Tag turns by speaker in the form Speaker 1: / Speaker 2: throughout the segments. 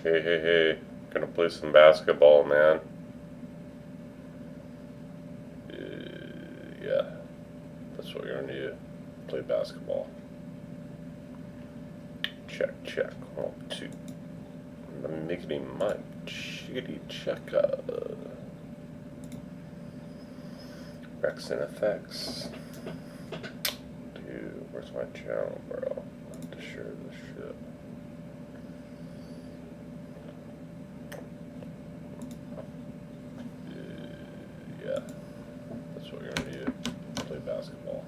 Speaker 1: Hey, hey, hey. Gonna play some basketball, man. Yeah. That's what you're gonna do. Play basketball. Check, check. 1, 2. Miggity Mike. Chickity checka. Rex and effects. Dude, where's my channel, bro? I have to share this shit. Yeah. That's what you're gonna do. Play basketball.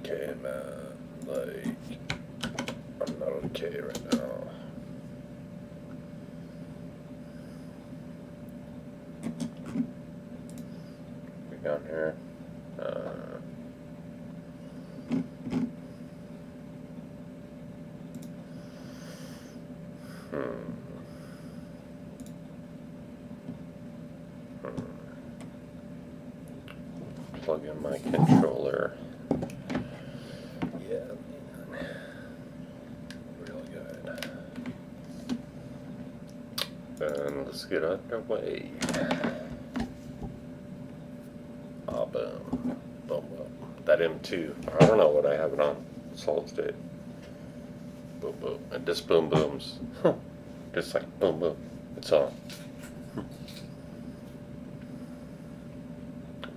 Speaker 1: Okay, man. Like, I'm not okay right now. We down here. Plug in my controller. Yeah, man. Real good. And let's get underway. Ah, boom. Boom, boom. That M2. I don't know what I have it on. Solid state. Boom, boom. It just boom booms. Just like boom, boom. It's on.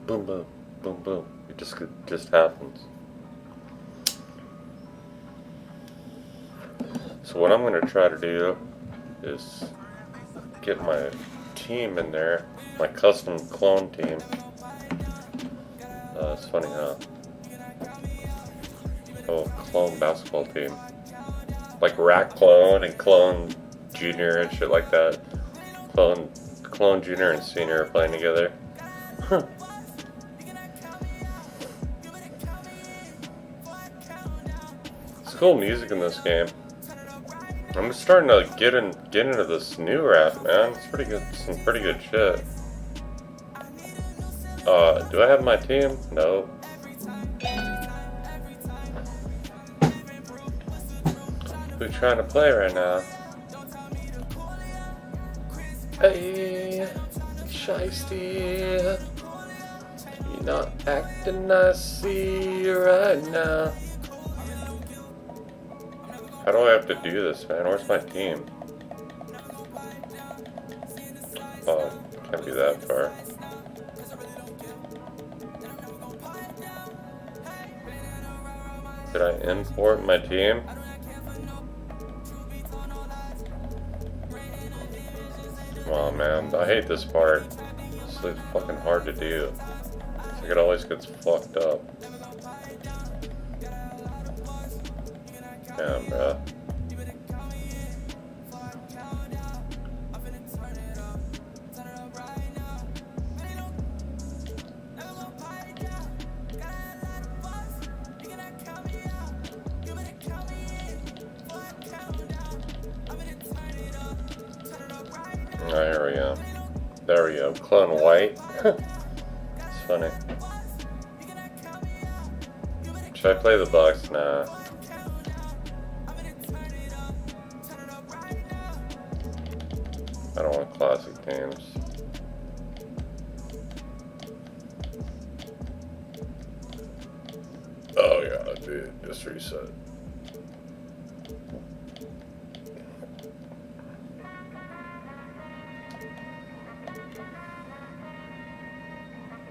Speaker 1: Boom, boom. Boom, boom. It just happens. So what I'm going to try to do is get my team in there, my custom clone team. It's funny, huh? Oh, clone basketball team. Like Rack Clone and Clone Junior and shit like that. Clone Junior and Senior are playing together. Cool music in this game. I'm just starting to get into this new rap, man. It's pretty good, some pretty good shit. Do I have my team? No. Who's trying to play right now? Hey, Shiesty. You're not acting nice right now. How do I have to do this, man? Where's my team? Oh, can't be that far. Did I import my team? Oh man, I hate this part. This is fucking hard to do. It's like it always gets fucked up. Damn, bro. Oh, here we go. There we go. Clone White. It's funny. Should I play the Bucks? Nah. I don't want classic teams. Oh yeah, dude, just reset.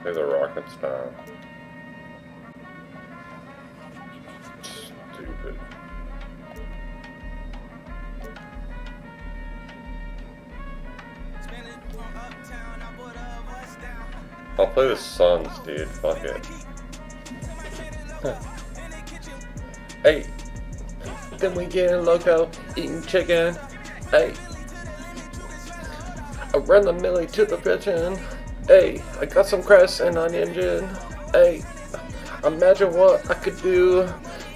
Speaker 1: Play the Rockets now. Stupid. I'll play the Suns, dude. Fuck it. Hey, then we getting loco, eating chicken. Hey, I run the millie to the kitchen. Hey, I got some cress and onion gin. Hey, imagine what I could do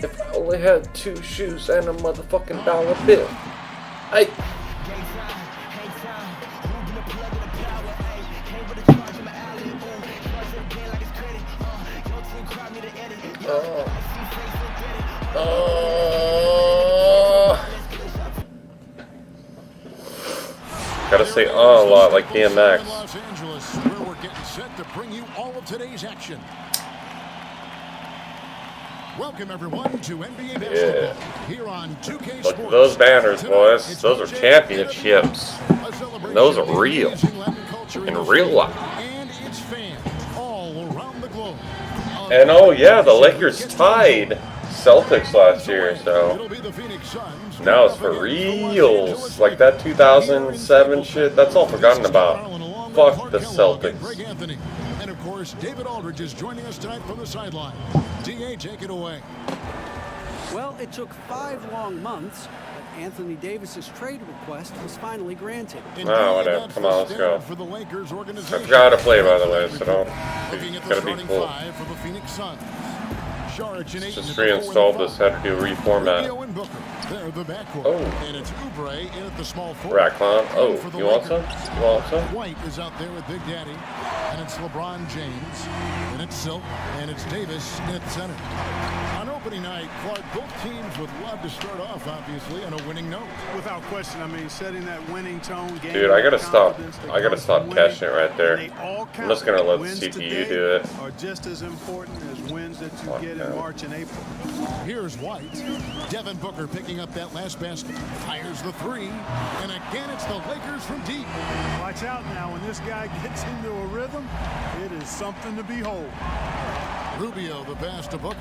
Speaker 1: if I only had 2 shoes and a motherfucking dollar bill. Hey. Oh. say a lot, like DMX.
Speaker 2: Los Angeles, where we're getting set to bring you all of today's action. Welcome everyone to NBA basketball here on 2K
Speaker 1: Look
Speaker 2: Sports.
Speaker 1: at those banners, boys. Those are championships. And those are real. In real life.
Speaker 2: And its fans all around the globe.
Speaker 1: And oh yeah, the Lakers tied Celtics last year, so now it's for reals. Like that 2007 shit, that's all forgotten about. Fuck the Celtics.
Speaker 2: And of course, David Aldridge is joining us tonight from the sideline. DA, take it away.
Speaker 3: Well, it took 5 long months, but Anthony Davis's trade request was finally granted.
Speaker 1: Oh, whatever. Come on, let's go. I forgot how to play, by the way, so don't. It's gotta be cool. Just reinstalled this, had to do a reformat. Oh. Rat clown. Oh, you want some? You want some?
Speaker 2: White is out there with Big Daddy, and it's LeBron James, and it's Silk, and it's Davis at center. On opening night, Clark, both teams would love to start off, obviously, on a winning note.
Speaker 4: Without question, I mean, setting that winning tone.
Speaker 1: Dude, I gotta stop. I gotta stop catching it right there. I'm just gonna let the CPU do it.
Speaker 4: Are just as important as wins that you get in March and April.
Speaker 2: Here's White. Devin Booker picking up that last basket. Fires the 3, and again it's the Lakers from deep.
Speaker 4: Watch out now, when this guy gets into a rhythm, it is something to behold.
Speaker 2: Rubio the pass to Booker.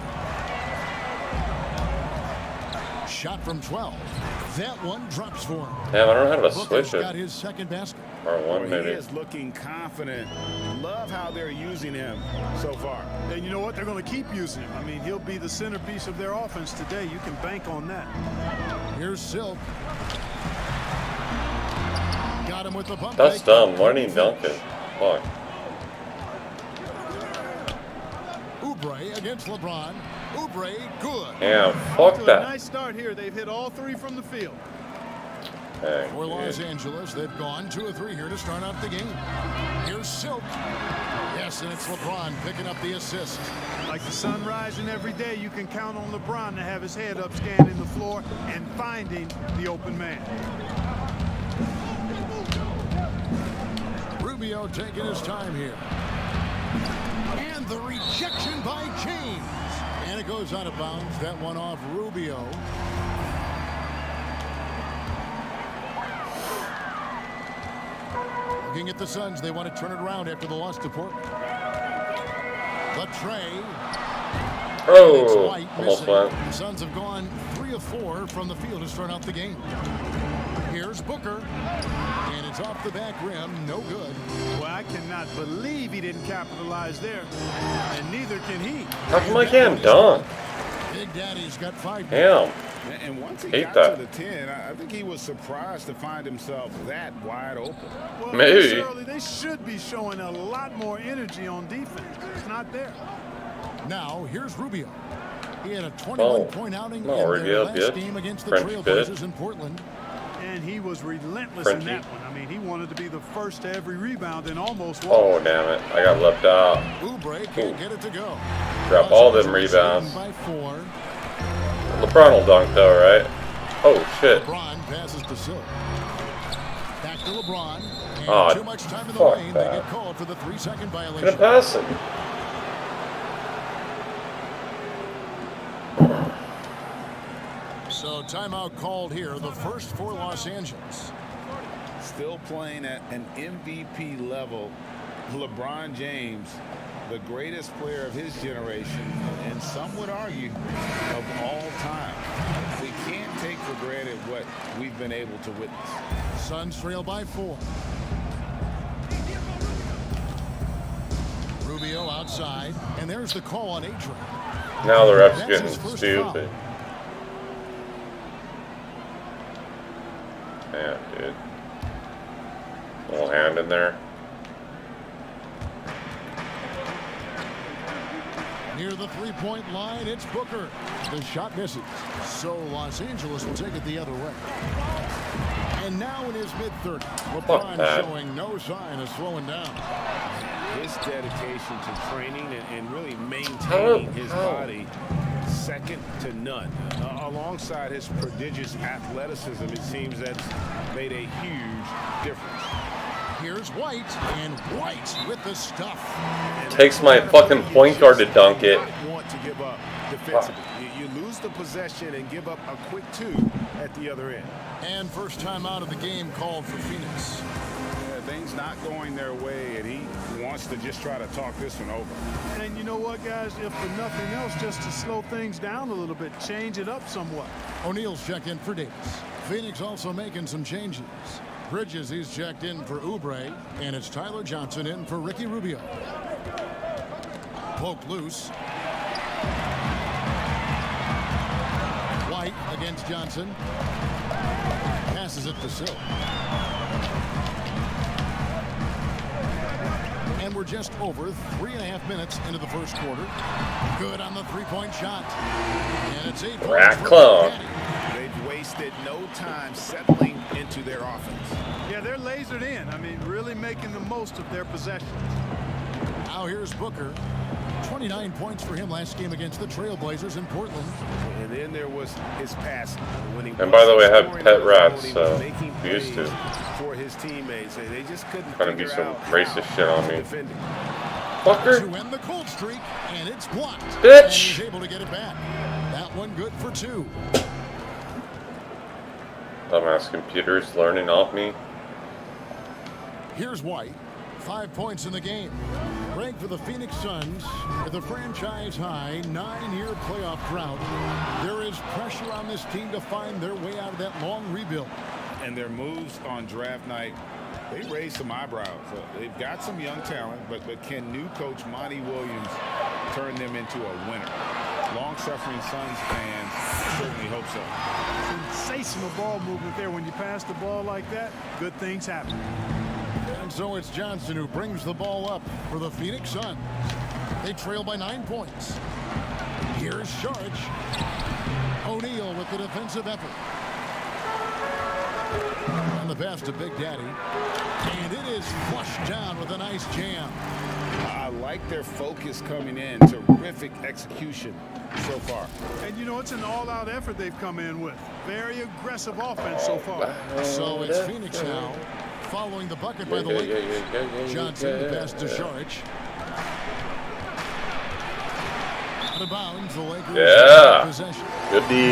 Speaker 2: Shot from 12. That one drops for him.
Speaker 1: Damn, I don't know how to
Speaker 2: Booker's
Speaker 1: switch
Speaker 2: got
Speaker 1: it.
Speaker 2: his second basket.
Speaker 1: Or one, maybe.
Speaker 5: He is looking confident. Love how they're using him so far.
Speaker 4: And you know what? They're going to keep using him. I mean, he'll be the centerpiece of their offense today. You can bank on that.
Speaker 2: Here's Silk. Got him with the bump.
Speaker 1: That's dumb. Why didn't he dunk it? Fuck.
Speaker 2: Oubre against LeBron. Oubre, good.
Speaker 1: Damn, fuck
Speaker 4: A
Speaker 1: that.
Speaker 4: nice start here. They've hit all 3 from the field.
Speaker 1: Dang,
Speaker 2: For Los
Speaker 1: dude.
Speaker 2: Angeles, they've gone 2 of 3 here to start out the game. Here's Silk. Yes, and it's LeBron picking up the assist.
Speaker 4: Like the sun rising every day, you can count on LeBron to have his head up, scanning the floor, and finding the open man.
Speaker 2: Rubio taking his time here. And the rejection by James. And it goes out of bounds. That one off Rubio. Looking at the Suns, they want to turn it around after the loss to Portland. The tray.
Speaker 1: Oh, almost went.
Speaker 2: The Suns have gone 3 of 4 from the field to start out the game. Here's Booker. And it's off the back rim. No good.
Speaker 4: Well, I cannot believe he didn't capitalize there. And neither can he.
Speaker 1: How come I can't dunk?
Speaker 2: Big Daddy's got 5.
Speaker 1: Damn.
Speaker 5: And once he
Speaker 1: Hate
Speaker 5: got
Speaker 1: that.
Speaker 5: to the 10, I think he was surprised to find himself that wide open.
Speaker 4: Well,
Speaker 1: Maybe.
Speaker 4: Early, they should be showing a lot more energy on defense. It's not there.
Speaker 2: Now, here's Rubio. He had a 21-point outing in
Speaker 1: Rubio,
Speaker 2: their last
Speaker 1: good.
Speaker 2: game against the
Speaker 1: French
Speaker 2: Trailblazers
Speaker 1: bitch.
Speaker 2: in Portland.
Speaker 4: And he was relentless
Speaker 1: Frenchie.
Speaker 4: in that one. I mean, he wanted to be the first to every rebound and almost won.
Speaker 1: Oh, damn it. I got left out.
Speaker 2: Oubre can't get it to go.
Speaker 1: Drop all them rebounds.
Speaker 2: By 4.
Speaker 1: LeBron will dunk, though, right? Oh, shit.
Speaker 2: LeBron passes to Silk. Back to LeBron. And
Speaker 1: Aw,
Speaker 2: too much time in the
Speaker 1: fuck
Speaker 2: lane.
Speaker 1: that.
Speaker 2: They get called for the 3-second violation.
Speaker 1: Couldn't pass it.
Speaker 2: So timeout called here, the first for Los Angeles.
Speaker 5: Still playing at an MVP level. LeBron James, the greatest player of his generation, and some would argue of all time. We can't take for granted what we've been able to witness.
Speaker 2: Suns trail by 4. Rubio outside, and there's the call on Adrian.
Speaker 1: Now the ref's
Speaker 2: That's
Speaker 1: getting
Speaker 2: his first
Speaker 1: stupid.
Speaker 2: foul.
Speaker 1: Yeah, dude. Little hand in there.
Speaker 2: Near the 3-point line, it's Booker. The shot misses. So Los Angeles will take it the other way. And now in his mid-30s, LeBron
Speaker 1: that.
Speaker 2: showing no sign of slowing down.
Speaker 5: His dedication to training and really maintaining his body, second to none. Alongside his prodigious athleticism, it seems that's made a huge difference.
Speaker 2: Here's White, and White with the stuff.
Speaker 1: Takes my fucking point guard to dunk it.
Speaker 6: Want to give up defensively. You lose the possession and give up a quick 2 at the other end.
Speaker 2: And first time out of the game called for Phoenix.
Speaker 5: Things not going their way, and he wants to just try to talk this one over.
Speaker 4: And you know what, guys? If for nothing else, just to slow things down a little bit, change it up somewhat.
Speaker 2: O'Neal's checked in for Davis. Phoenix also making some changes. Bridges, he's checked in for Oubre, and it's Tyler Johnson in for Ricky Rubio. Poked loose. White against Johnson. Passes it to Silk. And we're just over 3.5 minutes into the first quarter. Good on the three-point shot. And it's 8
Speaker 1: Rack
Speaker 2: points for
Speaker 1: clone.
Speaker 6: They've wasted no time settling into their offense.
Speaker 4: Yeah, they're lasered in. I mean, really making the most of their possessions.
Speaker 2: Now here's Booker. 29 points for him last game against the Trailblazers in Portland.
Speaker 6: And then there was his passing.
Speaker 1: And by the way, I have pet rats, so used to.
Speaker 6: For his teammates, they just couldn't
Speaker 1: Trying to do
Speaker 6: figure
Speaker 1: some
Speaker 6: out
Speaker 1: racist
Speaker 6: how
Speaker 1: shit on
Speaker 6: to
Speaker 1: me.
Speaker 6: defend him.
Speaker 1: Fucker.
Speaker 2: To end the cold streak, and it's blocked.
Speaker 1: Bitch.
Speaker 2: And he's able to get it back. That one good for 2.
Speaker 1: Dumbass computers learning off me.
Speaker 2: Here's White. 5 points in the game. Ranked for the Phoenix Suns with a franchise-high 9-year playoff drought. There is pressure on this team to find their way out of that long rebuild.
Speaker 5: And their moves on draft night, they raised some eyebrows. They've got some young talent, but can new coach Monty Williams turn them into a winner? Long-suffering Suns fans certainly hope so.
Speaker 4: Sensational ball movement there. When you pass the ball like that, good things happen.
Speaker 2: And so it's Johnson who brings the ball up for the Phoenix Suns. They trail by 9 points. Here's Sharge. O'Neal with the defensive effort. And the pass to Big Daddy. And it is flushed down with a nice jam.
Speaker 5: I like their focus coming in. Terrific execution so far.
Speaker 4: And you know, it's an all-out effort they've come in with. Very aggressive offense so far.
Speaker 2: So it's Phoenix now, following the bucket by the Lakers. Johnson, the pass to Sharge. Out of bounds, the Lakers
Speaker 1: Yeah.
Speaker 2: possession.
Speaker 1: Good D.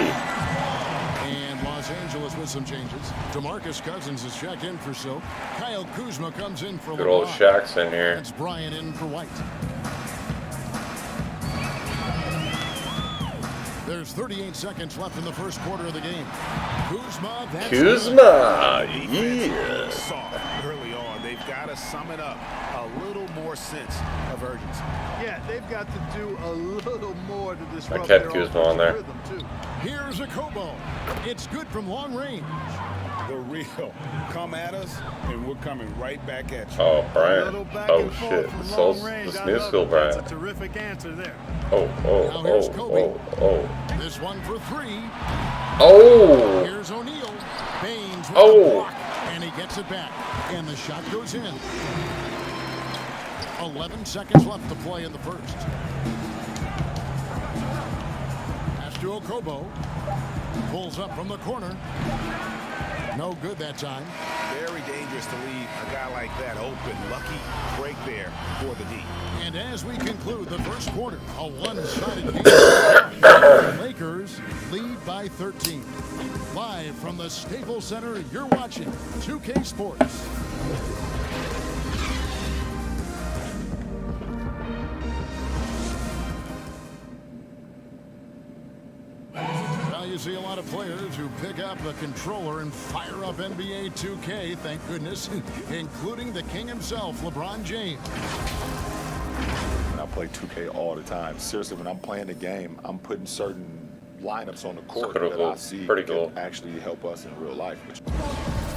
Speaker 2: And Los Angeles with some changes. DeMarcus Cousins is checked in for Silk. Kyle Kuzma comes in for
Speaker 1: Good old
Speaker 2: LeBron.
Speaker 1: Shaq's in here.
Speaker 2: That's Brian in for White. There's 38 seconds left in the first quarter of the game. Kuzma, that's
Speaker 1: Kuzma. Yeah.
Speaker 6: Soft early on. They've got to sum it up. A little more sense of urgency.
Speaker 4: Yeah, they've got to do a little more to disrupt
Speaker 1: kept
Speaker 4: their
Speaker 1: Kuzma on there.
Speaker 4: rhythm, too.
Speaker 2: Here's a Kobo. It's good from long range.
Speaker 5: The real. Come at us, and we're coming right back at you.
Speaker 1: Oh,
Speaker 4: A
Speaker 1: Brian.
Speaker 4: little back
Speaker 1: Oh,
Speaker 4: and forth
Speaker 1: shit.
Speaker 4: from
Speaker 1: This
Speaker 4: long range.
Speaker 1: this
Speaker 4: I
Speaker 1: new
Speaker 4: love
Speaker 1: school
Speaker 4: it. That's
Speaker 1: Brian.
Speaker 4: a terrific answer there.
Speaker 1: Oh,
Speaker 2: Now here's Kobe.
Speaker 1: oh.
Speaker 2: This one for 3.
Speaker 1: Oh.
Speaker 2: Here's O'Neal. Baines with
Speaker 1: Oh.
Speaker 2: the block. And he gets it back. And the shot goes in. 11 seconds left to play in the first. Pass to Okobo. Pulls up from the corner. No good that time.
Speaker 6: Very dangerous to leave a guy like that open. Lucky break there for the D.
Speaker 2: And as we conclude the first quarter, a one-sided game. The Lakers lead by 13. Live from the Staples Center, you're watching 2K Sports. Now you see a lot of players who pick up the controller and fire up NBA 2K, thank goodness, including the king himself, LeBron James.
Speaker 7: I play 2K all the time. Seriously, when I'm playing the game, I'm putting certain lineups on the court
Speaker 1: Pretty
Speaker 7: that
Speaker 1: cool.
Speaker 7: I see
Speaker 1: Pretty
Speaker 7: can
Speaker 1: cool.
Speaker 7: actually help us in real life.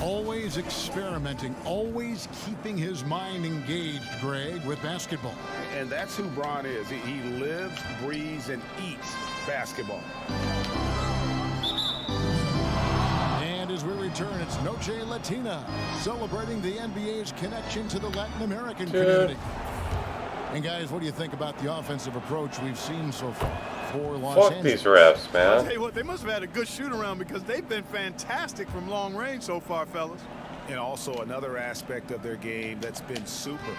Speaker 2: Always experimenting, always keeping his mind engaged, Greg, with basketball.
Speaker 5: And that's who Bron is. He lives, breathes, and eats basketball.
Speaker 2: And as we return, it's Noche Latina, celebrating the NBA's connection to the Latin American community. And guys, what do you think about the offensive approach we've seen so far for Los
Speaker 1: Fuck
Speaker 2: Angeles?
Speaker 1: these refs,
Speaker 4: I'll
Speaker 1: man.
Speaker 4: tell you what, they must have had a good shoot around because they've been fantastic from long range so far, fellas.
Speaker 6: And also another aspect of their game that's been super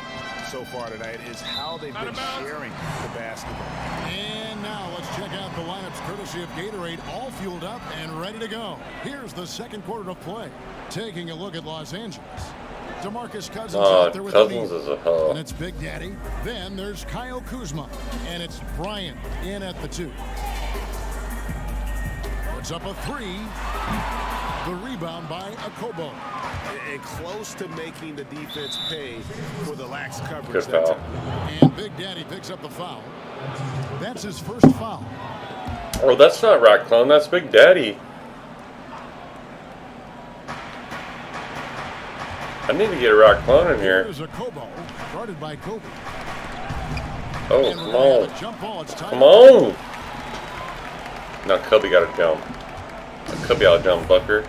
Speaker 6: so far tonight is how they've been sharing the basketball.
Speaker 2: And now let's check out the lineups courtesy of Gatorade, all fueled up and ready to go. Here's the second quarter of play. Taking a look at Los Angeles. DeMarcus Cousins out there with
Speaker 1: Cousins
Speaker 2: the
Speaker 1: is a hell.
Speaker 2: and it's Big Daddy. Then there's Kyle Kuzma, and it's Bryant in at the 2. Puts up a 3. The rebound by Akobo.
Speaker 6: And close to making the defense pay for the lax coverage.
Speaker 1: Good foul.
Speaker 2: And Big Daddy picks up the foul. That's his first foul.
Speaker 1: Oh, that's not Rock Clone. That's Big Daddy. I need to get a Rock Clone in here.
Speaker 2: Here's Akobo, guarded by Kobe.
Speaker 1: Oh,
Speaker 2: And
Speaker 1: come
Speaker 2: we're gonna have
Speaker 1: on.
Speaker 2: a jump ball. It's time.
Speaker 1: Come on. No, Kobe got to jump. Kobe out jump Booker.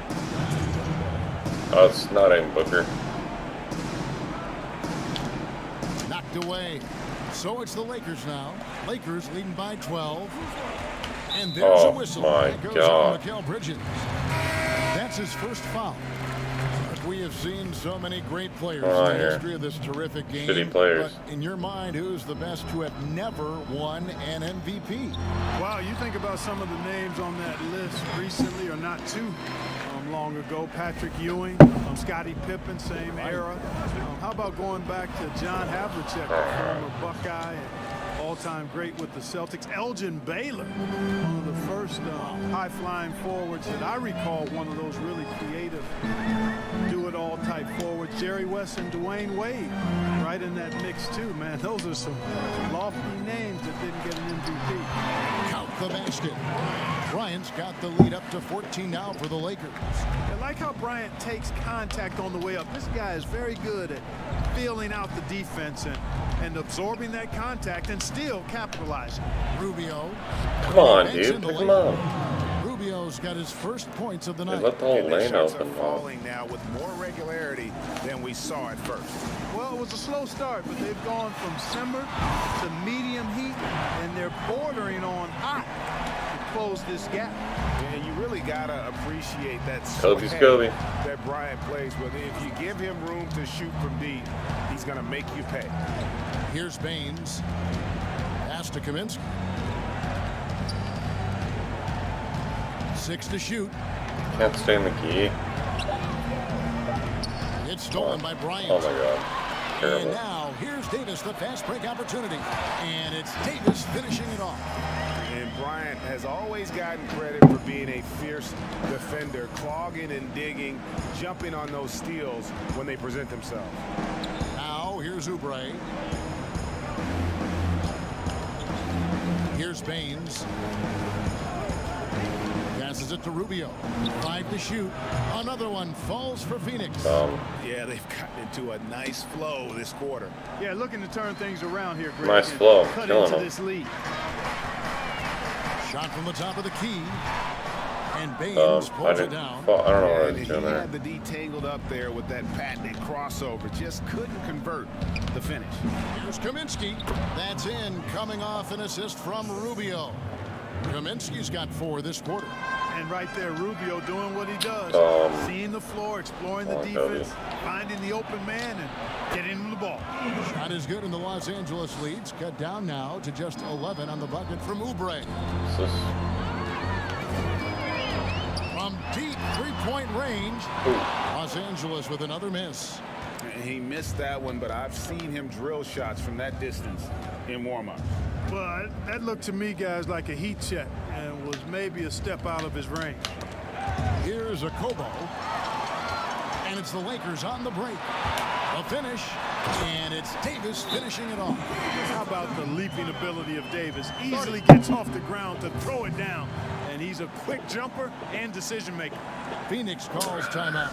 Speaker 1: Oh, it's not even Booker.
Speaker 2: Knocked away. So it's the Lakers now. Lakers leading by 12. And there's a
Speaker 1: Oh,
Speaker 2: whistle.
Speaker 1: my
Speaker 2: That goes
Speaker 1: God.
Speaker 2: on Mikal Bridges. That's his first foul. But we have seen so many great players
Speaker 1: Oh,
Speaker 2: in the
Speaker 1: yeah.
Speaker 2: history of this terrific game.
Speaker 1: Shitty players.
Speaker 2: But in your mind, who's the best to have never won an MVP?
Speaker 4: Wow, you think about some of the names on that list recently, or not too long ago. Patrick Ewing, Scottie Pippen, same era. How about going back to John Havlicek, former Buckeye and all-time great with the Celtics. Elgin Baylor, one of the first high-flying forwards that I recall, one of those really creative do-it-all type forwards. Jerry West and Dwayne Wade right in that mix too, man. Those are some lofty names that didn't get an MVP.
Speaker 2: Count the basket. Bryant's got the lead up to 14 now for the Lakers.
Speaker 4: I like how Bryant takes contact on the way up. This guy is very good at feeling out the defense and absorbing that contact and still capitalizing.
Speaker 2: Rubio.
Speaker 1: Come on, dude. Pick him up.
Speaker 2: Rubio's got his first points of the
Speaker 1: They
Speaker 2: night.
Speaker 1: let the whole
Speaker 6: And the
Speaker 1: lane
Speaker 6: shots are
Speaker 1: open.
Speaker 6: falling now with more regularity than we saw at first.
Speaker 4: Well, it was a slow start, but they've gone from simmer to medium heat, and they're bordering on hot to close this gap.
Speaker 6: And you really gotta appreciate that
Speaker 1: Kobe's
Speaker 6: swag
Speaker 1: Kobe.
Speaker 6: that Bryant plays with. If you give him room to shoot from deep, he's gonna make you pay.
Speaker 2: Here's Baines. Pass to Kaminsky. 6 to shoot.
Speaker 1: Can't stay in the key.
Speaker 2: It's stolen by Bryant.
Speaker 1: Oh my god.
Speaker 2: And
Speaker 1: Terrible.
Speaker 2: now here's Davis, the fast break opportunity. And it's Davis finishing it off.
Speaker 6: And Bryant has always gotten credit for being a fierce defender, clogging and digging, jumping on those steals when they present themselves.
Speaker 2: Now here's Oubre. Here's Baines. Passes it to Rubio. 5 to shoot. Another one falls for Phoenix.
Speaker 6: Yeah, they've gotten into a nice flow this quarter.
Speaker 4: Yeah, looking to turn things around here, Greg.
Speaker 1: Nice
Speaker 4: and
Speaker 1: flow.
Speaker 4: Cut
Speaker 1: Killing
Speaker 4: into
Speaker 1: them.
Speaker 4: this lead.
Speaker 2: Shot from the top of the key. And Baines
Speaker 1: I
Speaker 2: pulls it
Speaker 1: didn't.
Speaker 2: down.
Speaker 1: I don't know what I
Speaker 6: And
Speaker 1: was
Speaker 6: he
Speaker 1: doing there.
Speaker 6: had the D tangled up there with that patented crossover. Just couldn't convert the finish.
Speaker 2: Here's Kaminsky. That's in, coming off an assist from Rubio. Kaminsky's got 4 this quarter.
Speaker 4: And right there, Rubio doing what he does. Seeing the floor, exploring the defense, finding the open man, and getting him the ball.
Speaker 2: Shot is good, and the Los Angeles leads cut down now to just 11 on the bucket from Oubre. From deep three-point range, Los Angeles with another miss.
Speaker 6: And he missed that one, but I've seen him drill shots from that distance in warm-up.
Speaker 4: Well, that looked to me, guys, like a heat check and was maybe a step out of his range.
Speaker 2: Here's Akobo. And it's the Lakers on the break. A finish, and it's Davis finishing it off.
Speaker 4: How about the leaping ability of Davis? Easily gets off the ground to throw it down. And he's a quick jumper and decision maker.
Speaker 2: Phoenix calls timeout.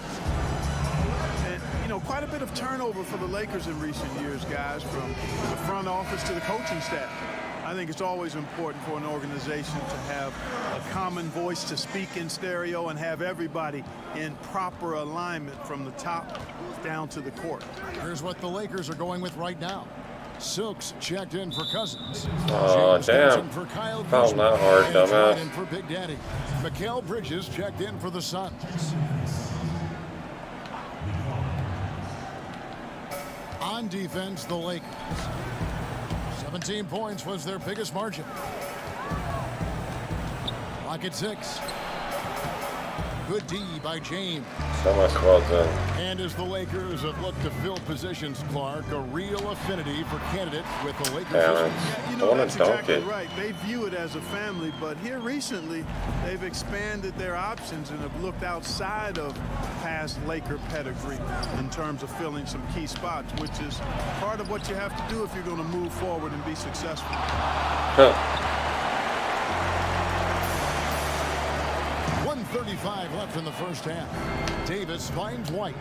Speaker 4: And, you know, quite a bit of turnover for the Lakers in recent years, guys, from the front office to the coaching staff. I think it's always important for an organization to have a common voice to speak in stereo and have everybody in proper alignment from the top down to the court.
Speaker 2: Here's what the Lakers are going with right now. Silks checked in for Cousins.
Speaker 1: Oh,
Speaker 2: James
Speaker 1: damn.
Speaker 2: Johnson for Kyle
Speaker 1: Foul
Speaker 2: Kuzma.
Speaker 1: not hard,
Speaker 2: And it's
Speaker 1: dumbass.
Speaker 2: right in for Big Daddy. Mikal Bridges checked in for the Suns. On defense, the Lakers. 17 points was their biggest margin. Clock at 6. Good D by James.
Speaker 1: So my squad's in.
Speaker 2: And as the Lakers have looked to fill positions, Clark, a real affinity for candidates with the Lakers.
Speaker 1: Yeah,
Speaker 4: Yeah, you
Speaker 1: I
Speaker 4: know,
Speaker 1: want
Speaker 4: that's
Speaker 1: to dunk
Speaker 4: exactly
Speaker 1: it.
Speaker 4: right. They view it as a family, but here recently, they've expanded their options and have looked outside of past Laker pedigree in terms of filling some key spots, which is part of what you have to do if you're going to move forward and be successful.
Speaker 1: Huh.
Speaker 2: 1:35 left in the first half. Davis finds White.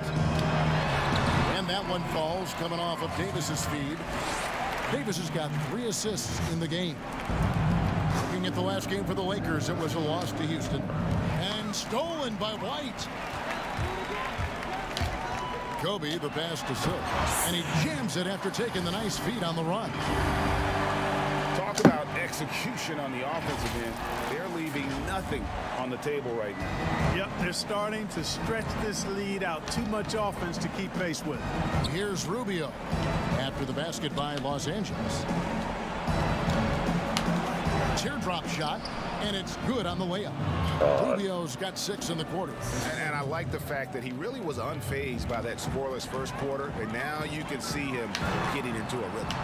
Speaker 2: And that one falls coming off of Davis's feed. Davis has got 3 assists in the game. Looking at the last game for the Lakers, it was a loss to Houston. And stolen by White. Kobe, the pass to Silk. And he jams it after taking the nice feed on the run.
Speaker 5: Talk about execution on the offensive end. They're leaving nothing on the table right now.
Speaker 4: Yep, they're starting to stretch this lead out. Too much offense to keep pace with.
Speaker 2: Here's Rubio after the basket by Los Angeles. Teardrop shot, and it's good on the layup. Rubio's got 6 in the quarter.
Speaker 6: And I like the fact that he really was unfazed by that scoreless first quarter, and now you can see him getting into a rhythm.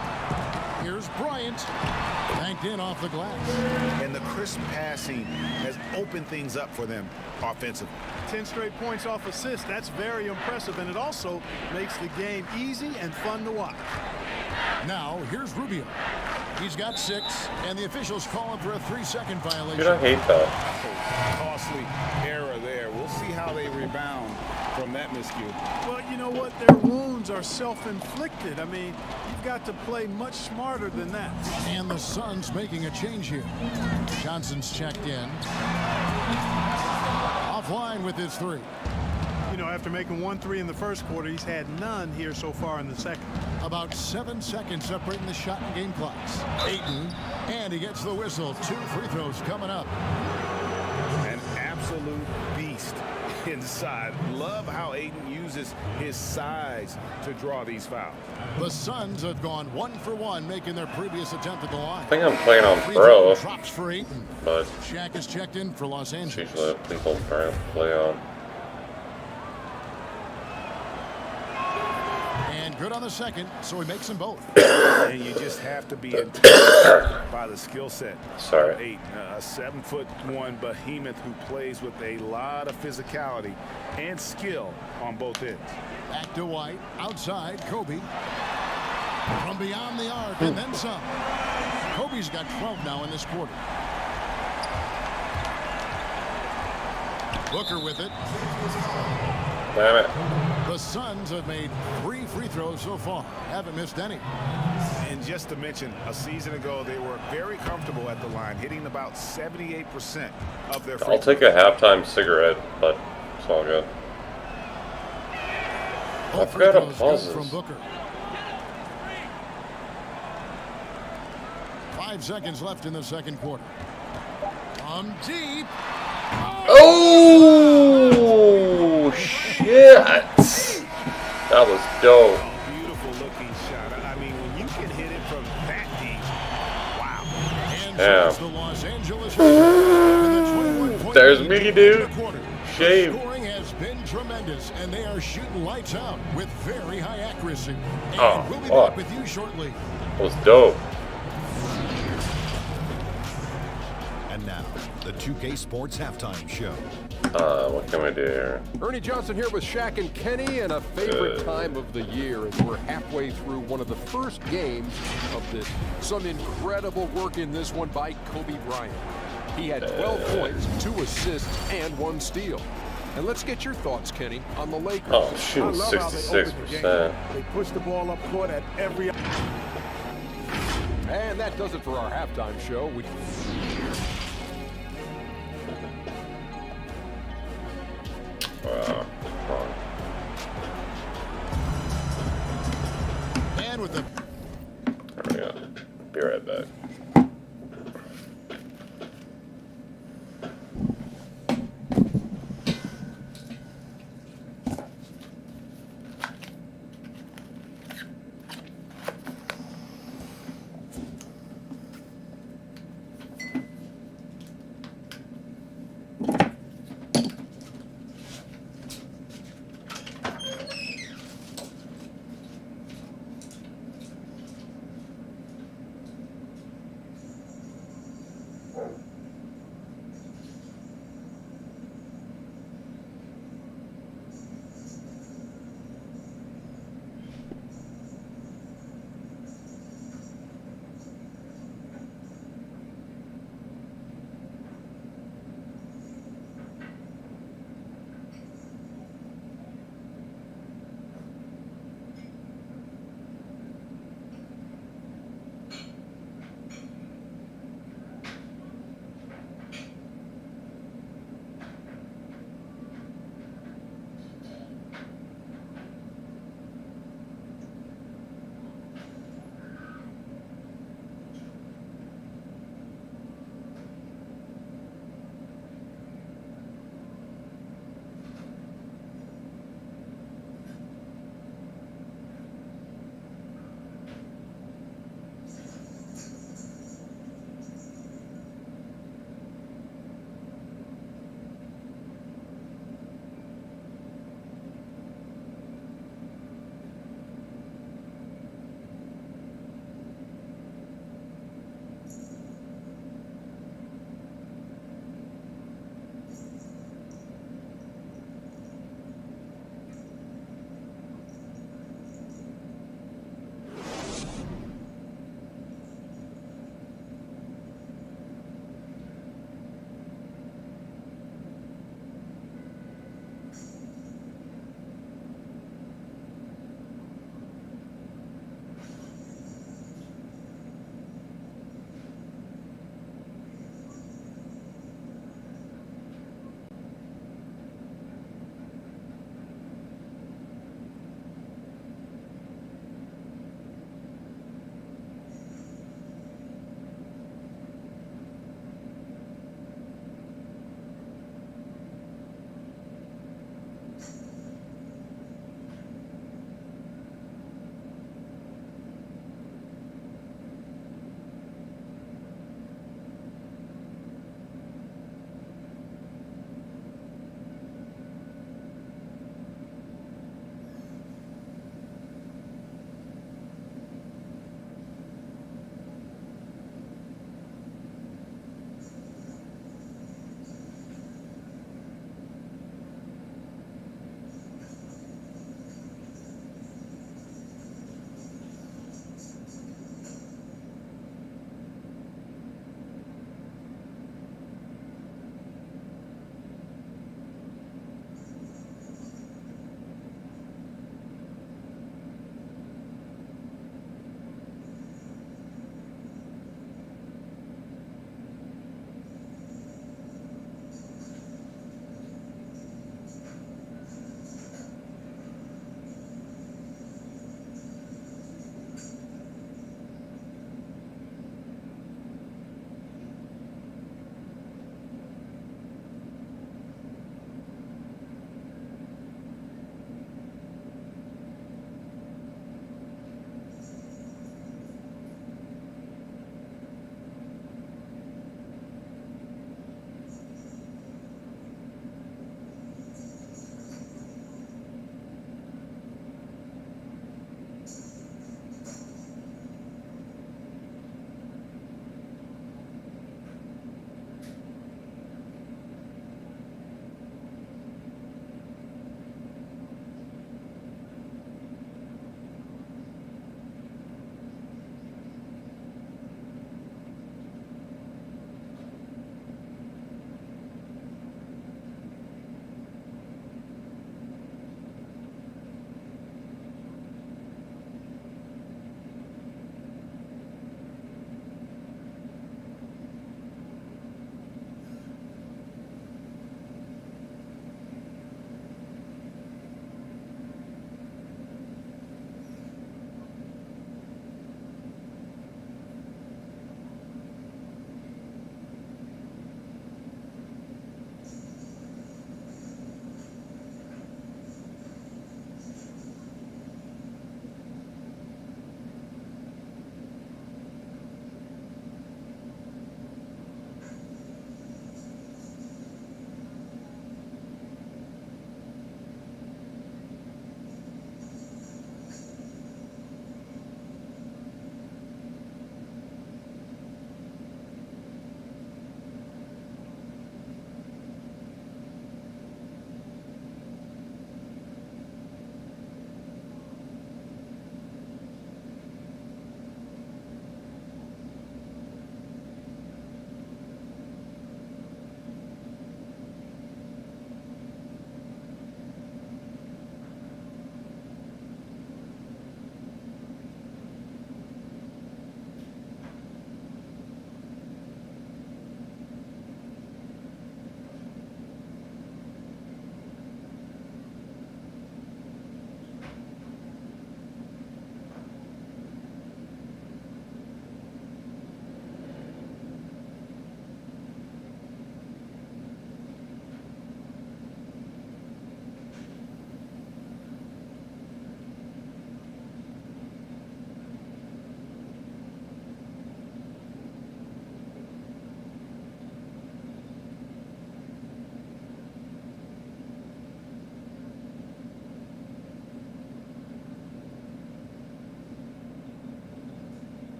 Speaker 2: Here's Bryant, banked in off the glass.
Speaker 6: And the crisp passing has opened things up for them offensively.
Speaker 4: 10 straight points off assists. That's very impressive, and it also makes the game easy and fun to watch.
Speaker 2: Now, here's Rubio. He's got 6, and the officials call him for a 3-second violation.
Speaker 1: Dude, I hate that.
Speaker 5: Costly error there. We'll see how they rebound from that miscue.
Speaker 4: Well, you know what? Their wounds are self-inflicted. I mean, you've got to play much smarter than that.
Speaker 2: And the Suns making a change here. Johnson's checked in. Offline with his 3.
Speaker 4: You know, after making 1 3 in the first quarter, he's had none here so far in the second.
Speaker 2: About 7 seconds separating the shot and game clocks. Ayton, and he gets the whistle. 2 free throws coming up.
Speaker 5: An absolute beast inside. Love how Ayton uses his size to draw these fouls.
Speaker 2: The Suns have gone 1 for 1, making their previous attempt at the line.
Speaker 1: I think I'm playing on
Speaker 2: Free
Speaker 1: pro,
Speaker 2: throw drops for Ayton.
Speaker 1: but
Speaker 2: Shaq is checked in for Los
Speaker 1: it's
Speaker 2: Angeles.
Speaker 1: usually what people try to play on.
Speaker 2: And good on the second, so he makes them both.
Speaker 5: And you just have to be intimidated by the skill set.
Speaker 1: Sorry.
Speaker 5: Ayton, a 7'1" behemoth who plays with a lot of physicality and skill on both ends.
Speaker 2: Back to White, outside, Kobe. From beyond the arc, and then some. Kobe's got 12 now in this quarter. Booker with it.
Speaker 1: Damn it.
Speaker 2: The Suns have made 3 free throws so far. Haven't missed any.
Speaker 6: And just to mention, a season ago, they were very comfortable at the line, hitting about 78% of their free
Speaker 1: I'll take a halftime cigarette, but it's all good.
Speaker 2: All
Speaker 1: I
Speaker 2: free
Speaker 1: forgot
Speaker 2: throws
Speaker 1: to
Speaker 2: good
Speaker 1: pauses.
Speaker 2: from Booker. 5 seconds left in the second quarter. From deep.
Speaker 1: Oh, shit. That was dope.
Speaker 6: beautiful looking shot. I mean, when you can hit it from that deep, wow.
Speaker 2: And
Speaker 1: Yeah.
Speaker 2: so it's the Los Angeles Lakers with a 21-point
Speaker 1: There's
Speaker 2: lead
Speaker 1: me,
Speaker 2: to
Speaker 1: dude.
Speaker 2: the quarter.
Speaker 1: Shame.
Speaker 2: The scoring has been tremendous, and they are shooting lights out with very high accuracy. And
Speaker 1: Oh,
Speaker 2: we'll be
Speaker 1: fuck.
Speaker 2: back with you shortly.
Speaker 1: That was dope.
Speaker 8: And now, the 2K Sports Halftime Show.
Speaker 1: What can we do here?
Speaker 9: Ernie Johnson here with Shaq and Kenny, and a favorite time of the year as we're halfway through one of the first games of this. Some incredible work in this one by Kobe Bryant. He had 12 points, 2 assists, and 1 steal. And let's get your thoughts, Kenny, on the Lakers.
Speaker 1: Oh, shooting 66%.
Speaker 4: They push the ball up court at every...
Speaker 9: And that does it for our halftime show.
Speaker 1: Come on.
Speaker 2: And with the
Speaker 1: There we go. Be right back.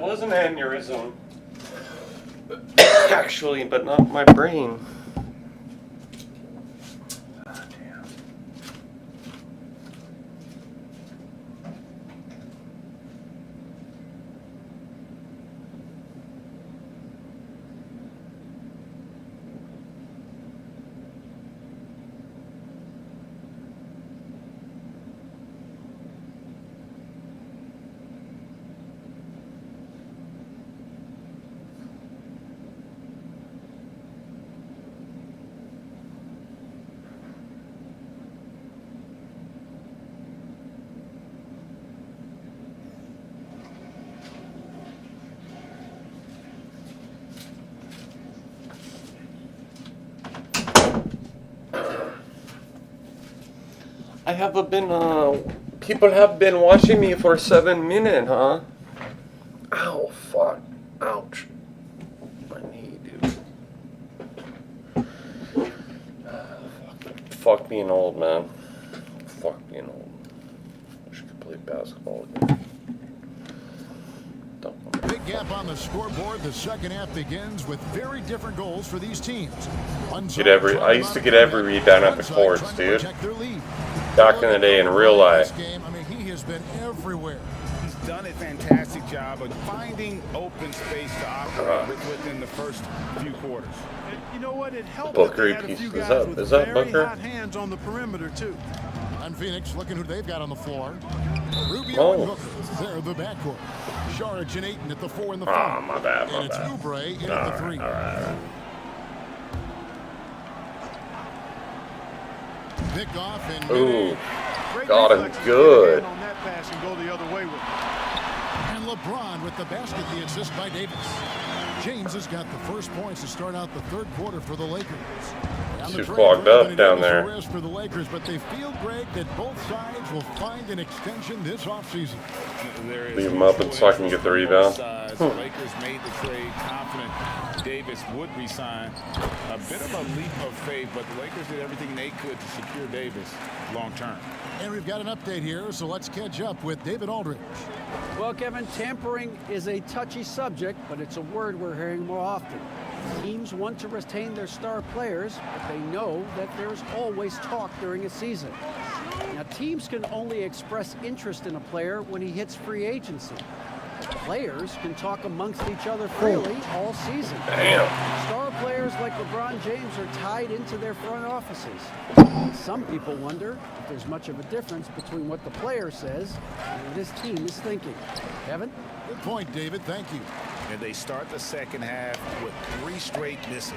Speaker 1: was an aneurysm. Actually, but not my brain. I have been, people have been watching me for 7 minutes, huh? Ow, fuck. Ouch. My knee, dude. Fuck being old, man. Fuck being old. Wish I could play basketball again.
Speaker 2: Big gap on the scoreboard. The second half begins with very different goals for these teams.
Speaker 1: I used to get every rebound at the courts, dude. Back in the day in real life.
Speaker 2: I mean, he has been everywhere.
Speaker 6: He's done a fantastic job of finding open space to operate within the first few quarters.
Speaker 4: And you know what? It helped
Speaker 1: Booker,
Speaker 4: that they had a few
Speaker 1: is
Speaker 4: guys
Speaker 1: that-
Speaker 4: with
Speaker 1: is that
Speaker 4: very
Speaker 1: Booker?
Speaker 4: hot hands on the perimeter too.
Speaker 2: On Phoenix, looking who they've got on the floor. Rubio and
Speaker 1: Oh.
Speaker 2: Booker. They're the backcourt. Sharge and Ayton at the 4 and the 5.
Speaker 1: Oh, my bad,
Speaker 2: And it's Oubre in at the 3.
Speaker 1: All right.
Speaker 2: Pick off and
Speaker 1: Ooh.
Speaker 4: Great
Speaker 1: Got him
Speaker 4: reflex to
Speaker 1: good.
Speaker 4: get a hand on that pass and go the other way with it.
Speaker 2: And LeBron with the basket, the assist by Davis. James has got the first points to start out the third quarter for the Lakers. And
Speaker 1: Too
Speaker 2: the
Speaker 1: clogged
Speaker 2: trade
Speaker 1: up
Speaker 2: for
Speaker 1: down
Speaker 2: Davis
Speaker 1: there.
Speaker 2: a risk for the Lakers, but they feel, Greg, that both sides will find an extension this offseason.
Speaker 1: Leave him up so I can get the rebound.
Speaker 5: The Lakers made the trade confident Davis would resign. A bit of a leap of faith, but the Lakers did everything they could to secure Davis long term.
Speaker 2: And we've got an update here, so let's catch up with David Aldridge.
Speaker 3: Well, Kevin, tampering is a touchy subject, but it's a word we're hearing more often. Teams want to retain their star players, but they know that there's always talk during a season. Now, teams can only express interest in a player when he hits free agency. Players can talk amongst each other freely all season.
Speaker 1: Damn.
Speaker 3: Star players like LeBron James are tied into their front offices. Some people wonder if there's much of a difference between what the player says and what his team is thinking. Kevin?
Speaker 2: Good point, David. Thank you.
Speaker 6: And they start the second half with 3 straight misses.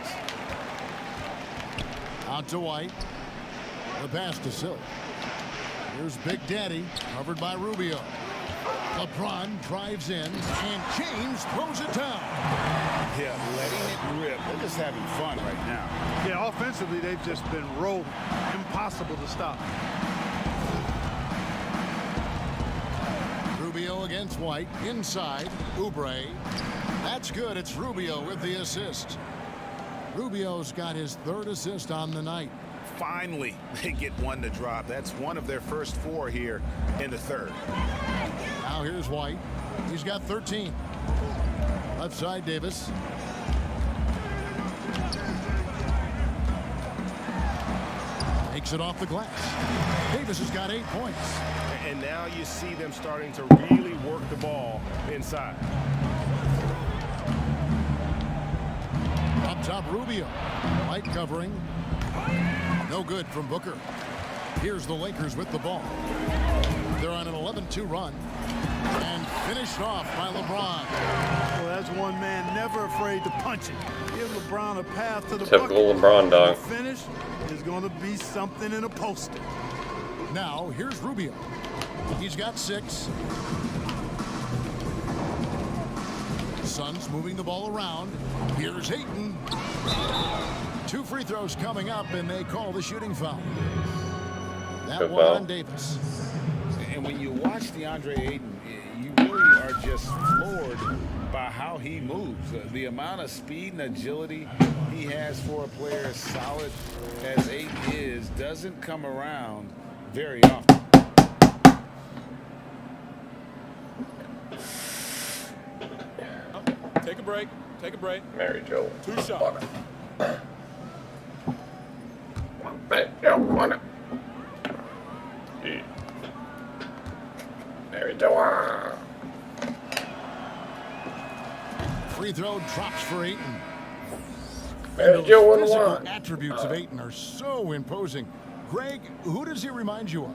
Speaker 2: Out to White. The pass to Silk. Here's Big Daddy, covered by Rubio. LeBron drives in, and James throws it down.
Speaker 6: Yeah, letting it rip. They're just having fun right now.
Speaker 4: Yeah, offensively, they've just been rolling. Impossible to stop.
Speaker 2: Rubio against White, inside, Oubre. That's good, it's Rubio with the assist. Rubio's got his 3rd assist on the night.
Speaker 6: Finally, they get one to drop. That's one of their first 4 here in the 3rd.
Speaker 2: Now here's White. He's got 13. Left side, Davis. Takes it off the glass. Davis has got 8 points.
Speaker 6: And now you see them starting to really work the ball inside.
Speaker 2: Up top, Rubio. White covering. No good from Booker. Here's the Lakers with the ball. They're on an 11-2 run. And finished off by LeBron.
Speaker 4: Well, that's one man never afraid to punch it. Give LeBron a path to the
Speaker 1: Typical
Speaker 4: bucket.
Speaker 1: LeBron, dog.
Speaker 4: The finish is going to be something in a poster.
Speaker 2: Now, here's Rubio. He's got 6. Suns moving the ball around. Here's Ayton. 2 free throws coming up, and they call the shooting foul. That
Speaker 1: Good
Speaker 2: one
Speaker 1: foul.
Speaker 2: on Davis.
Speaker 5: And when you watch DeAndre Ayton, you really are just floored by how he moves. The amount of speed and agility he has for a player as solid as Ayton is doesn't come around very often.
Speaker 9: Take a break. Take a break.
Speaker 1: Mary Jo.
Speaker 9: 2 shots.
Speaker 1: Marijuana. Marijuana.
Speaker 2: Free throw drops for Ayton.
Speaker 1: Mary
Speaker 2: Those
Speaker 1: Jo
Speaker 2: physical
Speaker 1: won.
Speaker 2: attributes of Ayton are so imposing. Greg, who does he remind you of?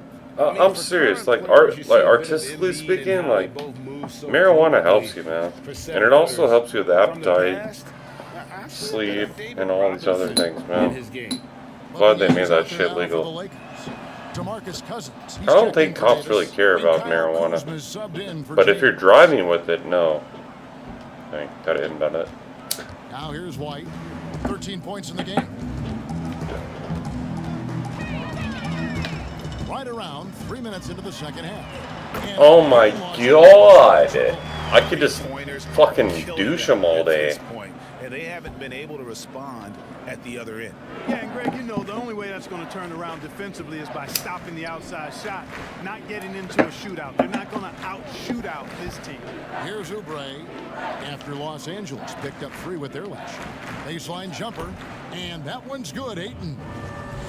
Speaker 1: I'm serious. Like artistically speaking, like marijuana helps you, man, and it also helps you with appetite, sleep, and all these other things, man. Glad they made that shit legal. I don't think cops really care about marijuana, but if you're driving with it, no. I think that isn't about it.
Speaker 2: Now here's White, 13 points in the game. Right around 3 minutes into the second half. And
Speaker 1: Oh my god! I could just fucking douche them all day.
Speaker 6: And they haven't been able to respond at the other end.
Speaker 4: Yeah, and Greg, you know, the only way that's going to turn around defensively is by stopping the outside shot, not getting into a shootout. They're not going to out-shoot out this team.
Speaker 2: Here's Oubre after Los Angeles picked up 3 with their last shot. Baseline jumper, and that one's good.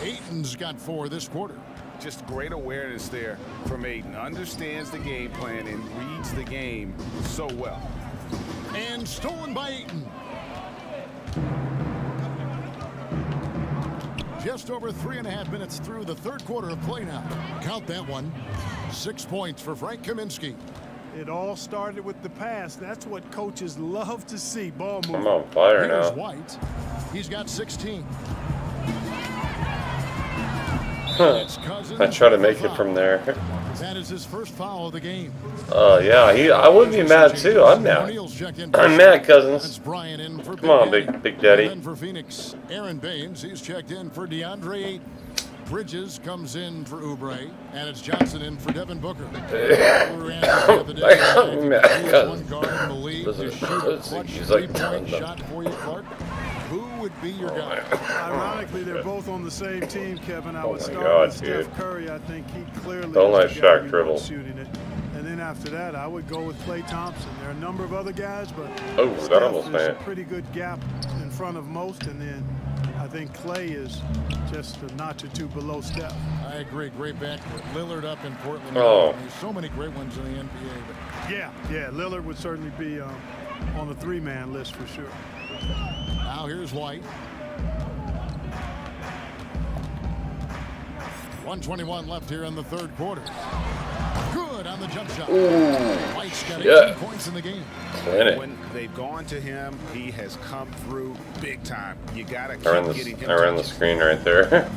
Speaker 2: Ayton's got 4 this quarter.
Speaker 6: Just great awareness there from Ayton. Understands the game plan and reads the game so well.
Speaker 2: And stolen by Ayton. Just over 3.5 minutes through the third quarter of play now. Count that one. 6 points for Frank Kaminsky.
Speaker 4: It all started with the pass. That's what coaches love to see. Ball
Speaker 1: I'm
Speaker 4: movement.
Speaker 1: on fire
Speaker 2: Here's
Speaker 1: now.
Speaker 2: White. He's got 16.
Speaker 1: I try to make it from there.
Speaker 2: That is his first foul of the game.
Speaker 1: Yeah, I would be mad too. I'm mad. I'm mad, cousins.
Speaker 2: That's Brian in for
Speaker 1: Come on,
Speaker 2: Daddy.
Speaker 1: Big Daddy.
Speaker 2: And then for Phoenix, Aaron Baines. He's checked in for DeAndre Ayton. Bridges comes in for Oubre, and it's Johnson in for Devin Booker.
Speaker 1: I'm mad,
Speaker 2: One
Speaker 1: cousins.
Speaker 2: guard in the league to shoot a clutch
Speaker 1: He's like,
Speaker 2: three-point shot for you, Clark. Who would be your guy?
Speaker 4: Ironically, they're both on the same team, Kevin. I would
Speaker 1: my
Speaker 4: start
Speaker 1: God,
Speaker 4: with Steph
Speaker 1: dude.
Speaker 4: Curry. I think he clearly
Speaker 1: Don't let
Speaker 4: is the guy
Speaker 1: Shaq
Speaker 4: we
Speaker 1: dribble.
Speaker 4: want shooting it. And then after that, I would go with Klay Thompson. There are a number of other guys, but
Speaker 1: Oh, that
Speaker 4: Steph
Speaker 1: almost
Speaker 4: is
Speaker 1: went.
Speaker 4: a pretty good gap in front of most. And then I think Klay is just a notch or 2 below Steph.
Speaker 2: I agree. Great backcourt. Lillard up in Portland.
Speaker 1: Oh.
Speaker 2: There's so many great ones in the NBA. But
Speaker 4: Yeah, Lillard would certainly be on the 3-man list for sure.
Speaker 2: now here's White. 1:21 left here in the third quarter. Good on the jump shot. White's got 18 points in the game.
Speaker 1: Clinic.
Speaker 6: When they've gone to him, he has come through big time. You got to
Speaker 1: I ran
Speaker 6: keep getting him.
Speaker 1: I ran the screen right there.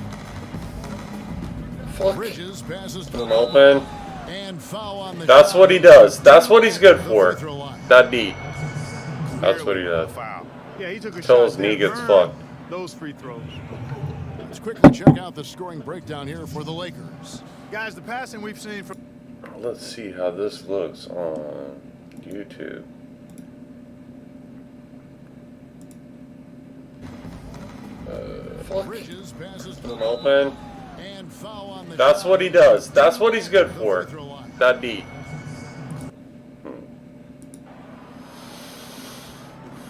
Speaker 1: Fuck.
Speaker 2: Bridges passes to
Speaker 1: I'm open.
Speaker 2: and foul on the
Speaker 1: That's
Speaker 2: shot.
Speaker 1: what he does. That's what he's good for.
Speaker 2: The free throw line.
Speaker 1: That beat. That's what he does.
Speaker 6: Foul.
Speaker 4: Yeah, he took a
Speaker 1: Till
Speaker 4: shot
Speaker 1: his knee
Speaker 4: there,
Speaker 1: gets
Speaker 4: earned
Speaker 1: fucked.
Speaker 4: those free throws.
Speaker 2: Let's quickly check out the scoring breakdown here for the Lakers.
Speaker 4: Guys, the passing we've seen from
Speaker 1: Let's see how this looks on YouTube. Fuck.
Speaker 2: Bridges passes to
Speaker 1: I'm open.
Speaker 2: and foul on the
Speaker 1: That's
Speaker 2: shot.
Speaker 1: what he does. That's what he's good
Speaker 2: The
Speaker 1: for.
Speaker 2: free throw line.
Speaker 1: That beat.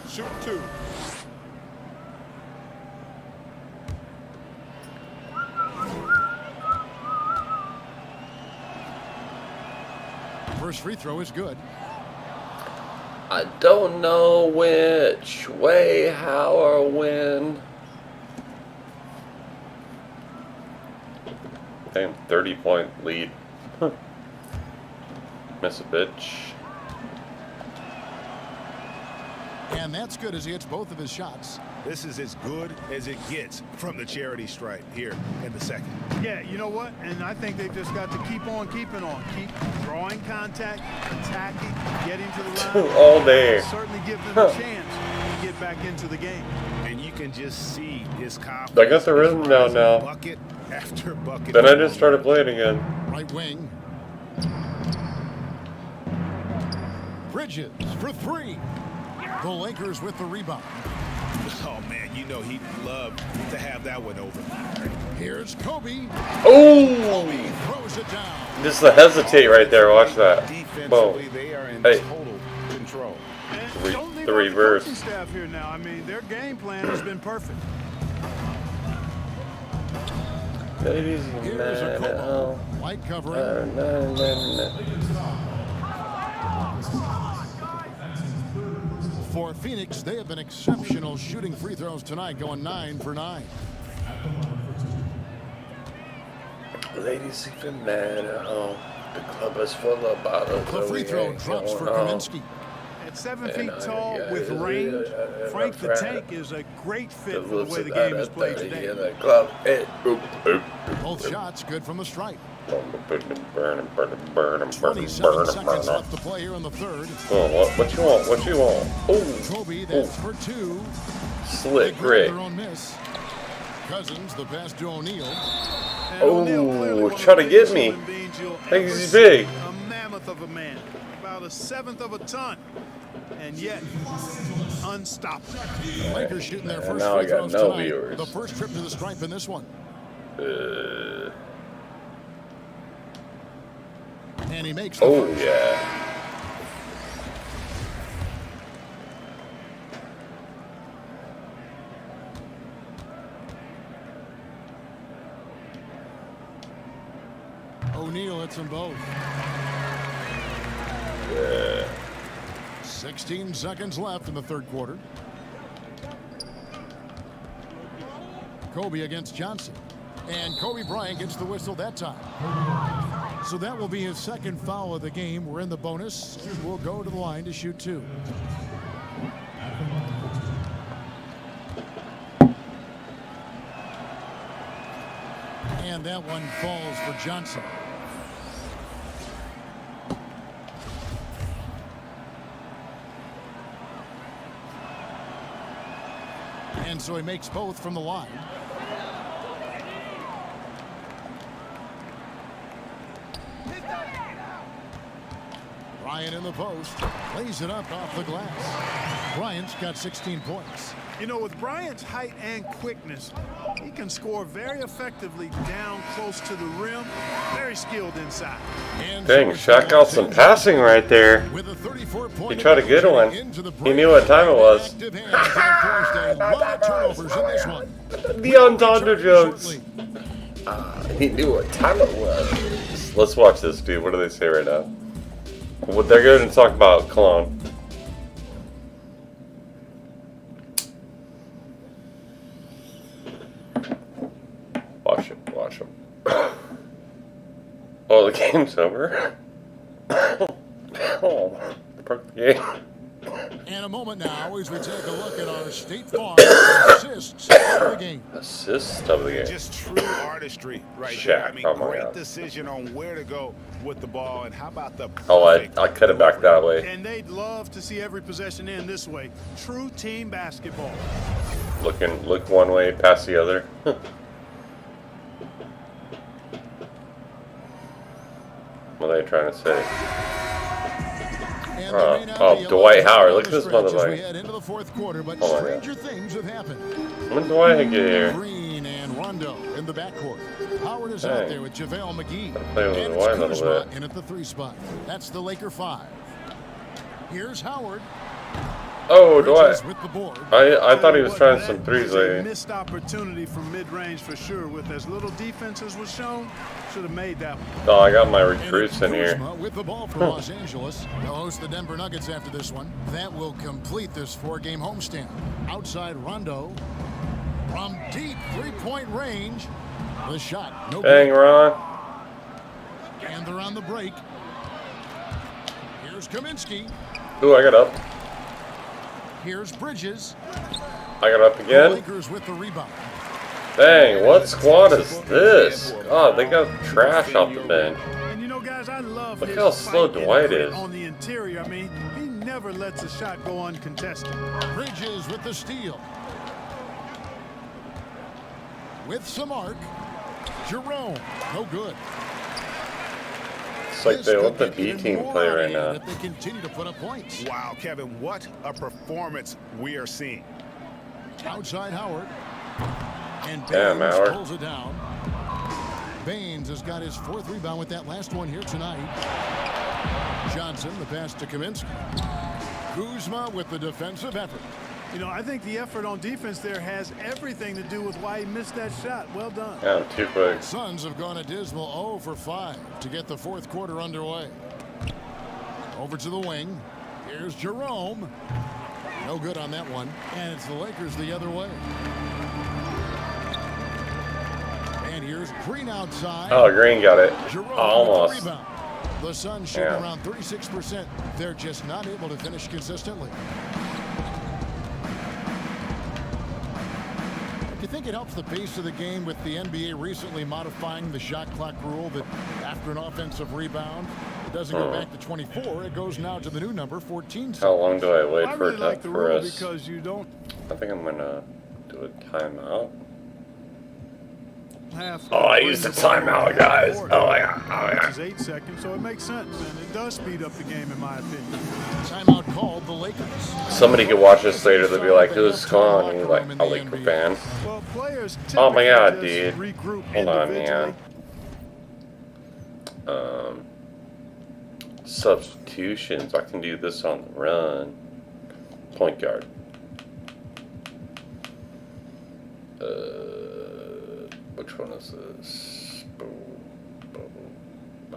Speaker 9: Shoot 2.
Speaker 2: First free throw is good.
Speaker 1: I don't know which way, how, or when. Damn, 30-point lead. Miss a bitch.
Speaker 2: And that's good as he hits both of his shots.
Speaker 6: This is as good as it gets from the charity stripe here in the second.
Speaker 4: Yeah, you know what? And I think they've just got to keep on keeping on. Keep drawing contact, attacking, getting to the line.
Speaker 1: All day.
Speaker 4: Certainly give them a chance to get back into the game.
Speaker 6: And you can just see his confidence.
Speaker 1: I got the rhythm down now.
Speaker 6: Bucket after bucket.
Speaker 1: Then I just started playing again.
Speaker 2: Right wing. Bridges for 3. The Lakers with the rebound.
Speaker 6: Oh, man, you know he'd love to have that one over.
Speaker 2: Here's Kobe.
Speaker 1: Oh!
Speaker 2: He throws it down.
Speaker 1: Just the hesitate right there. Watch that. Boom.
Speaker 6: Defensively, they are in
Speaker 1: Hey.
Speaker 6: total control
Speaker 5: control.
Speaker 4: And don't leave
Speaker 1: the
Speaker 4: out
Speaker 1: reverse.
Speaker 4: coaching staff here now. I mean, their game plan has been perfect.
Speaker 1: Ladies
Speaker 2: Here's a
Speaker 1: man,
Speaker 2: Como. Light covering. For Phoenix, they have been exceptional shooting free throws tonight, going 9 for 9.
Speaker 1: Ladies even mad at home. The club is full of bottles.
Speaker 2: The free throw drops for Kaminsky.
Speaker 4: At 7 feet tall with range, Frank the Tank is a great fit for the way the game is played today.
Speaker 2: Both shots good from the stripe.
Speaker 1: Burn.
Speaker 2: 27 seconds left to play here in the third.
Speaker 1: Oh, what you want? What you want? Oh,
Speaker 2: Kobe, that's for 2.
Speaker 1: slick
Speaker 2: They
Speaker 1: Rick.
Speaker 2: grab their own miss. Cousins, the pass to O'Neal.
Speaker 1: Oh, try to get me. Think he's big.
Speaker 4: A mammoth of a man, about 1/7 of a ton, and yet unstoppable.
Speaker 2: Lakers shooting their
Speaker 1: And
Speaker 2: first
Speaker 1: now I
Speaker 2: free
Speaker 1: got
Speaker 2: throws
Speaker 1: no
Speaker 2: tonight.
Speaker 1: viewers.
Speaker 2: The first trip to the stripe in this one. And he makes the
Speaker 1: Oh,
Speaker 2: first.
Speaker 1: yeah.
Speaker 2: O'Neal hits them both. 16 seconds left in the third quarter. Kobe against Johnson. And Kobe Bryant gets the whistle that time. So that will be his second foul of the game. We're in the bonus. We'll go to the line to shoot 2. And that one falls for Johnson. And so he makes both from the line. Bryant in the post, lays it up off the glass. Bryant's got 16 points.
Speaker 4: You know, with Bryant's height and quickness, he can score very effectively down close to the rim. Very skilled inside.
Speaker 2: And
Speaker 1: Dang,
Speaker 2: so
Speaker 1: Shaq got some passing right there.
Speaker 2: with a 34-point
Speaker 1: He tried a good one. He knew what time it was.
Speaker 2: Active hands have forced a lot of turnovers in this one.
Speaker 1: The entendre jokes. He knew what time it was. Let's watch this, dude. What do they say right now? Well, they're going to talk about Cologne. Watch him. Oh, the game's over. Oh, broke the game.
Speaker 2: And a moment now as we take a look at our State Farm assists of the game.
Speaker 1: Assist of the game.
Speaker 5: Just true artistry right there. I
Speaker 1: Shaq,
Speaker 5: mean,
Speaker 1: oh my
Speaker 5: great
Speaker 1: God.
Speaker 5: decision on where to go with the ball, and how about the
Speaker 1: Oh, I
Speaker 5: perfect
Speaker 1: cut it back that way.
Speaker 4: And they'd love to see every possession end this way. True team basketball.
Speaker 1: Look one way, pass the other. What are they trying to say?
Speaker 2: And there may not
Speaker 1: Oh,
Speaker 2: be a
Speaker 1: Dwight
Speaker 2: lot of
Speaker 1: Howard,
Speaker 2: time
Speaker 1: look
Speaker 2: on
Speaker 1: at
Speaker 2: the
Speaker 1: this
Speaker 2: stretch as we
Speaker 1: motherfucker.
Speaker 2: head into the fourth quarter, but
Speaker 1: Oh my
Speaker 2: stranger things have happened.
Speaker 1: When do I get here?
Speaker 2: Green and Rondo in the backcourt. Howard is
Speaker 1: Hey.
Speaker 2: out there with JaVale McGee.
Speaker 1: play with
Speaker 2: And
Speaker 1: the
Speaker 2: it's
Speaker 1: wide a little
Speaker 2: Kuzma
Speaker 1: bit.
Speaker 2: in at the 3 spot. That's the Laker 5. Here's Howard.
Speaker 1: Oh, Dwight.
Speaker 2: Bridges with the board.
Speaker 1: I thought he was trying
Speaker 4: That
Speaker 1: some threes
Speaker 4: was a
Speaker 1: lately.
Speaker 4: missed opportunity from mid-range for sure. With as little defense as was shown, should have made that one.
Speaker 1: Oh, I got my
Speaker 2: And it's
Speaker 1: recruits in here.
Speaker 2: Kuzma with the ball for Los Angeles. They'll host the Denver Nuggets after this one. That will complete this 4-game homestand. Outside Rondo. From deep 3-point range. The shot. No
Speaker 1: Dang,
Speaker 2: good.
Speaker 1: Ron.
Speaker 2: And they're on the break. Here's Kaminsky.
Speaker 1: Ooh, I got up.
Speaker 2: Here's Bridges.
Speaker 1: I got up
Speaker 2: The
Speaker 1: again.
Speaker 2: Lakers with the rebound.
Speaker 1: Dang, what squad is this? God, they got trash off the bench.
Speaker 4: And you know, guys, I love
Speaker 1: Look
Speaker 4: his
Speaker 1: how slow
Speaker 4: fight and
Speaker 1: Dwight
Speaker 4: grit
Speaker 1: is.
Speaker 4: on the interior. I mean, he never lets a shot go uncontested.
Speaker 2: Bridges with the steal. With some arc. Jerome. No good.
Speaker 1: It's like
Speaker 2: This
Speaker 1: they
Speaker 2: could
Speaker 1: let the
Speaker 2: get
Speaker 1: B
Speaker 2: even
Speaker 1: team
Speaker 2: more
Speaker 1: play
Speaker 2: out of
Speaker 1: right
Speaker 2: hand
Speaker 1: now.
Speaker 2: If they continue to put up points.
Speaker 5: Wow, Kevin, what a performance we are seeing.
Speaker 2: Outside Howard. And
Speaker 1: Damn,
Speaker 2: Baines
Speaker 1: Howard.
Speaker 2: pulls it down. Baines has got his 4th rebound with that last one here tonight. Johnson, the pass to Kaminsky. Kuzma with the defensive effort.
Speaker 4: You know, I think the effort on defense there has everything to do with why he missed that shot. Well done.
Speaker 1: Yeah, too quick.
Speaker 2: Suns have gone a dismal 0 for 5 to get the fourth quarter underway. Over to the wing. Here's Jerome. No good on that one. And it's the Lakers the other way. And here's Green outside.
Speaker 1: Oh, Green got it.
Speaker 2: Jerome
Speaker 1: Almost.
Speaker 2: with the rebound. The Suns shooting around 36%. They're just not able to finish consistently. Do you think it helps the pace of the game with the NBA recently modifying the shot clock rule that after an offensive rebound, it doesn't go back to 24, it goes now to the new number 14.
Speaker 1: How long do I wait
Speaker 4: I
Speaker 1: for
Speaker 4: really
Speaker 1: it
Speaker 4: like the
Speaker 1: for
Speaker 4: rule
Speaker 1: us?
Speaker 4: because you don't
Speaker 1: I think I'm gonna do a timeout.
Speaker 4: have
Speaker 1: Oh, I used the timeout, guys. Oh yeah.
Speaker 4: which is 8 seconds, so it makes sense, and it does speed up the game, in my opinion.
Speaker 2: Timeout called the Lakers.
Speaker 1: Somebody could watch this later. They'll be like, "Who's gone?" And you're like, "A Laker fan."
Speaker 4: Well, players
Speaker 1: Oh my God,
Speaker 4: typically just
Speaker 1: dude.
Speaker 4: regroup
Speaker 1: Hold on,
Speaker 4: individually.
Speaker 1: man. Substitutions. I can do this on the run. Point guard. Which one is this?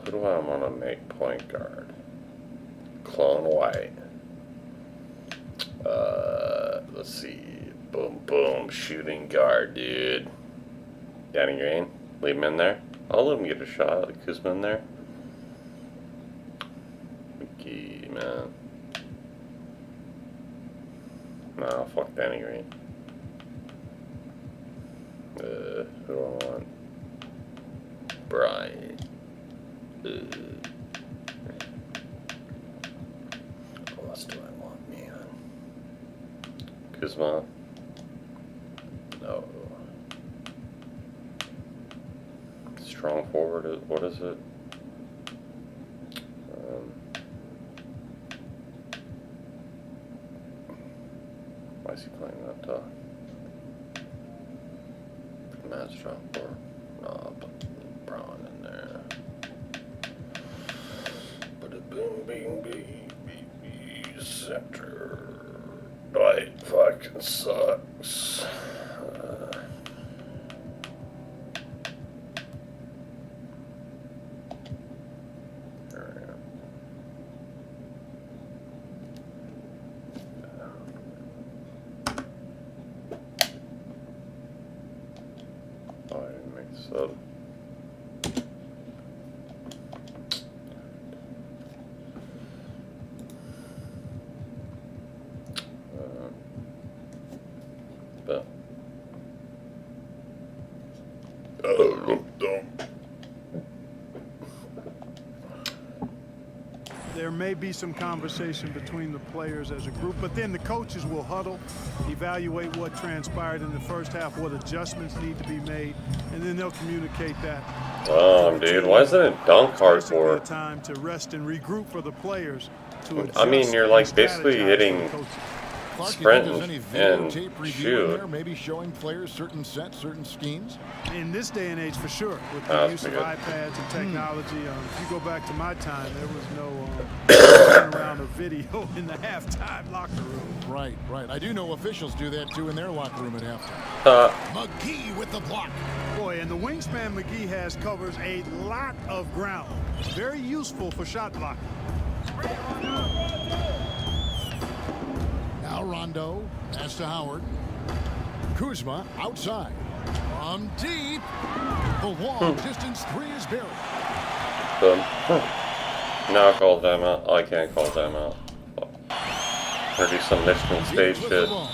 Speaker 1: Who do I want to make point guard? Clone White. Let's see. Boom, boom. Shooting guard, dude. Danny Green. Leave him in there. I'll let him get a shot. Like Kuzma in there. McGee, man. Nah, fuck Danny Green. Who do I want? Brian. What else do I want, man? Kuzma? No. Strong forward, what is it? Why is he playing that Matt strong forward? No, put Braun in there. But a boom, bing, bing, bing, center. Dwight fucking sucks. Oh, I didn't make this up. But
Speaker 4: There may be some conversation between the players as a group, but then the coaches will huddle, evaluate what transpired in the first half, what adjustments need to be made, and then they'll communicate that.
Speaker 1: dude, why isn't it dunk
Speaker 4: Basically a
Speaker 1: hardcore?
Speaker 4: time to rest and regroup for the players to adjust.
Speaker 1: I mean, you're like
Speaker 4: and
Speaker 1: basically
Speaker 4: strategize
Speaker 1: hitting
Speaker 4: for the coaches.
Speaker 2: Clark, you
Speaker 1: sprint
Speaker 2: think there's any
Speaker 1: and
Speaker 2: videotape review in
Speaker 1: shoot.
Speaker 2: there, maybe showing players certain sets, certain schemes?
Speaker 4: In this day and age, for sure, with
Speaker 1: Oh,
Speaker 4: the
Speaker 1: that's
Speaker 4: use of
Speaker 1: good.
Speaker 4: iPads and technology, if you go back to my time, there was no running around a video in the halftime locker room.
Speaker 2: Right, right. I do know officials do that too in their locker room at halftime. McGee with the block.
Speaker 4: Boy, and the wingspan McGee has covers a lot of ground. Very useful for shot blocking.
Speaker 2: Now Rondo, pass to Howard. Kuzma outside. From deep. The long distance three is buried.
Speaker 1: Now I call timeout. Oh, I can't call timeout. Or do some Michigan State
Speaker 2: Deep with
Speaker 1: shit.
Speaker 2: the ball.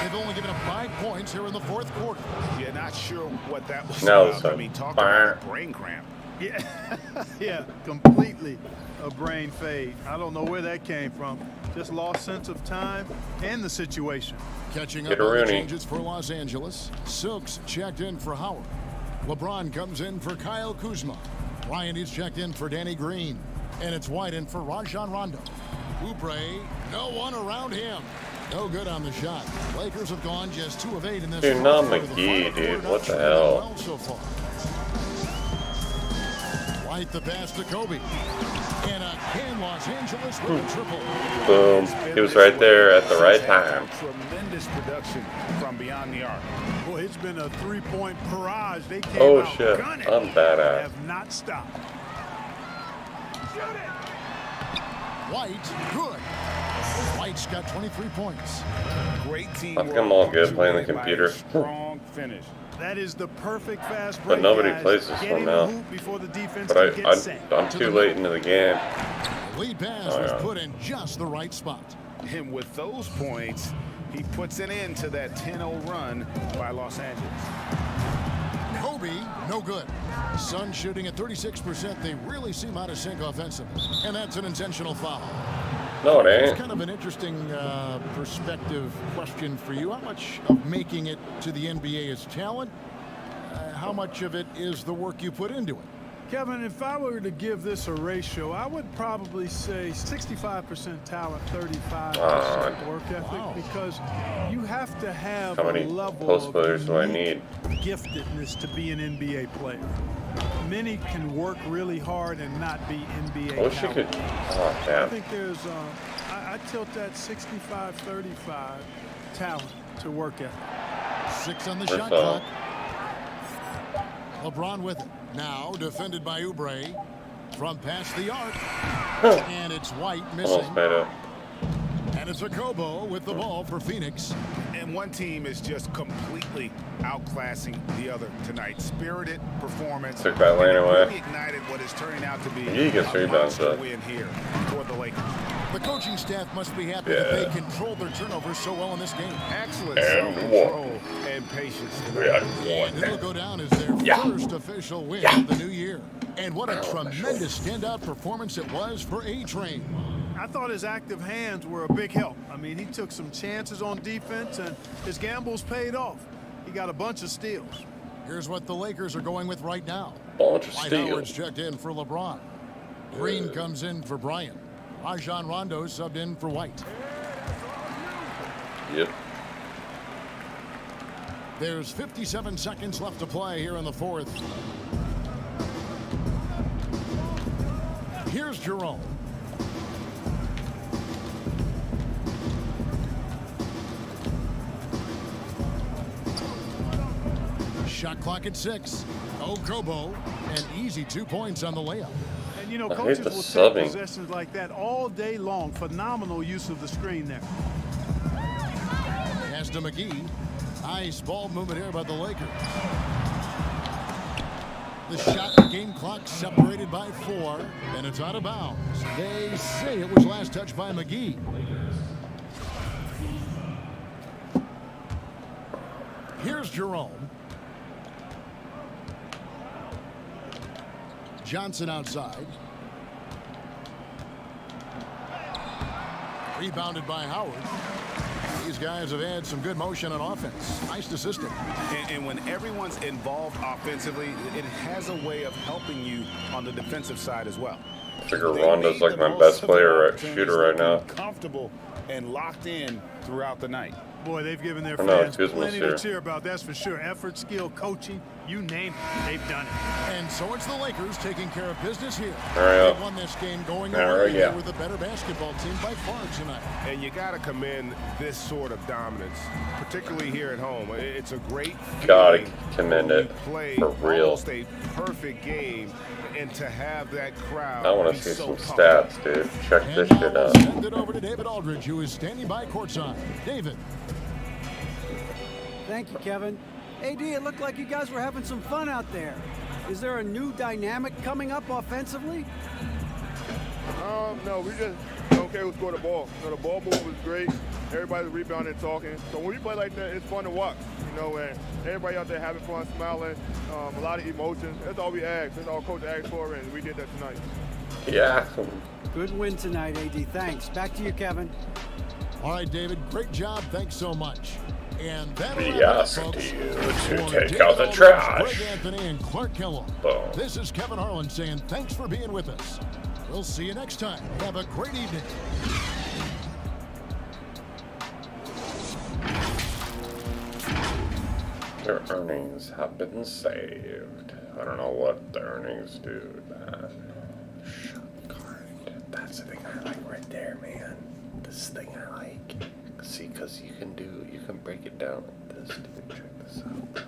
Speaker 2: They've only given up 5 points here in the fourth quarter.
Speaker 6: Yeah, not sure what that was
Speaker 1: Now
Speaker 6: about.
Speaker 1: it's
Speaker 6: I mean, talk about a brain cramp.
Speaker 4: Yeah, yeah, completely a brain fade. I don't know where that came from. Just lost sense of time and the situation.
Speaker 2: Catching
Speaker 1: Get
Speaker 2: up
Speaker 1: a
Speaker 2: on the
Speaker 1: Rooney.
Speaker 2: changes for Los Angeles. Silks checked in for Howard. LeBron comes in for Kyle Kuzma. Ryan is checked in for Danny Green. And it's White in for Rajon Rondo. Oubre, no one around him. No good on the shot. Lakers have gone just 2 of 8 in this.
Speaker 1: Dude, not
Speaker 2: fourth quarter. The
Speaker 1: McGee,
Speaker 2: final
Speaker 1: dude.
Speaker 2: quarter
Speaker 1: What
Speaker 2: not
Speaker 1: the
Speaker 2: shooting
Speaker 1: hell?
Speaker 2: well so far. White the pass to Kobe. And again, Los Angeles with a triple.
Speaker 1: Boom. He was right there at the right time.
Speaker 6: Tremendous production from beyond the arc.
Speaker 4: Boy, it's been a three-point barrage. They came
Speaker 1: Oh
Speaker 4: out
Speaker 1: shit,
Speaker 4: gunning.
Speaker 1: I'm badass.
Speaker 4: Have not stopped.
Speaker 2: White, good. White's got 23 points.
Speaker 6: Great team.
Speaker 1: I think I'm all good playing the computer.
Speaker 6: Strong finish.
Speaker 4: That is the perfect fast break.
Speaker 1: But nobody
Speaker 4: guys.
Speaker 1: plays this
Speaker 4: Get
Speaker 1: one
Speaker 4: in the
Speaker 1: now.
Speaker 4: hoop before the defense
Speaker 1: But
Speaker 4: can get set.
Speaker 1: I'm too late into the game.
Speaker 2: The lead pass was put in just the right spot.
Speaker 6: And with those points, he puts an end to that 10-0 run by Los Angeles.
Speaker 2: Kobe, no good. Suns shooting at 36%. They really seem out of sync offensively. And that's an intentional foul.
Speaker 1: No, it
Speaker 2: It's
Speaker 1: ain't.
Speaker 2: kind of an interesting perspective question for you. How much of making it to the NBA is talent? How much of it is the work you put into it?
Speaker 4: Kevin, if I were to give this a ratio, I would probably say 65% talent, 35% work ethic, because you have to have
Speaker 1: How
Speaker 4: a
Speaker 1: many
Speaker 4: level
Speaker 1: post
Speaker 4: of
Speaker 1: players do I
Speaker 4: unique
Speaker 1: need?
Speaker 4: giftedness to be an NBA player. Many can work really hard and not be NBA
Speaker 1: I wish you
Speaker 4: talent.
Speaker 1: could. Oh,
Speaker 4: I
Speaker 1: damn.
Speaker 4: think there's, I tilt that 65-35 talent to work ethic.
Speaker 2: 6 on the
Speaker 1: First
Speaker 2: shot
Speaker 1: off.
Speaker 2: clock. LeBron with it. Now defended by Oubre. From past the arc. And it's White missing.
Speaker 1: Almost made it.
Speaker 2: And it's Okobo with the ball for Phoenix.
Speaker 6: And one team is just completely outclassing the other tonight. Spirited performance.
Speaker 1: Took that lane away.
Speaker 6: Really ignited what is turning out to be
Speaker 1: He gets
Speaker 6: a
Speaker 1: rebounds,
Speaker 6: monster
Speaker 1: though.
Speaker 6: win here for the Lakers.
Speaker 2: The coaching staff must be happy that they controlled their turnovers so well in this game.
Speaker 6: Excellent
Speaker 1: And
Speaker 6: self-control and patience tonight.
Speaker 2: And it'll go down as their first official win of the new year. And what a tremendous standout performance it was for A-Train.
Speaker 4: I thought his active hands were a big help. I mean, he took some chances on defense, and his gambles paid off. He got a bunch of steals.
Speaker 2: Here's what the Lakers are going with right now.
Speaker 1: Bunch of
Speaker 2: Dwight
Speaker 1: steals.
Speaker 2: Howard's checked in for LeBron. Green comes in for Bryant. Rajon Rondo subbed in for White.
Speaker 1: Yep.
Speaker 2: There's 57 seconds left to play here in the fourth. Here's Jerome. Shot clock at 6. Okobo, an easy 2 points on the layup.
Speaker 4: And, you know,
Speaker 1: I hate
Speaker 4: coaches
Speaker 1: the
Speaker 4: will
Speaker 1: subbing.
Speaker 4: take possessions like that all day long. Phenomenal use of the screen there.
Speaker 2: Pass to McGee. Nice ball movement here by the Lakers. The shot, game clock separated by 4, and it's out of bounds. They say it was last touched by McGee. Here's Jerome. Johnson outside. Rebounded by Howard. These guys have had some good motion on offense. Nice to system.
Speaker 6: And when everyone's involved offensively, it has a way of helping you on the defensive side as well.
Speaker 1: I figure Rondo's like my best player, shooter right now.
Speaker 6: Comfortable and locked in throughout the night.
Speaker 4: Boy, they've given their
Speaker 1: I know,
Speaker 4: fans
Speaker 1: it's
Speaker 4: plenty
Speaker 1: here.
Speaker 4: to cheer about, that's for sure. Effort, skill, coaching, you name it, they've done it.
Speaker 2: And so it's the Lakers taking care of business here.
Speaker 1: Hurry up.
Speaker 2: They won this game going
Speaker 1: Hurry
Speaker 2: away. They
Speaker 1: up.
Speaker 2: were the better basketball team by far tonight.
Speaker 6: And you got to commend this sort of dominance, particularly here at home. It's a great
Speaker 1: Gotta
Speaker 6: feeling
Speaker 1: commend
Speaker 6: when
Speaker 1: it.
Speaker 6: you play
Speaker 1: For real.
Speaker 6: almost a perfect game, and to have that crowd.
Speaker 1: I want
Speaker 6: be
Speaker 1: to see
Speaker 6: so
Speaker 1: some
Speaker 6: pumped.
Speaker 1: stats, dude. Check
Speaker 2: And
Speaker 1: this
Speaker 2: now
Speaker 1: shit
Speaker 2: we'll
Speaker 1: out.
Speaker 2: send it over to David Aldridge, who is standing by courtside. David.
Speaker 3: Thank you, Kevin. AD, it looked like you guys were having some fun out there. Is there a new dynamic coming up offensively?
Speaker 10: No, we just don't care who scored the ball. You know, the ball movement was great. Everybody's rebounding and talking. So when we play like that, it's fun to watch. You know, and everybody out there having fun, smiling, a lot of emotions. That's all we asked. That's all coach asked for, and we did that tonight.
Speaker 1: Yeah.
Speaker 3: Good win tonight, AD. Thanks. Back to you, Kevin.
Speaker 2: All right, David, great job. Thanks so much. And that'll
Speaker 1: We
Speaker 2: wrap it up,
Speaker 1: asked
Speaker 2: folks.
Speaker 1: you to
Speaker 2: For
Speaker 1: take
Speaker 2: David
Speaker 1: out the
Speaker 2: Aldridge,
Speaker 1: trash.
Speaker 2: Greg Anthony, and Clark Kellogg.
Speaker 1: Boom.
Speaker 2: This is Kevin Harlan saying thanks for being with us. We'll see you next time. Have a great evening.
Speaker 1: Their earnings have been saved. I don't know what the earnings do, man. Shot card. That's the thing I like right there, man. This thing I like. See, because you can break it down like this, dude. Check this out, bro.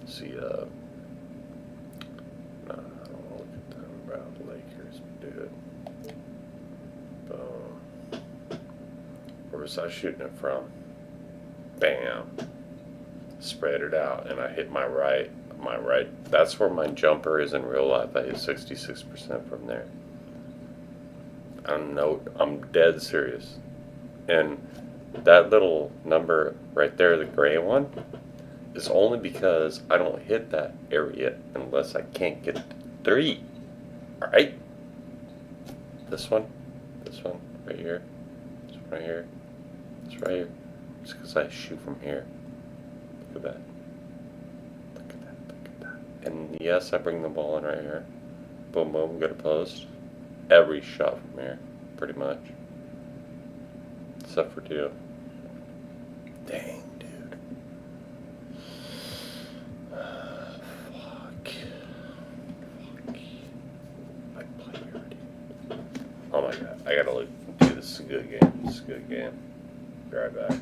Speaker 1: See, no, I don't want to look at them, bro. The Lakers, dude. Boom. Where was I shooting it from? Bam. Spread it out, and I hit my right. That's where my jumper is in real life. I hit 66% from there. I'm dead serious. And that little number right there, the gray one, is only because I don't hit that area unless I can't get 3. Alright? This one, right here, this one right here, this right here. It's because I shoot from here. Look at that. Look at that, look at that. And yes, I bring the ball in right here. Boom, boom, go to post. Every shot from here, pretty much. Except for 2. Dang, dude. Fuck. I play already. Oh my god, I gotta look. Dude, this is a good game. This is a good game. Be right back.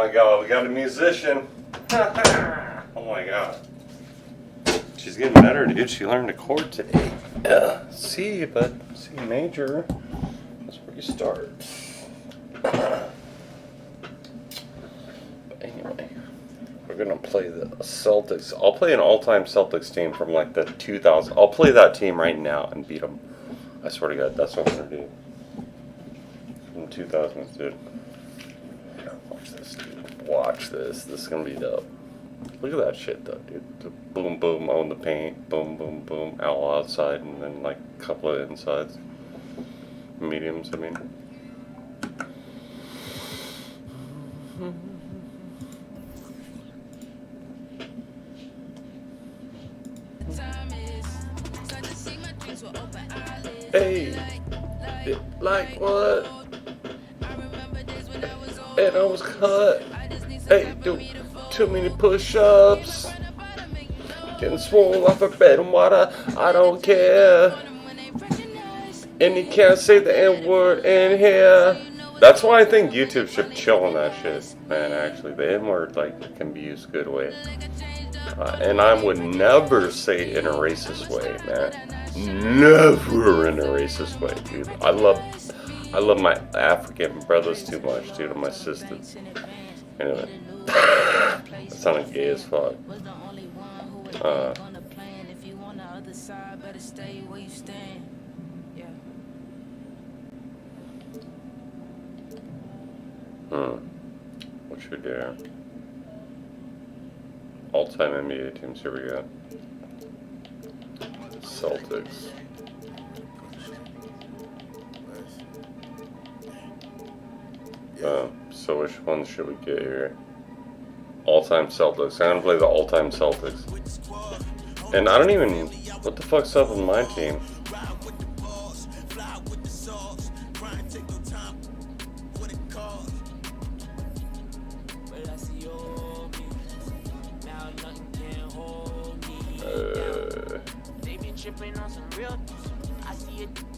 Speaker 1: my god, we got a musician. Oh my god. She's getting better, dude. She learned a chord today. C, but C major. That's where you start. But anyway, we're gonna play the Celtics. I'll play an all-time Celtics team from like the 2000s. I'll play that team right now and beat them. I swear to God, that's what I'm gonna do. From 2000s, dude. Watch this, dude. Watch this. This is gonna be dope. Look at that shit, though, dude. The boom, boom on the paint. Boom, boom, boom. All outside, and then like a couple of insides. Mediums, I mean. Hey, like what? And I was cut. Hey, do too many push-ups. Getting swole off of bread and water. I don't care. And you can't say the N-word in here. That's why I think YouTube should chill on that shit, man. Actually, the N-word like can be used good way. And I would never say it in a racist way, man. Never in a racist way, dude. I love my African brothers too much, dude, and my sisters. Anyway, that sounded gay as fuck. What should we do? All-time NBA teams, here we go. Celtics. So which ones should we get here? All-time Celtics. I'm gonna play the all-time Celtics. And I don't even... What the fuck's up with my team?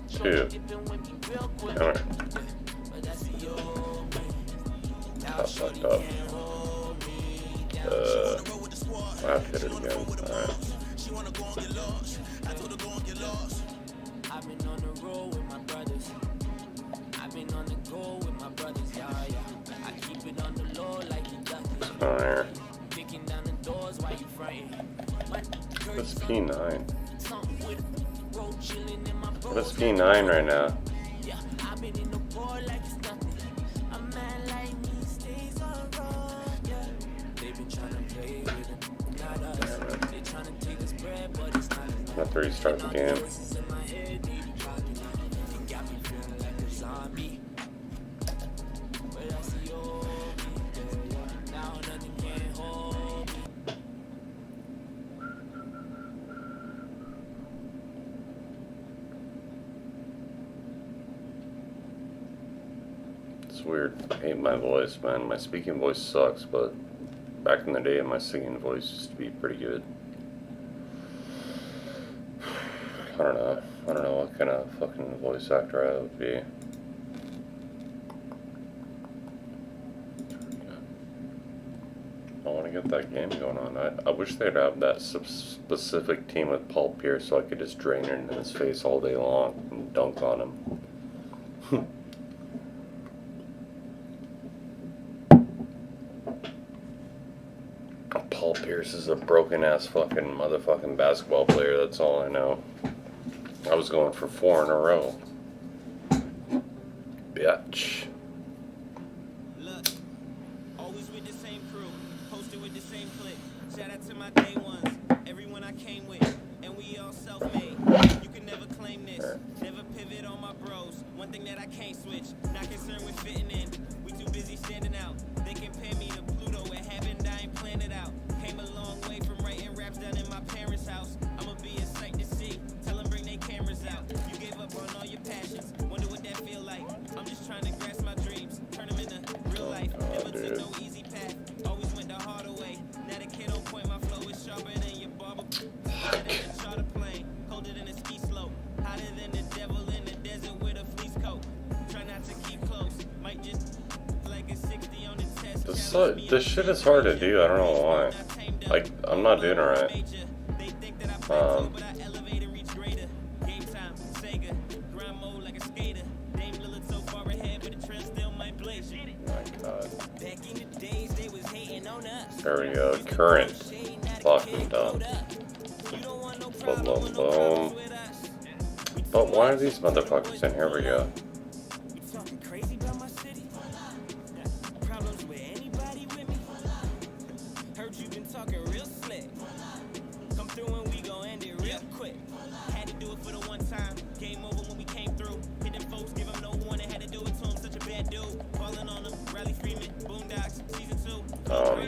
Speaker 1: Two. Alright. That fucked up. I have to hit it again. Alright. Alright. What's P9? What's P9 right now? I'm gonna have to restart the game. It's weird. I hate my voice, man. My speaking voice sucks, but back in the day, my singing voice used to be pretty good. I don't know what kind of fucking voice actor I would be. I want to get that game going on. I wish they'd have that specific team with Paul Pierce so I could just drain it in his face all day long and dunk on him. Paul Pierce is a broken ass fucking motherfucking basketball player, that's all I know. I was going for 4 in a row. Bitch.
Speaker 11: Look, always with the same crew, posted with the same click. Shout out to my day ones, everyone I came with, and we all self-made. You can never claim this, never pivot on my bros. One thing that I can't switch, not concerned with fitting in. We too busy standing out. They compare me to Pluto, it happened, I ain't planned it out. Came a long way from writing raps down in my parents' house. I'ma be a sight to see. Tell them bring their cameras out. You gave up on all your passions. Wonder what that feel like. I'm just trying to grasp my dreams. Turn them into real life. Never took no easy path. Always went the harder way. Now the kid on point. My flow is sharper than your barber. Hotter than a charter plane. Colder than a ski slope. Hotter than the devil in the desert with a fleece coat. Try not to keep close. Might just
Speaker 1: this shit is hard to do. I don't know why. Like, I'm not doing it right. There we go. Current. Fucking dumb. Boom, boom, boom. But why are these motherfuckers in? Here we go.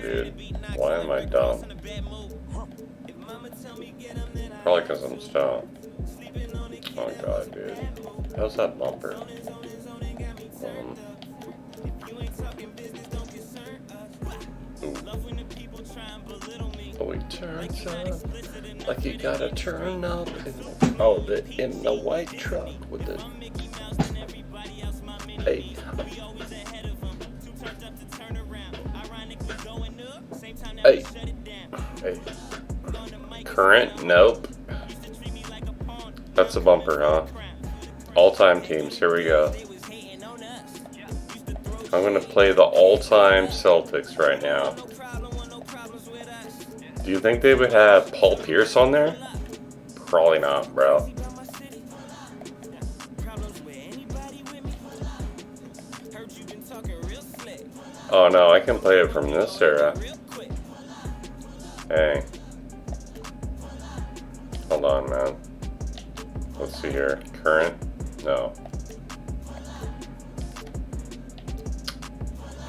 Speaker 1: Dude. Why am I dumb? Probably because I'm stoned. Oh god, dude. How's that bumper? Oh, he turns up like you gotta turn up. Oh, in the white truck with the. Hey. Hey. Hey. Current? Nope. That's a bumper, huh? All-time teams. Here we go. I'm gonna play the all-time Celtics right now. Do you think they would have Paul Pierce on there? Probably not, bro. Oh no, I can play it from this era. Hey. Hold on, man. Let's see here. Current? No.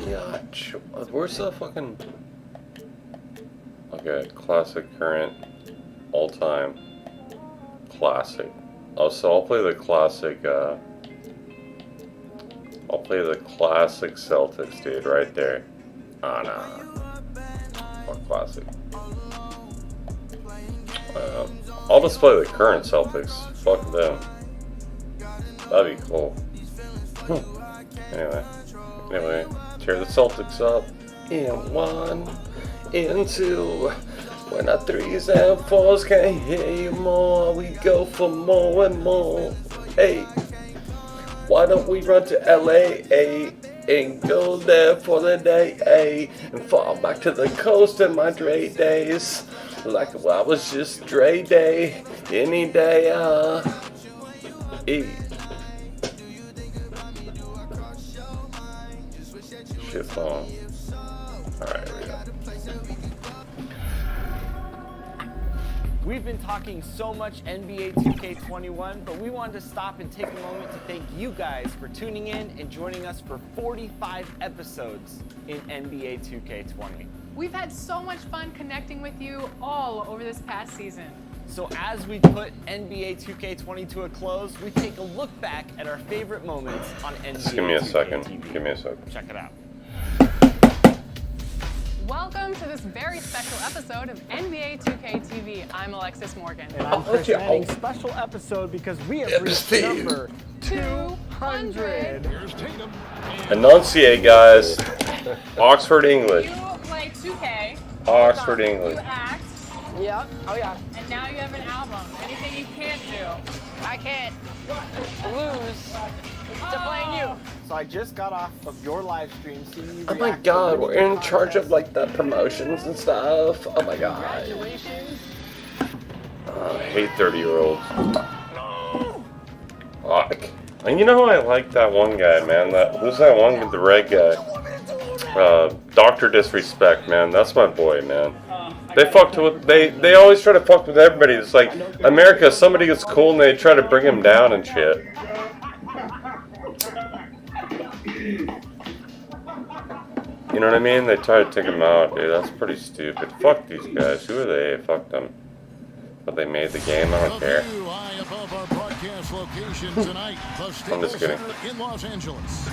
Speaker 1: Yeah, where's the fucking... Okay, classic, current, all-time, classic. Oh, so I'll play the classic, I'll play the classic Celtics, dude, right there. Oh, no. Fuck classic. I'll just play the current Celtics. Fuck them. That'd be cool. Anyway, tear the Celtics up in 1, in 2. When our 3s and 4s can't hear you more, we go for more and more. Hey, why don't we run to LA, and go there for the day, and fall back to the coast in my Dre days. Like I was just Dre Day, any day, Shit phone. Alright, here we go.
Speaker 12: We've been talking so much NBA 2K21, but we wanted to stop and take a moment to thank you guys for tuning in and joining us for 45 episodes in NBA 2K20.
Speaker 13: We've had so much fun connecting with you all over this past season.
Speaker 12: So as we put NBA 2K20 to a close, we take a look back at our favorite moments on NBA 2K.
Speaker 1: Just give me a second.
Speaker 12: TV.
Speaker 1: Give me a second.
Speaker 12: Check it out.
Speaker 13: Welcome to this very special episode of NBA 2K TV. I'm Alexis Morgan.
Speaker 12: And I'm Chris Manning. Special episode because we have reached number 200.
Speaker 2: Here's Tatum.
Speaker 1: Enunciate, guys. Oxford English.
Speaker 13: You play 2K.
Speaker 1: Oxford English.
Speaker 13: You act.
Speaker 12: Yep. Oh yeah.
Speaker 13: And now you have an album. Anything you can't do.
Speaker 12: I can't lose to playing you. So I just got off of your live stream seeing you.
Speaker 1: Oh my god, we're in charge of like the promotions and stuff. Oh my god.
Speaker 12: Congratulations.
Speaker 1: I hate 30-year-olds. Fuck. And you know who I like? That one guy, man. Who's that one with the red guy? Dr. Disrespect, man. That's my boy, man. They fucked with. They always try to fuck with everybody. It's like America. Somebody gets cool and they try to bring him down and shit. You know what I mean? They try to take him out, dude. That's pretty stupid. Fuck these guys. Who are they? Fuck them. But they made the game. I don't care.
Speaker 2: I'm
Speaker 1: just kidding.
Speaker 2: In Los Angeles.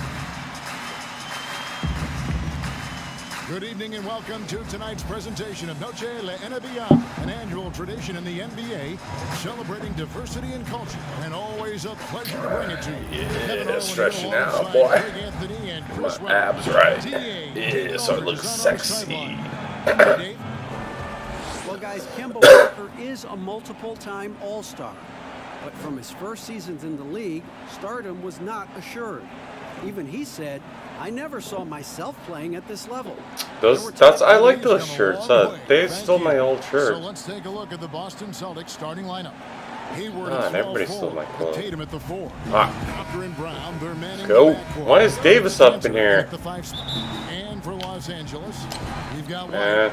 Speaker 2: Good evening and welcome to tonight's presentation of Noche La NBA, an annual tradition in the NBA celebrating diversity and culture, and always a pleasure to bring it to you.
Speaker 1: Yeah, stretching out, boy. My abs right. Yeah, so it looks sexy.
Speaker 3: Well, guys, Kemba Walker is a multiple-time All-Star, but from his first seasons in the league, stardom was not assured. Even he said, "I never saw myself playing at this level."
Speaker 1: I like those shirts. They stole my old shirt.
Speaker 2: So let's take a look at the Boston Celtics starting lineup. Hayward
Speaker 1: and everybody stole my clothes.
Speaker 2: Tatum at the 4.
Speaker 1: Ah.
Speaker 2: And Brown, they're manning
Speaker 1: Go.
Speaker 2: the backcourt.
Speaker 1: Why is Davis up in here?
Speaker 2: And for Los Angeles, we've got
Speaker 1: Man.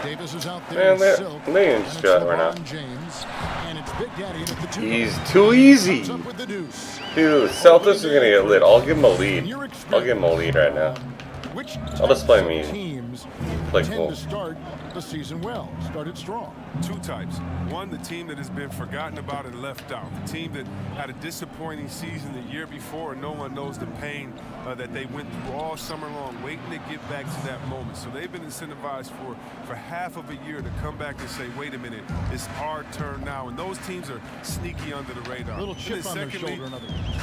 Speaker 2: Davis is out there.
Speaker 1: Man, they ain't just right now.
Speaker 2: James, and it's Big Daddy at the 2.
Speaker 1: He's too easy. Dude, the Celtics are gonna get lit. I'll give him a lead. I'll give him a lead right now. I'll just play me.
Speaker 2: Teams
Speaker 1: Play
Speaker 2: tend
Speaker 1: cool.
Speaker 2: to start the season well, started strong.
Speaker 14: Two types. One, the team that has been forgotten about and left out. The team that had a disappointing season the year before, and no one knows the pain that they went through all summer long, waiting to get back to that moment. So they've been incentivized for half of a year to come back and say, wait a minute, it's our turn now. And those teams are sneaky under the radar.
Speaker 2: A little chip on their shoulder, in other words.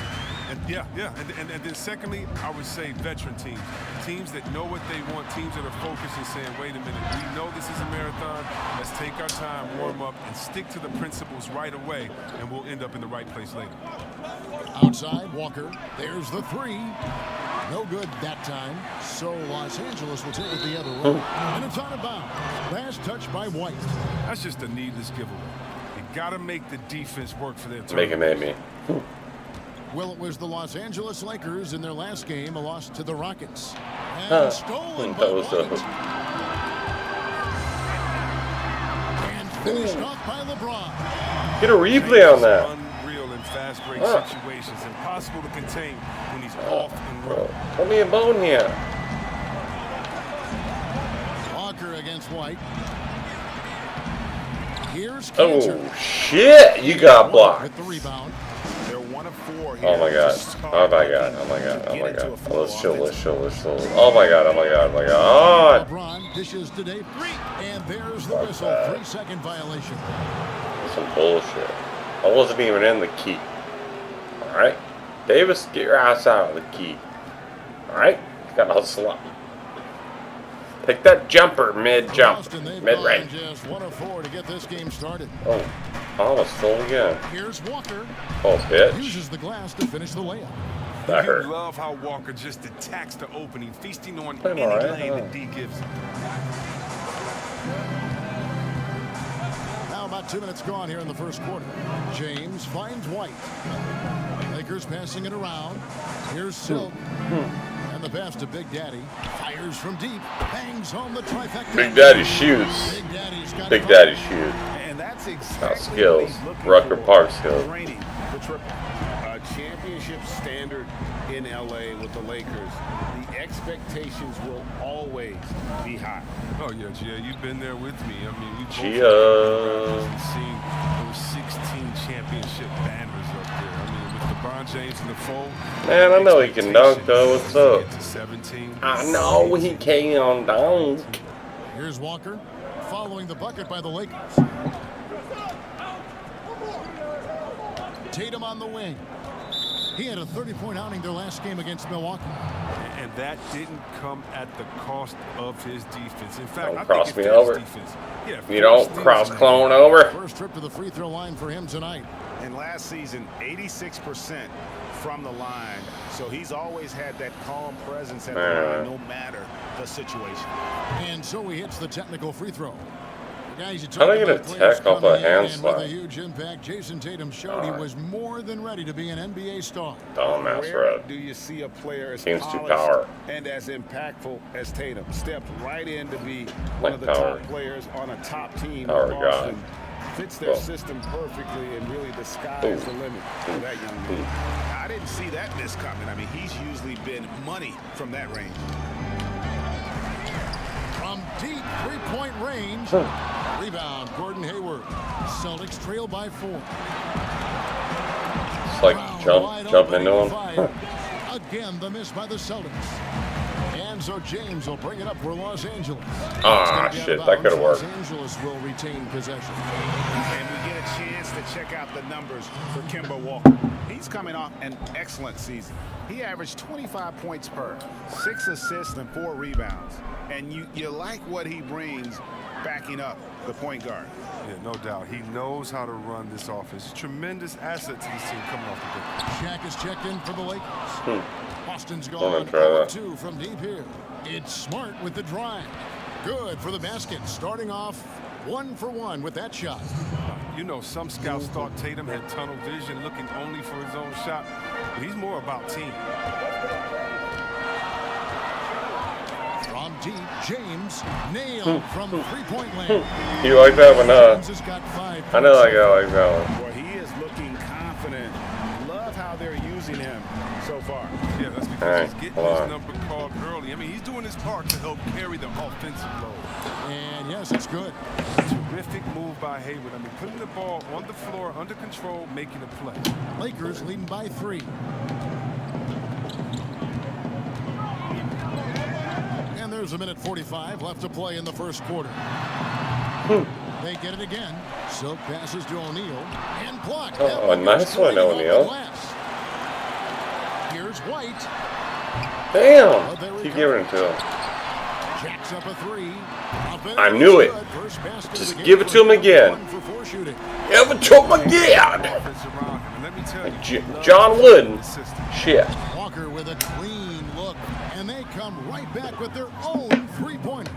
Speaker 14: And and then secondly, I would say veteran teams. Teams that know what they want, teams that are focused and saying, wait a minute, we know this is a marathon. Let's take our time, warm up, and stick to the principles right away, and we'll end up in the right place later.
Speaker 2: Outside, Walker. There's the 3. No good that time. So Los Angeles will take it the other way. And it's out of bounds. Last touch by White.
Speaker 14: That's just a needless giveaway. You got to make the defense work for their turn.
Speaker 1: Make him hit me.
Speaker 2: Well, it was the Los Angeles Lakers in their last game, a loss to the Rockets. And stolen by White. And finished off by LeBron.
Speaker 1: Get a replay on that.
Speaker 14: Unreal in fast break situations. Impossible to contain when he's off and roll.
Speaker 1: Put me a bone here.
Speaker 2: Walker against White. Here's Cantor.
Speaker 1: Oh, shit. You got blocked.
Speaker 2: With the rebound.
Speaker 6: They're 1 of 4 here.
Speaker 1: Oh my god. Oh my god. Oh my god. Oh my god. Let's chill. Oh my god. Oh my god. Oh my god.
Speaker 2: LeBron dishes today 3. And there's the whistle. 3-second violation.
Speaker 1: Some bullshit. I wasn't even in the key. Alright? Davis, get your ass out of the key. Alright? You gotta hustle up. Take that jumper mid-range.
Speaker 2: Just 1 of 4 to get this game started.
Speaker 1: Oh, almost stole again.
Speaker 2: Here's Walker.
Speaker 1: Oh, bitch.
Speaker 2: Uses the glass to finish the layup.
Speaker 1: That hurt.
Speaker 14: I love how Walker just attacks the opening, feasting on
Speaker 1: I'm
Speaker 14: any
Speaker 1: alright,
Speaker 14: lane that D gives him.
Speaker 2: Now about 2 minutes gone here in the first quarter. James finds White. Lakers passing it around. Here's Silk. And the pass to Big Daddy. Fires from deep. Bangs home the trifecta.
Speaker 1: Big Daddy shoots. Big Daddy shoot.
Speaker 6: And that's
Speaker 1: Not skills. Rucker Park skills.
Speaker 6: Championship standard in LA with the Lakers. The expectations will always be high.
Speaker 14: Oh yeah, Gia, you've been there with me. I mean, we've
Speaker 1: Gia.
Speaker 14: seen those 16 championship banners up there. I mean, with LeBron James in the fold.
Speaker 1: Man, I know he can dunk though. What's up?
Speaker 14: To 17.
Speaker 1: I know he can dunk.
Speaker 2: Here's Walker following the bucket by the Lakers. Tatum on the wing. He had a 30-point outing their last game against Milwaukee.
Speaker 14: And that didn't come at the cost of his defense. In fact,
Speaker 1: Don't cross me
Speaker 14: his
Speaker 1: over.
Speaker 14: defense. Yeah,
Speaker 1: You don't cross clone over.
Speaker 2: First trip to the free throw line for him tonight.
Speaker 6: And last season, 86% from the line. So he's always had that calm presence at the line, no matter the situation.
Speaker 2: And so he hits the technical free throw. Guys,
Speaker 1: How do I get a tech off a hand
Speaker 2: with a
Speaker 1: slap?
Speaker 2: huge impact, Jason Tatum showed he was more than ready to be an NBA star.
Speaker 1: Dumbass
Speaker 6: Where
Speaker 1: red.
Speaker 6: do you see a player as
Speaker 1: Team's too
Speaker 6: polished
Speaker 1: power.
Speaker 6: and as impactful as Tatum? Stepped right in to be one
Speaker 1: Like
Speaker 6: of the
Speaker 1: power.
Speaker 6: top players on a top team.
Speaker 1: Power
Speaker 6: in
Speaker 1: God.
Speaker 6: Boston. Fits their
Speaker 1: Oh.
Speaker 6: system perfectly, and really the sky's
Speaker 1: Ooh.
Speaker 6: the limit for that young man. I didn't see that miss coming. I mean, he's usually been money from that range.
Speaker 2: From deep three-point range. Rebound, Gordon Hayward. Celtics trail by 4.
Speaker 1: It's like jump into him.
Speaker 2: Again, the miss by the Celtics. And so James will bring it up for Los Angeles.
Speaker 1: Ah, shit, that could have worked.
Speaker 2: Los Angeles will retain possession.
Speaker 6: And we get a chance to check out the numbers for Kemba Walker. He's coming off an excellent season. He averaged 25 points per, 6 assists and 4 rebounds. And you like what he brings backing up the point guard.
Speaker 14: Yeah, no doubt. He knows how to run this offense. Tremendous asset to this team coming off the bench.
Speaker 2: Shaq is checked in for the Lakers. Boston's gone 2 from deep here. It's Smart with the drive. Good for the basket. Starting off 1 for 1 with that shot.
Speaker 14: You know, some scouts thought Tatum had tunnel vision, looking only for his own shot. But he's more about team.
Speaker 2: From deep, James nailed from 3-point land.
Speaker 1: You like that one, huh?
Speaker 2: James has got 5
Speaker 1: I know that guy like that one.
Speaker 6: Well, he is looking confident. Love how they're using him so far.
Speaker 14: Yeah, that's because he's getting his number called early. I mean, he's doing his part to help carry the offensive load.
Speaker 2: And yes, it's good.
Speaker 14: Terrific move by Hayward. I mean, putting the ball on the floor, under control, making a play.
Speaker 2: Lakers leading by 3. And there's a minute 45 left to play in the first quarter. They get it again. Silk passes to O'Neal and blocked.
Speaker 1: Oh, nice one, O'Neal.
Speaker 2: Here's White.
Speaker 1: Damn! Keep giving it to him.
Speaker 2: Jacks up a 3.
Speaker 1: I knew it. Just give it to him again. Give it to him again. John Wooden. Shit.
Speaker 2: Walker with a clean look, and they come right back with their own 3-pointer.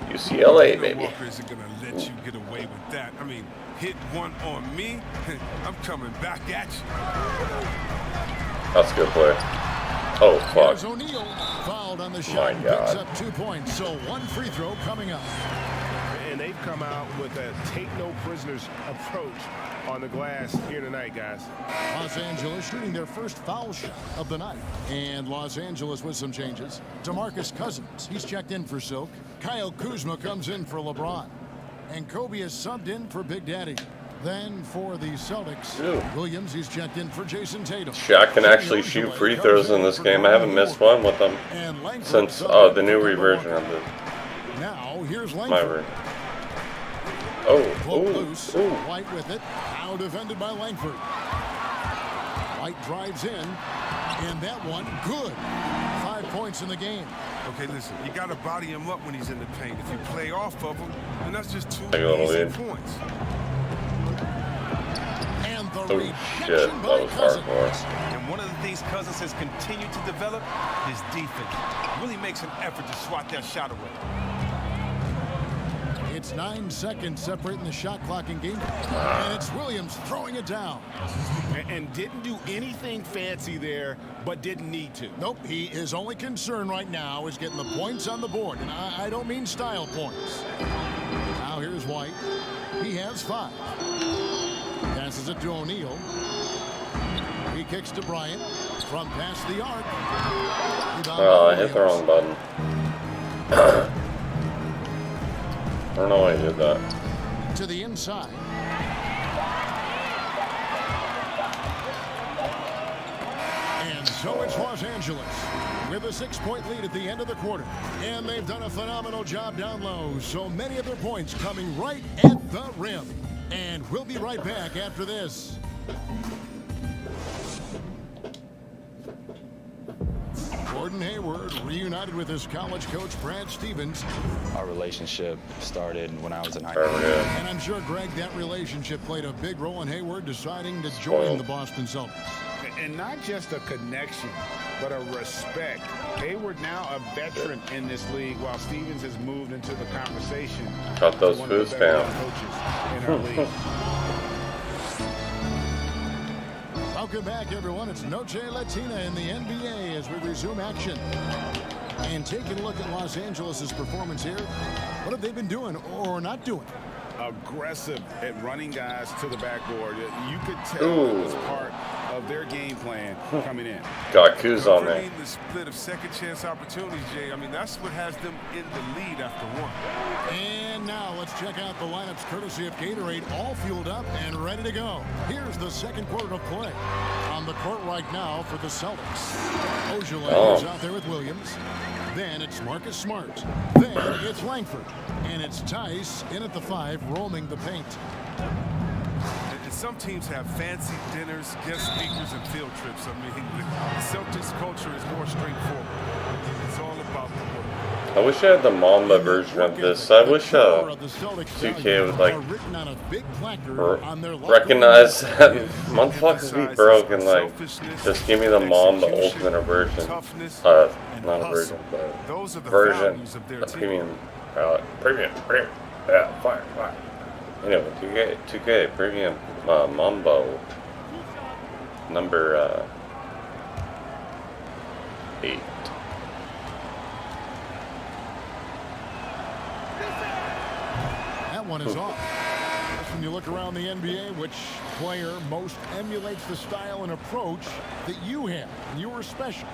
Speaker 1: UCLA, baby.
Speaker 14: Walker isn't going to let you get away with that. I mean, hit one on me, I'm coming back at you.
Speaker 1: That's a good play. Oh, fuck.
Speaker 2: O'Neal fouled on the shot.
Speaker 1: My God.
Speaker 2: Picks up 2 points, so 1 free throw coming up.
Speaker 6: And they've come out with a take-no-prisoners approach on the glass here tonight, guys.
Speaker 2: Los Angeles shooting their first foul shot of the night. And Los Angeles with some changes. DeMarcus Cousins, he's checked in for Silk. Kyle Kuzma comes in for LeBron. And Kobe is subbed in for Big Daddy. Then for the Celtics, Williams, he's checked in for Jason Tatum.
Speaker 1: Shaq can actually shoot free throws in this game. I haven't missed one with them since the new reversion of this.
Speaker 2: Now here's Langford. Loose. White with it. Now defended by Langford. White drives in, and that one good. 5 points in the game.
Speaker 14: Okay, listen, you got to body him up when he's in the paint. If you play off of him, then that's just 2 easy points.
Speaker 2: And the
Speaker 1: shit, that was hardcore.
Speaker 15: And one of the things Cousins has continued to develop is defense. Really makes an effort to swat that shot away.
Speaker 2: It's 9 seconds separating the shot clock in game. And it's Williams throwing it down.
Speaker 6: And didn't do anything fancy there, but didn't need to.
Speaker 2: Nope, his only concern right now is getting the points on the board. And I don't mean style points. Now here's White. He has 5. Passes it to O'Neal. He kicks to Bryant from past the arc.
Speaker 1: Oh, I hit the wrong button. I don't know why I did that.
Speaker 2: To the inside. And so it's Los Angeles with a 6-point lead at the end of the quarter. And they've done a phenomenal job down low. So many of their points coming right at the rim. And we'll be right back after this. Gordon Hayward reunited with his college coach, Brad Stevens.
Speaker 16: Our relationship started when I was in high school.
Speaker 2: And I'm sure, Greg, that relationship played a big role in Hayward deciding to join the Boston Celtics.
Speaker 6: And not just a connection, but a respect. Hayward now a veteran in this league, while Stevens has moved into the conversation.
Speaker 1: Cut those foods down.
Speaker 6: Coaches in our league.
Speaker 2: Welcome back, everyone. It's Noche Latina in the NBA as we resume action. And taking a look at Los Angeles' performance here, what have they been doing or not doing?
Speaker 6: Aggressive at running guys to the backboard. You could tell it was part of their game plan coming in.
Speaker 1: Got Kuz on there.
Speaker 14: The split of second chance opportunities, Jay. I mean, that's what has them in the lead after 1.
Speaker 2: And now let's check out the lineups courtesy of Gatorade, all fueled up and ready to go. Here's the second quarter of play. On the court right now for the Celtics. Ojale is out there with Williams. Then it's Marcus Smart. Then it's Langford. And it's Tice in at the 5, roaming the paint.
Speaker 14: And some teams have fancy dinners, guest speakers, and field trips. I mean, the Celtics culture is more straightforward. It's all about the work.
Speaker 1: I wish I had the Mamba version of this. I wish 2K would like recognize that motherfuckers be broke and like just give me the Mamba Ultimate version. Not a version, but version. A premium. Premium. Yeah, fire. Anyway, 2K premium Mambo number 8.
Speaker 2: One is off. When you look around the NBA, which player most emulates the style and approach that you have? You were special.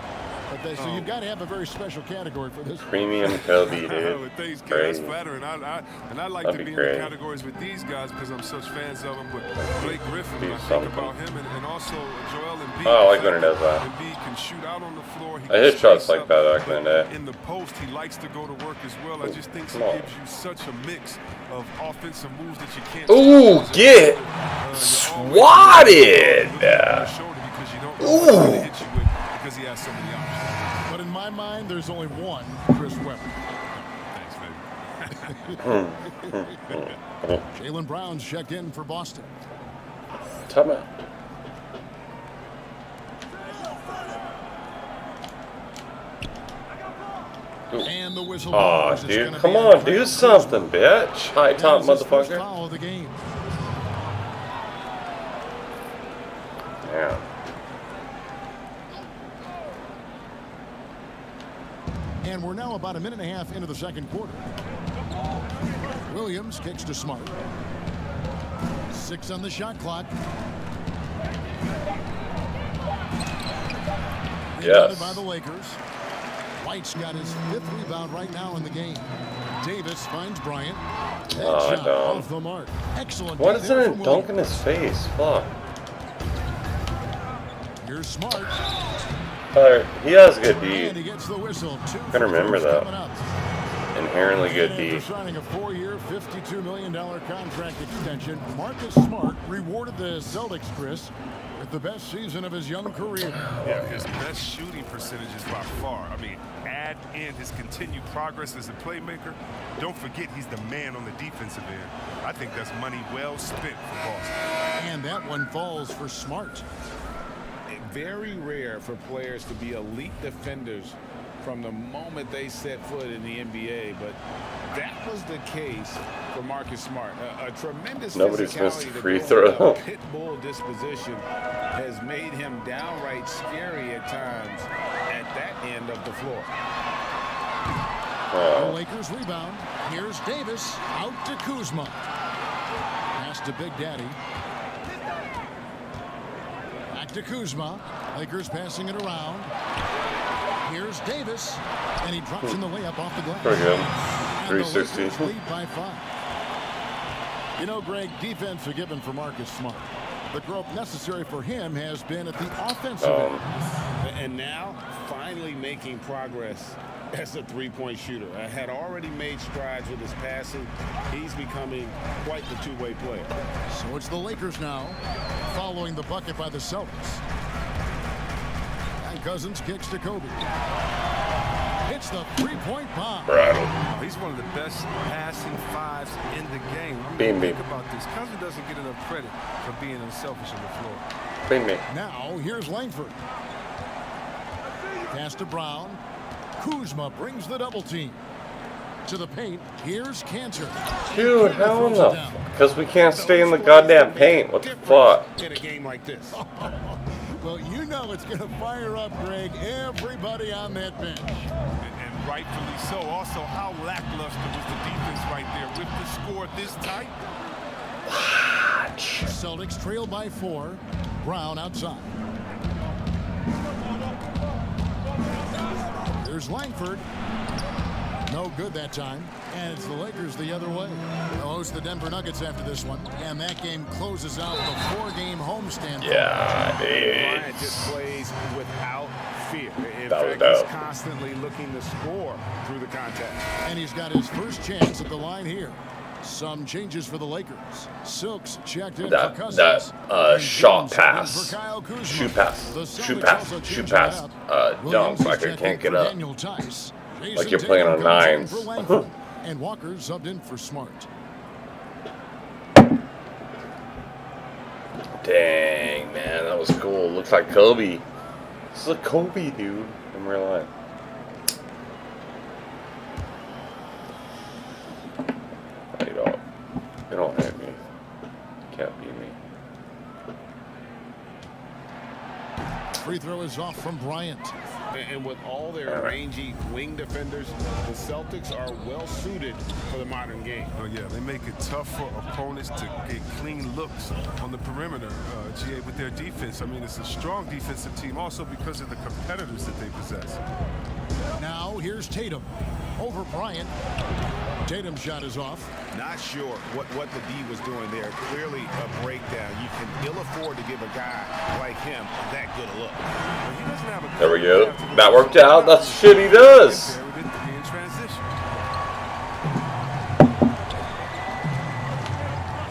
Speaker 2: But so you've got to have a very special category for this.
Speaker 1: Premium Kobe, dude.
Speaker 14: Thanks, that's flattering. I like to be in the categories with these guys because I'm such fans of them. But Blake Griffin, I think about him, and also Joel Embiid.
Speaker 1: Oh, I like when it does that.
Speaker 14: Embiid can shoot out on the floor.
Speaker 1: I hit shots like that back in the day.
Speaker 14: In the post, he likes to go to work as well. I just think he gives you such a mix of offensive moves that you can't.
Speaker 1: Ooh, get swatted! Ooh.
Speaker 14: Because he has so many options.
Speaker 2: But in my mind, there's only one Chris Webber.
Speaker 14: Thanks, baby.
Speaker 2: Jaylen Brown's checked in for Boston.
Speaker 1: Time out.
Speaker 2: And the whistle.
Speaker 1: Aw, dude, come on, do something, bitch. High top motherfucker.
Speaker 2: Foul of the game.
Speaker 1: Yeah.
Speaker 2: And we're now about a minute and a half into the second quarter. Williams kicks to Smart. 6 on the shot clock. Rebounded by the Lakers. White's got his 5th rebound right now in the game. Davis finds Bryant.
Speaker 1: Oh,
Speaker 2: shot off the mark. Excellent.
Speaker 1: What is that dunk in his face? Fuck.
Speaker 2: Here's Smart.
Speaker 1: He has good D.
Speaker 2: And he gets the whistle.
Speaker 1: I can remember that. Inherently good D.
Speaker 2: After signing a 4-year, $52 million contract extension, Marcus Smart rewarded the Celtics, Chris, with the best season of his young career.
Speaker 14: Yeah, his best shooting percentages by far. I mean, add in his continued progress as a playmaker. Don't forget he's the man on the defensive end. I think that's money well spent for Boston.
Speaker 2: And that one falls for Smart.
Speaker 5: Very rare for players to be elite defenders from the moment they set foot in the NBA, but that was the case for Marcus Smart. A tremendous
Speaker 1: Nobody's missed a
Speaker 5: physicality
Speaker 1: free
Speaker 5: to
Speaker 1: throw.
Speaker 5: go with a pit bull disposition has made him downright scary at times at that end of the floor.
Speaker 2: The Lakers rebound. Here's Davis out to Kuzma. Pass to Big Daddy. Back to Kuzma. Lakers passing it around. Here's Davis, and he drops in the layup off the glass.
Speaker 1: Pretty good.
Speaker 2: And
Speaker 1: 360.
Speaker 2: the Lakers lead by 5. You know, Greg, defense forgiven for Marcus Smart. The growth necessary for him has been at the offensive end.
Speaker 5: And now, finally making progress as a three-point shooter. Had already made strides with his passing. He's becoming quite the two-way player.
Speaker 2: So it's the Lakers now, following the bucket by the Celtics. And Cousins kicks to Kobe. It's the three-point bomb.
Speaker 14: He's one of the best passing fives in the game. Think about this. Cousins doesn't get enough credit for being unselfish on the floor.
Speaker 2: Now, here's Langford. Pass to Brown. Kuzma brings the double team. To the paint, here's Cantor.
Speaker 1: Dude, how in the because we can't stay in the goddamn paint. What the fuck?
Speaker 5: In a game like this.
Speaker 2: Well, you know it's going to fire up, Greg, everybody on that bench.
Speaker 14: And rightfully so. Also, how lackluster was the defense right there with the score this tight?
Speaker 2: Celtics trail by 4. Brown outside. There's Langford. No good that time. And it's the Lakers the other way. They'll host the Denver Nuggets after this one. And that game closes out the 4-game homestand.
Speaker 1: Yeah,
Speaker 5: Bryant just plays without
Speaker 6: fear. In
Speaker 1: That was
Speaker 6: fact, he's
Speaker 1: dope.
Speaker 6: constantly looking to score through the contact.
Speaker 2: And he's got his first chance at the line here. Some changes for the Lakers. Silks checked in for Cousins.
Speaker 1: Shot
Speaker 2: For
Speaker 1: pass,
Speaker 2: Kyle Kuzma.
Speaker 1: shoot pass,
Speaker 2: The
Speaker 1: shoot
Speaker 2: Celtics
Speaker 1: pass,
Speaker 2: also
Speaker 1: shoot
Speaker 2: changing
Speaker 1: pass,
Speaker 2: it up.
Speaker 1: dunk
Speaker 2: Williams
Speaker 1: like
Speaker 2: is
Speaker 1: I can't
Speaker 2: checked in
Speaker 1: get
Speaker 2: for
Speaker 1: up.
Speaker 2: Daniel Tice.
Speaker 1: Like
Speaker 2: Jason
Speaker 1: you're playing
Speaker 2: Tatum
Speaker 1: on
Speaker 2: comes in
Speaker 1: nines.
Speaker 2: for Langford. And Walker subbed in for Smart.
Speaker 1: Dang, man, that was cool. Looks like Kobe. This is a Kobe, dude, in real life. You don't hit me. Can't beat me.
Speaker 2: Free throw is off from Bryant.
Speaker 6: And with all their rangy wing defenders, the Celtics are well suited for the modern game.
Speaker 14: Oh yeah, they make it tough for opponents to get clean looks on the perimeter, GA, with their defense. I mean, it's a strong defensive team also because of the competitors that they possess.
Speaker 2: Now here's Tatum over Bryant. Tatum's shot is off.
Speaker 6: Not sure what the D was doing there. Clearly a breakdown. You can ill afford to give a guy like him that good a look.
Speaker 14: He doesn't have a
Speaker 1: There we go. That worked out. That's the shit he does.
Speaker 14: in transition.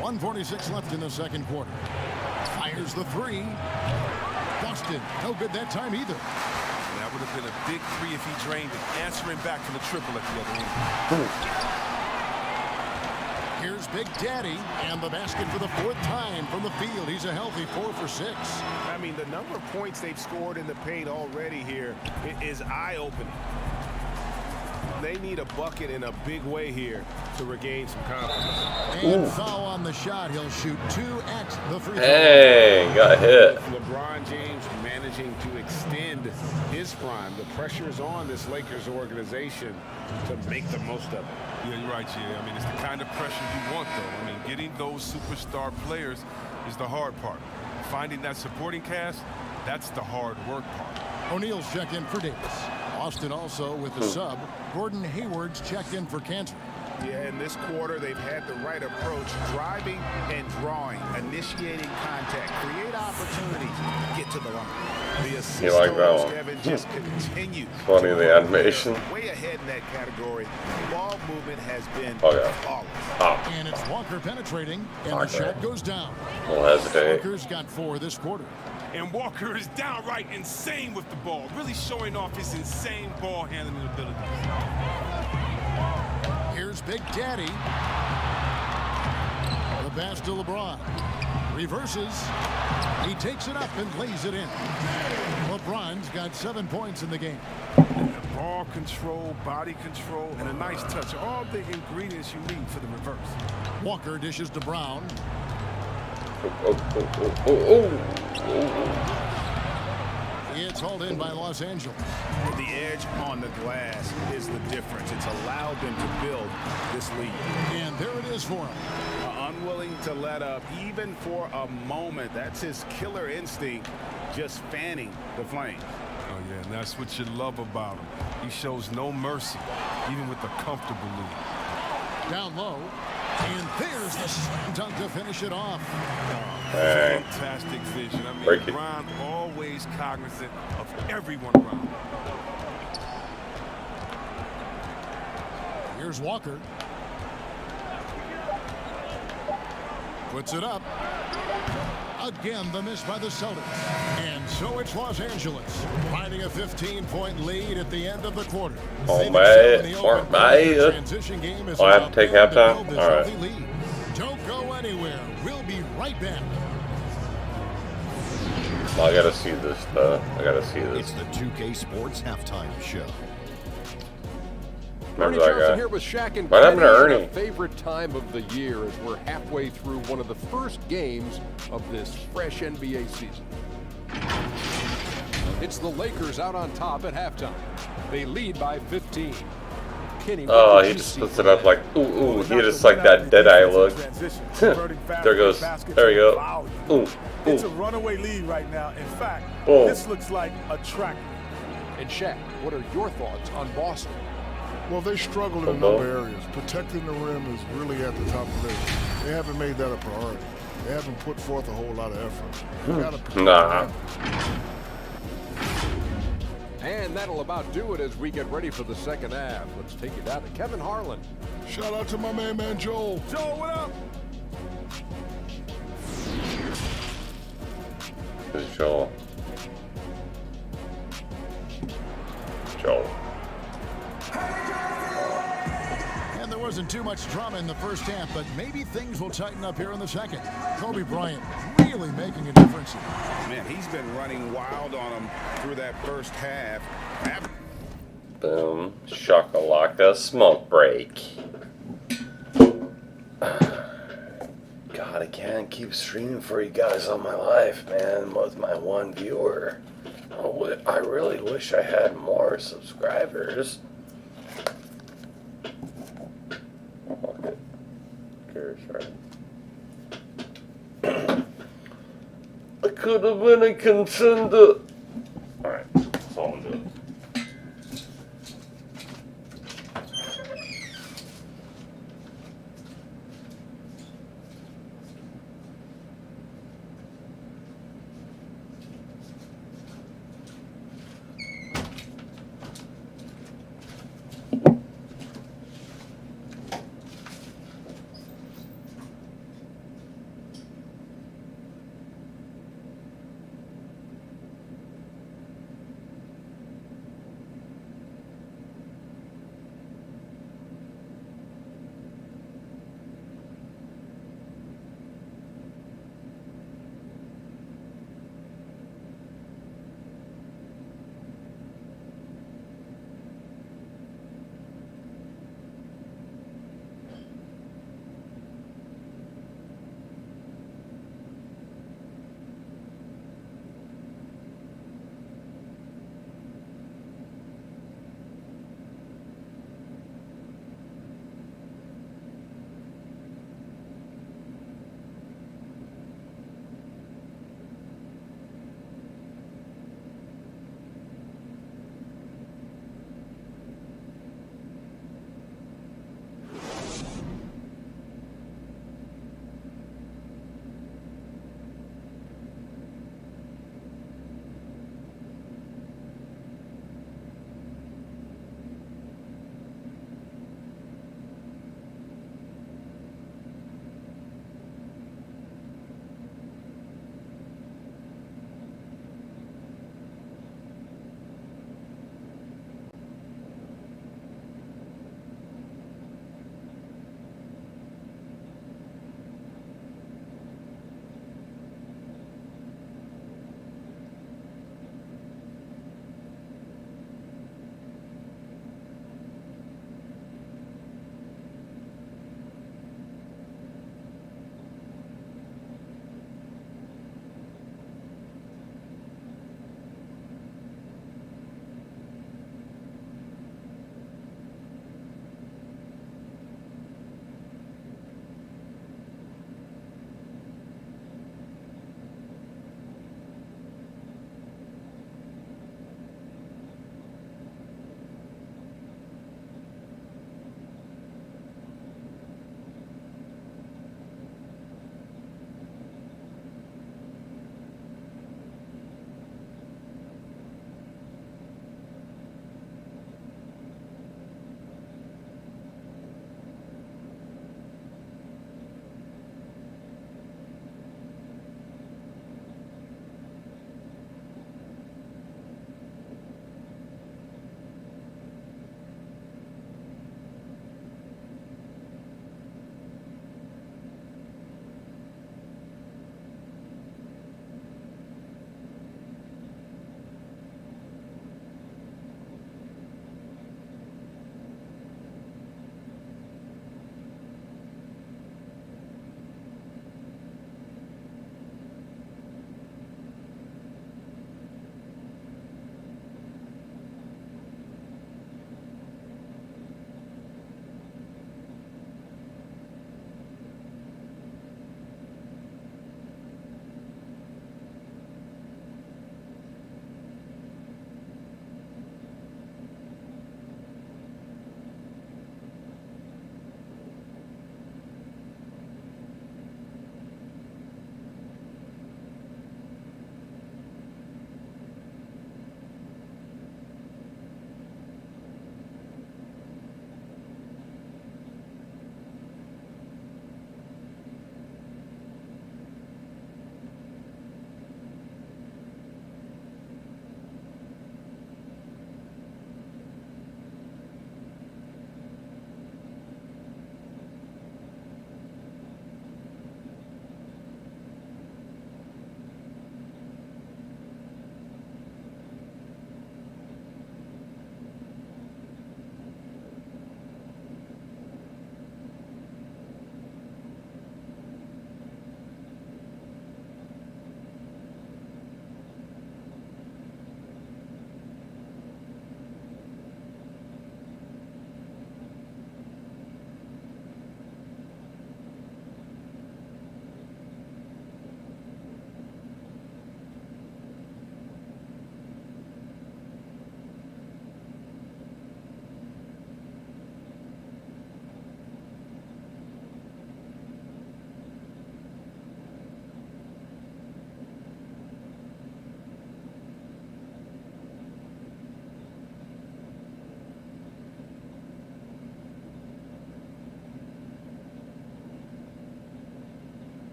Speaker 2: 1:46 left in the second quarter. Fires the three. Boston, no good that time either.
Speaker 14: That would have been a big three if he drained it. Answering back for the triple at the other end.
Speaker 2: Here's Big Daddy, and the basket for the fourth time from the field. He's a healthy 4 for 6.
Speaker 6: I mean, the number of points they've scored in the paint already here is eye-opening. They need a bucket in a big way here to regain some confidence.
Speaker 2: And foul on the shot. He'll shoot 2 at the free throw.
Speaker 1: Hey, got hit.
Speaker 6: LeBron James managing to extend his prime. The pressure is on this Lakers organization to make the most of it.
Speaker 14: Yeah, you're right, Jay. I mean, it's the kind of pressure you want, though. I mean, getting those superstar players is the hard part. Finding that supporting cast, that's the hard work part.
Speaker 2: O'Neal's checked in for Davis. Austin also with the sub. Gordon Hayward's checked in for Cantor.
Speaker 6: Yeah, in this quarter, they've had the right approach, driving and drawing, initiating contact, create opportunities, get to the line. The assist
Speaker 1: You like that
Speaker 6: totals,
Speaker 1: one?
Speaker 6: Kevin, just continue.
Speaker 1: Funny,
Speaker 6: to
Speaker 1: the animation.
Speaker 6: Way ahead in that category. Ball movement has been
Speaker 1: Okay.
Speaker 6: flawless.
Speaker 2: And it's Walker penetrating, and the
Speaker 1: Okay.
Speaker 2: shot goes down.
Speaker 1: Don't hesitate.
Speaker 2: Walker's got 4 this quarter.
Speaker 14: And Walker is downright insane with the ball, really showing off his insane ball handling abilities.
Speaker 2: Here's Big Daddy. The pass to LeBron. Reverses. He takes it up and lays it in. LeBron's got 7 points in the game.
Speaker 14: Ball control, body control, and a nice touch. All the ingredients you need for the reverse.
Speaker 2: Walker dishes to Brown. It's hauled in by Los Angeles.
Speaker 6: The edge on the glass is the difference. It's allowed them to build this lead.
Speaker 2: And there it is for him.
Speaker 6: Unwilling to let up even for a moment. That's his killer instinct, just fanning the flame.
Speaker 14: Oh, yeah, and that's what you love about him. He shows no mercy, even with a comfortable lead.
Speaker 2: Down low. And there's the slam dunk to finish it off.
Speaker 14: Fantastic vision. I mean,
Speaker 1: Break it.
Speaker 14: Bron always cognizant of everyone around.
Speaker 2: Here's Walker. Puts it up. Again, the miss by the Celtics. And so it's Los Angeles, finding a 15-point lead at the end of the quarter.
Speaker 1: Oh, mate. Smart, mate.
Speaker 2: Transition game is
Speaker 1: Oh, I have to take halftime? All right.
Speaker 2: lead. Don't go anywhere. We'll be right back.
Speaker 1: I gotta see this, though. I gotta see this.
Speaker 8: It's the 2K Sports Halftime Show.
Speaker 1: Remember
Speaker 9: Ernie
Speaker 1: that
Speaker 9: Johnson
Speaker 1: guy?
Speaker 9: here with Shaq and
Speaker 1: What happened to
Speaker 9: Kenny,
Speaker 1: Ernie?
Speaker 9: the favorite time of the year as we're halfway through one of the first games of this fresh NBA season. It's the Lakers out on top at halftime. They lead by 15. Kenny,
Speaker 1: Oh, he just puts it up like, ooh, he just like that dead-eye look. There goes, there we go. Ooh,
Speaker 4: It's a
Speaker 1: ooh.
Speaker 4: runaway lead right now. In fact,
Speaker 1: Oh.
Speaker 4: this looks like a track.
Speaker 9: And Shaq, what are your thoughts on Boston?
Speaker 10: Well, they struggle in a number of areas. Protecting the rim is really at the top of the list. They haven't made that a priority. They haven't put forth a whole lot of effort. They gotta protect the
Speaker 1: Nah.
Speaker 10: rim.
Speaker 9: And that'll about do it as we get ready for the second half. Let's take it down to Kevin Harlan.
Speaker 2: Shout out to my man Joel.
Speaker 14: Joel, what up?
Speaker 1: Who's Joel? Joel.
Speaker 2: And there wasn't too much drama in the first half, but maybe things will tighten up here in the second. Kobe Bryant really making a difference.
Speaker 6: Man, he's been running wild on him through that first half.
Speaker 1: Boom. Shakalaka. Smoke break. God, I can't keep streaming for you guys all my life, man. With my one viewer. I really wish I had more subscribers. Okay. I could have been a contender. Alright, that's all I'm doing.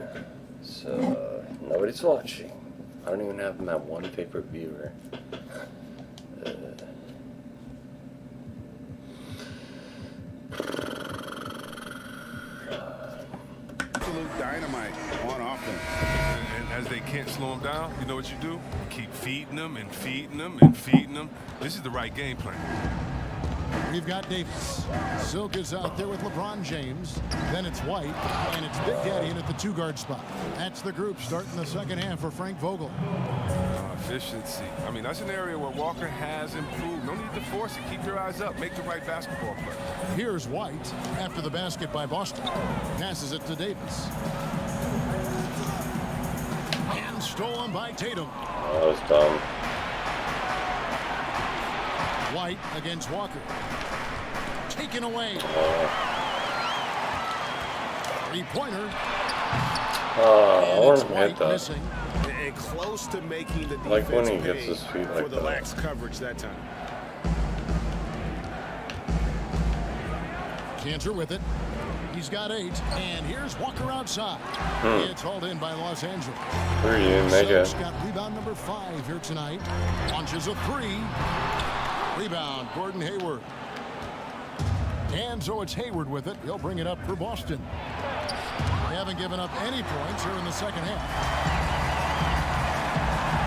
Speaker 1: Alright. So, nobody's watching. I don't even have my one favorite viewer.
Speaker 6: Absolute dynamite on offense.
Speaker 14: And as they can't slow them down, you know what you do? Keep feeding them and feeding them and feeding them. This is the right game plan.
Speaker 2: We've got Davis. Silk is out there with LeBron James. Then it's White, and it's Big Daddy in at the 2-guard spot. That's the group starting the second half for Frank Vogel.
Speaker 14: Efficiency. I mean, that's an area where Walker has improved. No need to force it. Keep your eyes up. Make the right basketball play.
Speaker 2: Here's White after the basket by Boston. Passes it to Davis. And stolen by Tatum.
Speaker 1: Oh, that was dumb.
Speaker 2: White against Walker. Taken away. Three-pointer.
Speaker 1: I want to hit
Speaker 2: White
Speaker 1: that.
Speaker 2: missing.
Speaker 6: And close to making the
Speaker 1: Like when
Speaker 6: defense
Speaker 1: he gets
Speaker 6: pay
Speaker 1: his feet
Speaker 6: for
Speaker 1: like
Speaker 6: the
Speaker 1: that.
Speaker 6: lax coverage that time.
Speaker 2: Cantor with it. He's got 8. And here's Walker outside. It's hauled in by Los Angeles.
Speaker 1: Where you make
Speaker 2: Silk's
Speaker 1: it?
Speaker 2: got rebound number 5 here tonight. Launches a 3. Rebound, Gordon Hayward. And so it's Hayward with it. He'll bring it up for Boston. They haven't given up any points here in the second half.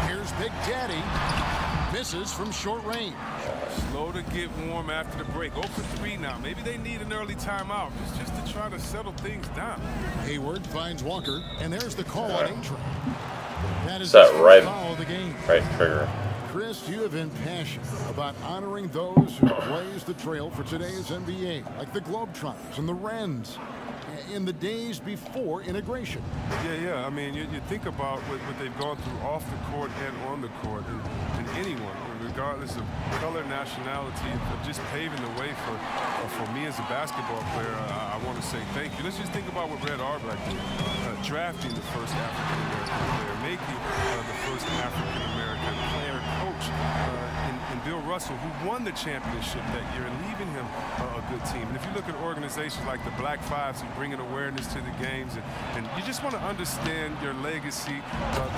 Speaker 2: Here's Big Daddy. Misses from short range.
Speaker 14: Slow to get warm after the break. 0 for 3 now. Maybe they need an early timeout just to try to settle things down.
Speaker 2: Hayward finds Walker, and there's the call on Aintree. That is
Speaker 1: That
Speaker 2: the
Speaker 1: right,
Speaker 2: foul of the game.
Speaker 1: right trigger.
Speaker 2: Chris, you have been passionate about honoring those who blaze the trail for today's NBA, like the Globetrotters and the Wrens, in the days before integration.
Speaker 14: Yeah. I mean, you think about what they've gone through off the court and on the court, and anyone, regardless of color, nationality, of just paving the way for me as a basketball player. I want to say thank you. Let's just think about what Red Auerbach did, drafting the first African American player, making the first African American player coach in Bill Russell, who won the championship that year, and leaving him a good team. And if you look at organizations like the Black Fives who bringing awareness to the games, and you just want to understand your legacy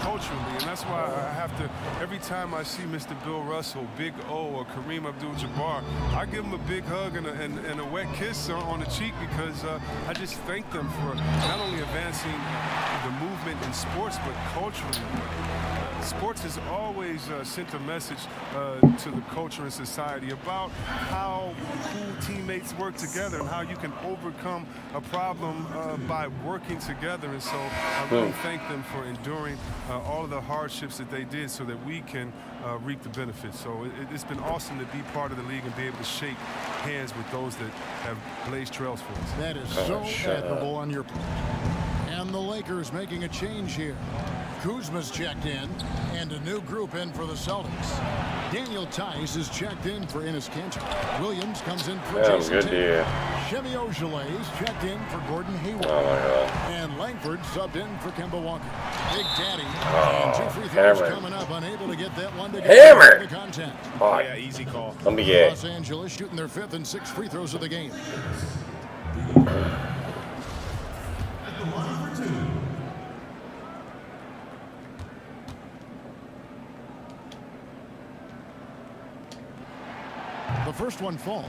Speaker 14: culturally, and that's why I have to, every time I see Mr. Bill Russell, Big O, or Kareem Abdul-Jabbar, I give them a big hug and a wet kiss on the cheek, because I just thank them for not only advancing the movement in sports, but culturally. Sports has always sent a message to the culture and society about how cool teammates work together and how you can overcome a problem by working together. And so I really thank them for enduring all of the hardships that they did so that we can reap the benefits. So it's been awesome to be part of the league and be able to shake hands with those that have blazed trails for us.
Speaker 2: That is so admirable on your part. And the Lakers making a change here. Kuzma's checked in, and a new group in for the Celtics. Daniel Tice is checked in for Enes Kanter. Williams comes in for Jason Tatum. Chevy Ojale is checked in for Gordon Hayward.
Speaker 1: Oh my God.
Speaker 2: And Langford subbed in for Kemba Walker. Big Daddy.
Speaker 1: Oh,
Speaker 2: and 2 free throws
Speaker 1: hammered.
Speaker 2: coming up, unable to get that one to
Speaker 1: Hammered.
Speaker 2: the contact.
Speaker 1: Oh,
Speaker 6: Yeah, easy call.
Speaker 1: let me get.
Speaker 2: Los Angeles shooting their 5th and 6th free throws of the game. The first one falls.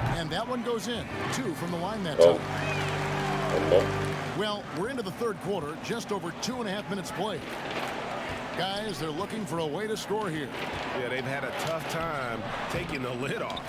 Speaker 2: And that one goes in. 2 from the line that time. Well, we're into the third quarter, just over 2.5 minutes played. Guys, they're looking for a way to score here.
Speaker 6: Yeah, they've had a tough time taking the lid off.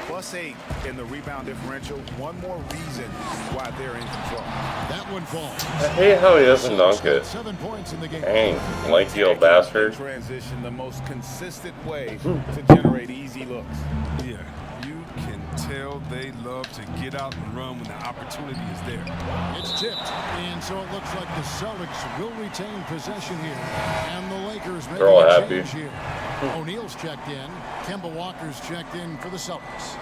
Speaker 6: +8 in the rebound differential. One more reason why they're in control.
Speaker 2: That one falls.
Speaker 1: I hate how he doesn't dunk it.
Speaker 2: 7 points in the game.
Speaker 1: Dang, lanky old bastard.
Speaker 6: Transition, the most consistent way to generate easy looks.
Speaker 14: Yeah, you can tell they love to get out and run when the opportunity is there.
Speaker 2: It's tipped, and so it looks like the Celtics will retain possession here. And the Lakers making
Speaker 1: all
Speaker 2: a
Speaker 1: happy.
Speaker 2: change here. O'Neal's checked in. Kemba Walker's checked in for the Celtics.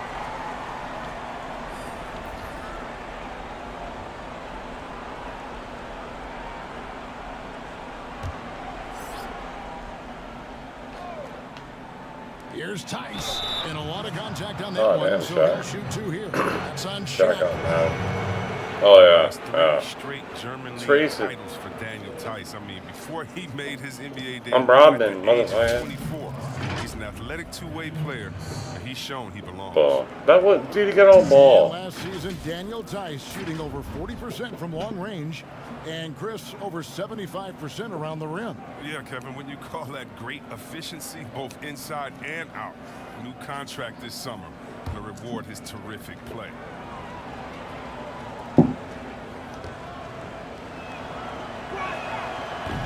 Speaker 2: Here's Tice. And a lot of contact on that
Speaker 1: Oh,
Speaker 2: one,
Speaker 1: damn,
Speaker 2: so
Speaker 1: Shaq.
Speaker 2: he'll shoot 2 here. That's on
Speaker 1: Shaq
Speaker 2: Shaq.
Speaker 1: on that. Oh yeah, yeah.
Speaker 14: Straight German
Speaker 1: It's
Speaker 14: league
Speaker 1: racing.
Speaker 14: titles for Daniel Tice. I mean, before he made his NBA debut
Speaker 1: I'm Robin,
Speaker 14: at the age of
Speaker 1: motherfucker.
Speaker 14: 24, he's an athletic two-way player, and he's shown he belongs.
Speaker 1: Ball. That was, dude, he got all ball.
Speaker 2: Last season, Daniel Tice shooting over 40% from long range, and Chris over 75% around the rim.
Speaker 14: Yeah, Kevin, when you call that great efficiency, both inside and out. New contract this summer to reward his terrific play.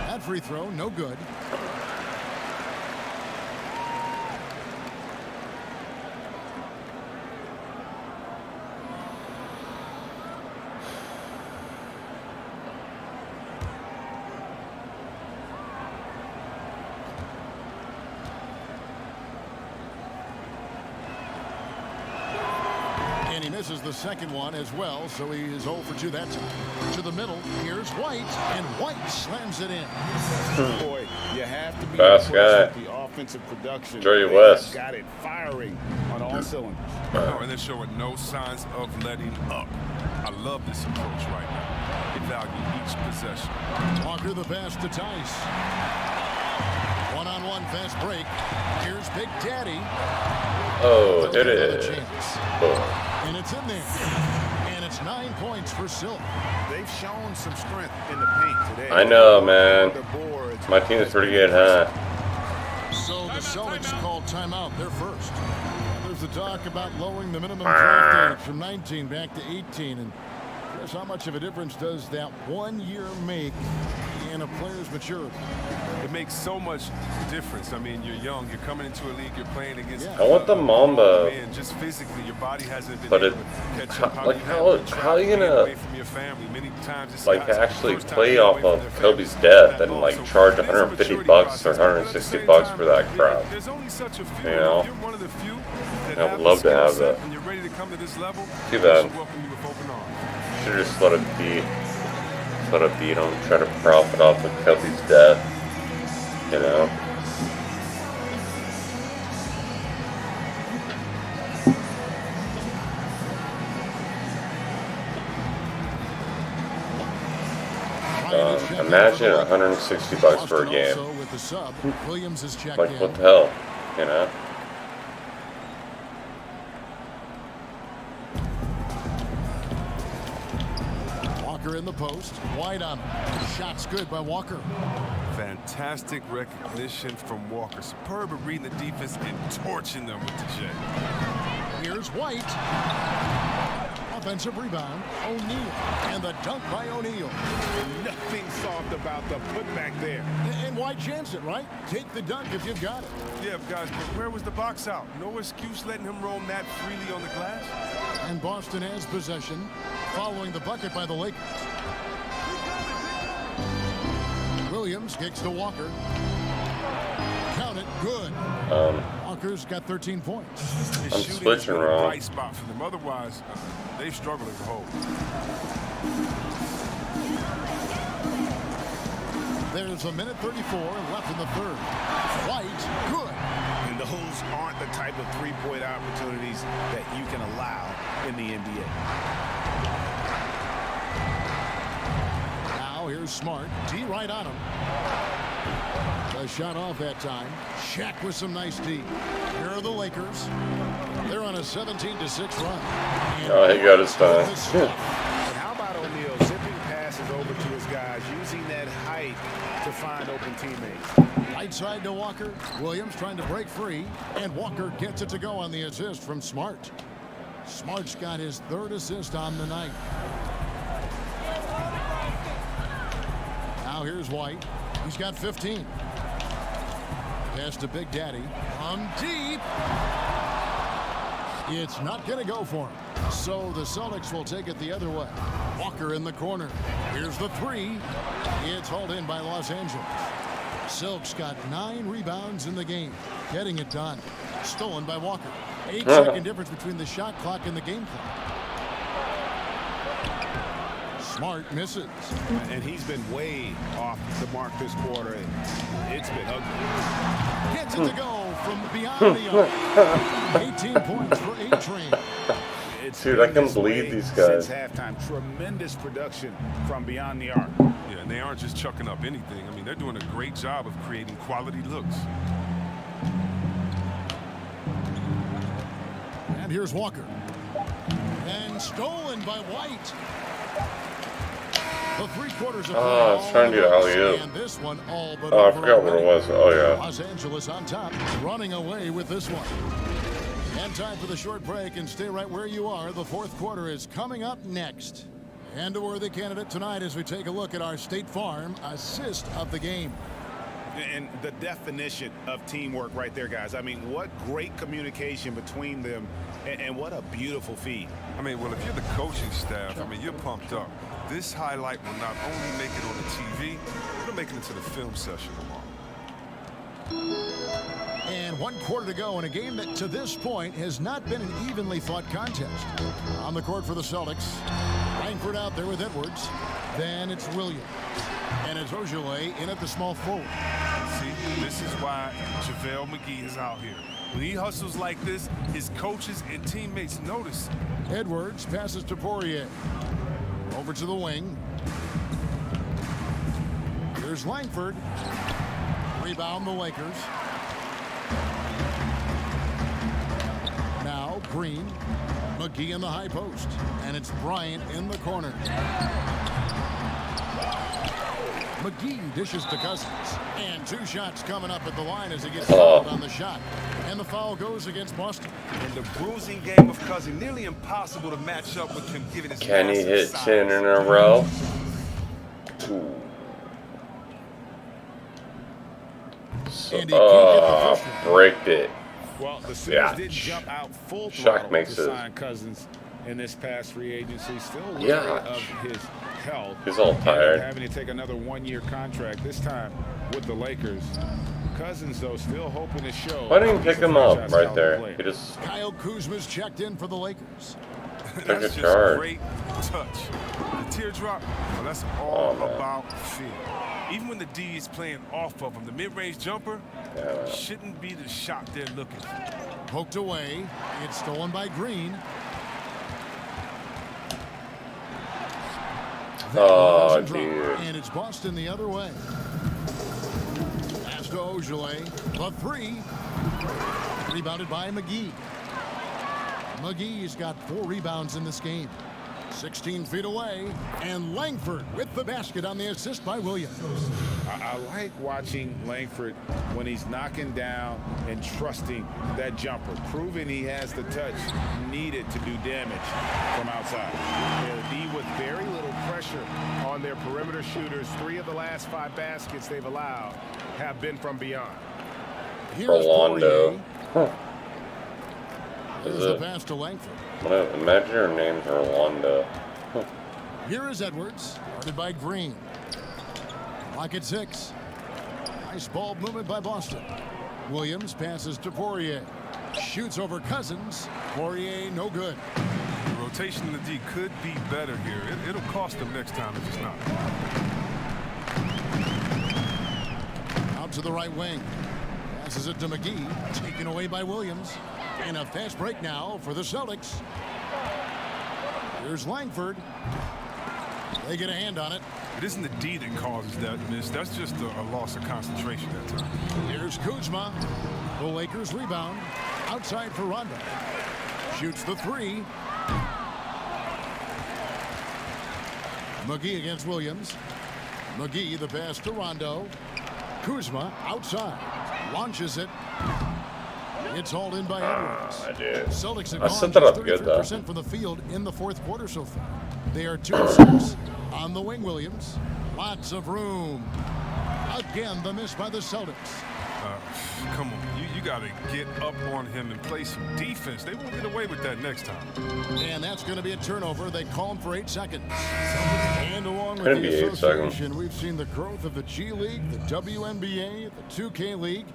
Speaker 2: That free throw, no good. And he misses the second one as well, so he is 0 for 2 that time. To the middle, here's White, and White slams it in.
Speaker 5: Boy, you have to be
Speaker 1: Fast guy.
Speaker 5: impressed with the offensive production.
Speaker 1: Jerry
Speaker 5: They
Speaker 1: West.
Speaker 5: have got it firing on all cylinders.
Speaker 14: Oh, and they're showing no signs of letting up. I love this approach right now. They value each possession.
Speaker 2: Walker the pass to Tice. One-on-one fast break. Here's Big Daddy.
Speaker 1: Oh, hit it. Oh.
Speaker 2: And it's in there. And it's 9 points for Silk.
Speaker 6: They've shown some strength in the paint today.
Speaker 1: I know, man. My team is pretty good, huh?
Speaker 2: So the Celtics called timeout. They're first. There's the talk about lowering the minimum draft age from 19 back to 18. And Chris, how much of a difference does that 1 year make in a player's maturity?
Speaker 14: It makes so much difference. I mean, you're young, you're coming into a league, you're playing against.
Speaker 1: I want the Mamba.
Speaker 14: Man, just physically, your body hasn't been
Speaker 1: But
Speaker 14: able
Speaker 1: it,
Speaker 14: to catch up.
Speaker 1: how are you
Speaker 14: Being
Speaker 1: gonna
Speaker 14: away from your family? Many times it's
Speaker 1: like
Speaker 14: guys,
Speaker 1: actually
Speaker 14: first time
Speaker 1: play
Speaker 14: being
Speaker 1: off
Speaker 14: away
Speaker 1: of
Speaker 14: from their
Speaker 1: Kobe's
Speaker 14: families,
Speaker 1: death
Speaker 14: that
Speaker 1: and like
Speaker 14: long.
Speaker 1: charge
Speaker 14: So it is a
Speaker 1: $150
Speaker 14: maturity
Speaker 1: or
Speaker 14: process, but at the
Speaker 1: $160
Speaker 14: same
Speaker 1: for that
Speaker 14: time,
Speaker 1: crowd?
Speaker 14: There's only such a few.
Speaker 1: You know?
Speaker 14: You're one of the few that
Speaker 1: I
Speaker 14: have
Speaker 1: would
Speaker 14: the
Speaker 1: love to
Speaker 14: skill
Speaker 1: have
Speaker 14: set
Speaker 1: that.
Speaker 14: and you're ready to come to this level.
Speaker 1: Too
Speaker 14: we
Speaker 1: bad.
Speaker 14: should welcome you with open arms.
Speaker 1: Should just let it be. Let it be. Don't try to profit off of Kobe's death. You know. Imagine $160 for a game.
Speaker 2: With the sub, Williams is checked
Speaker 1: Like
Speaker 2: in.
Speaker 1: what the hell, you know?
Speaker 2: Walker in the post. Wide on him. Shot's good by Walker.
Speaker 14: Fantastic recognition from Walker. Superb at reading the defense and torching them with the J.
Speaker 2: Here's White. Offensive rebound. O'Neal. And the dunk by O'Neal.
Speaker 6: Nothing soft about the putback there.
Speaker 2: And White jams it, right? Take the dunk if you've got it.
Speaker 14: Yeah, guys, but where was the box out? No excuse letting him roam that freely on the glass.
Speaker 2: And Boston has possession following the bucket by the Lakers. Williams kicks to Walker. Count it. Good. Walker's got 13 points.
Speaker 14: His
Speaker 1: I'm
Speaker 14: shooting
Speaker 1: switching
Speaker 14: has been a
Speaker 1: wrong.
Speaker 14: bright spot for them. Otherwise, they've struggled as a whole.
Speaker 2: There's a minute 34 left in the third. White, good.
Speaker 6: And those aren't the type of three-point opportunities that you can allow in the NBA.
Speaker 2: Now here's Smart. D right on him. A shot off that time. Shaq with some nice D. Here are the Lakers. They're on a 17-6 run. And
Speaker 1: Oh, he got his time.
Speaker 6: And how about O'Neal zipping passes over to his guys, using that height to find open teammates.
Speaker 2: Right side to Walker. Williams trying to break free. And Walker gets it to go on the assist from Smart. Smart's got his third assist on the night. Now here's White. He's got 15. Pass to Big Daddy. On deep. It's not going to go for him. So the Celtics will take it the other way. Walker in the corner. Here's the three. It's hauled in by Los Angeles. Silk's got 9 rebounds in the game. Getting it done. Stolen by Walker. 8-second difference between the shot clock and the game clock. Smart misses.
Speaker 6: And he's been way off the mark this quarter. It's been ugly.
Speaker 2: Gets it to go from beyond the arc. 18 points for A-Train.
Speaker 1: Dude, I can believe these guys.
Speaker 6: Since halftime, tremendous production from beyond the arc.
Speaker 14: Yeah, and they aren't just chucking up anything. I mean, they're doing a great job of creating quality looks.
Speaker 2: And here's Walker. And stolen by White. The 3/4 of play.
Speaker 1: I was trying to do alley-oop.
Speaker 2: And this one all but
Speaker 1: Oh, I forgot what it was. Oh, yeah.
Speaker 2: Los Angeles on top, running away with this one. And time for the short break, and stay right where you are. The 4th quarter is coming up next. And a worthy candidate tonight as we take a look at our State Farm assist of the game.
Speaker 6: And the definition of teamwork right there, guys. I mean, what great communication between them, and what a beautiful feed.
Speaker 14: I mean, well, if you're the coaching staff, I mean, you're pumped up. This highlight will not only make it on the TV, it'll make it into the film session tomorrow.
Speaker 2: And 1 quarter to go in a game that to this point has not been an evenly fought contest. On the court for the Celtics, Langford out there with Edwards. Then it's Williams. And it's Ojale in at the small forward.
Speaker 14: See, this is why JaVale McGee is out here. When he hustles like this, his coaches and teammates notice.
Speaker 2: Edwards passes to Poirier. Over to the wing. Here's Langford. Rebound the Lakers. Now Green. McGee in the high post. And it's Bryant in the corner. McGee dishes to Cousins. And 2 shots coming up at the line as he gets fouled on the shot. And the foul goes against Boston.
Speaker 14: And the bruising game of Cousins, nearly impossible to match up with him given his
Speaker 1: Can he hit
Speaker 14: size.
Speaker 1: 10 in a row? Ooh. So, breaked it.
Speaker 6: Well, the Sooners
Speaker 1: Yeah.
Speaker 6: didn't jump out full
Speaker 1: Shock
Speaker 6: throttle
Speaker 1: makes
Speaker 6: to
Speaker 1: it.
Speaker 6: sign Cousins in this past free agency. Still worried
Speaker 1: Yeah.
Speaker 6: of his health.
Speaker 1: He's all
Speaker 6: Ended up
Speaker 1: tired.
Speaker 6: having to take another 1-year contract, this time with the Lakers. Cousins, though, still hoping to show.
Speaker 1: Why didn't you pick
Speaker 6: he's a
Speaker 1: him up
Speaker 6: franchise
Speaker 1: right
Speaker 6: caliber
Speaker 1: there?
Speaker 6: player.
Speaker 1: He just
Speaker 2: Kyle Kuzma's checked in for the Lakers.
Speaker 1: took a
Speaker 14: That's just
Speaker 1: charge.
Speaker 14: great touch. The teardrop, well, that's all about feel. Even when the D is playing off of him, the mid-range jumper shouldn't be the shot they're looking for.
Speaker 2: Poked away. It's stolen by Green.
Speaker 1: Oh, dude.
Speaker 2: And it's Boston the other way. Pass to Ojale. The 3. Rebounded by McGee. McGee's got 4 rebounds in this game. 16 feet away. And Langford with the basket on the assist by Williams.
Speaker 6: I like watching Langford when he's knocking down and trusting that jumper, proving he has the touch needed to do damage from outside.
Speaker 15: The D with very little pressure on their perimeter shooters. 3 of the last 5 baskets they've allowed have been from beyond.
Speaker 2: Here's
Speaker 1: Rolando.
Speaker 2: Poirier.
Speaker 1: Is
Speaker 2: Here's the
Speaker 1: it?
Speaker 2: pass to Langford.
Speaker 1: Imagine your name's Rolando.
Speaker 2: Here is Edwards, guarded by Green. Clock at 6. Nice ball movement by Boston. Williams passes to Poirier. Shoots over Cousins. Poirier, no good.
Speaker 14: The rotation in the D could be better here. It'll cost them next time if it's not.
Speaker 2: Out to the right wing. Passes it to McGee. Taken away by Williams. And a fast break now for the Celtics. Here's Langford. They get a hand on it.
Speaker 14: It isn't the D that causes that miss. That's just a loss of concentration at times.
Speaker 2: Here's Kuzma. The Lakers rebound. Outside for Rondo. Shoots the 3. McGee against Williams. McGee the pass to Rondo. Kuzma outside. Launches it. It's hauled in by Edwards. Celtics have
Speaker 1: I
Speaker 2: gone
Speaker 1: set that
Speaker 2: just
Speaker 1: up good, though.
Speaker 2: 33% from the field in the 4th quarter so far. They are 2-6 on the wing. Williams. Lots of room. Again, the miss by the Celtics.
Speaker 14: Come on, you got to get up on him and play some defense. They won't get away with that next time.
Speaker 2: And that's going to be a turnover. They call him for 8 seconds. And along with
Speaker 1: Couldn't be
Speaker 2: the
Speaker 1: 8 seconds.
Speaker 2: association, we've seen the growth of the G League, the WNBA, the 2K League.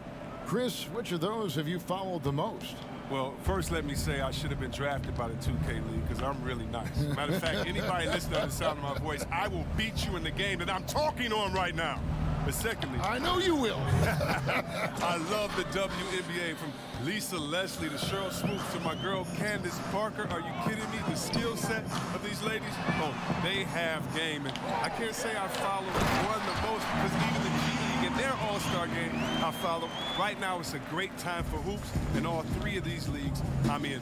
Speaker 2: Chris, which of those have you followed the most?
Speaker 14: Well, first let me say I should have been drafted by the 2K League because I'm really nice. Matter of fact, anybody listening to the sound of my voice, I will beat you in the game that I'm talking on right now. But secondly,
Speaker 2: I know you will.
Speaker 14: I love the WNBA, from Lisa Leslie to Cheryl Swoops to my girl Candace Parker. Are you kidding me? The skill set of these ladies, oh, they have game. And I can't say I follow one the most, because even the G League and their All-Star game I follow. Right now it's a great time for hoops, and all three of these leagues I'm in.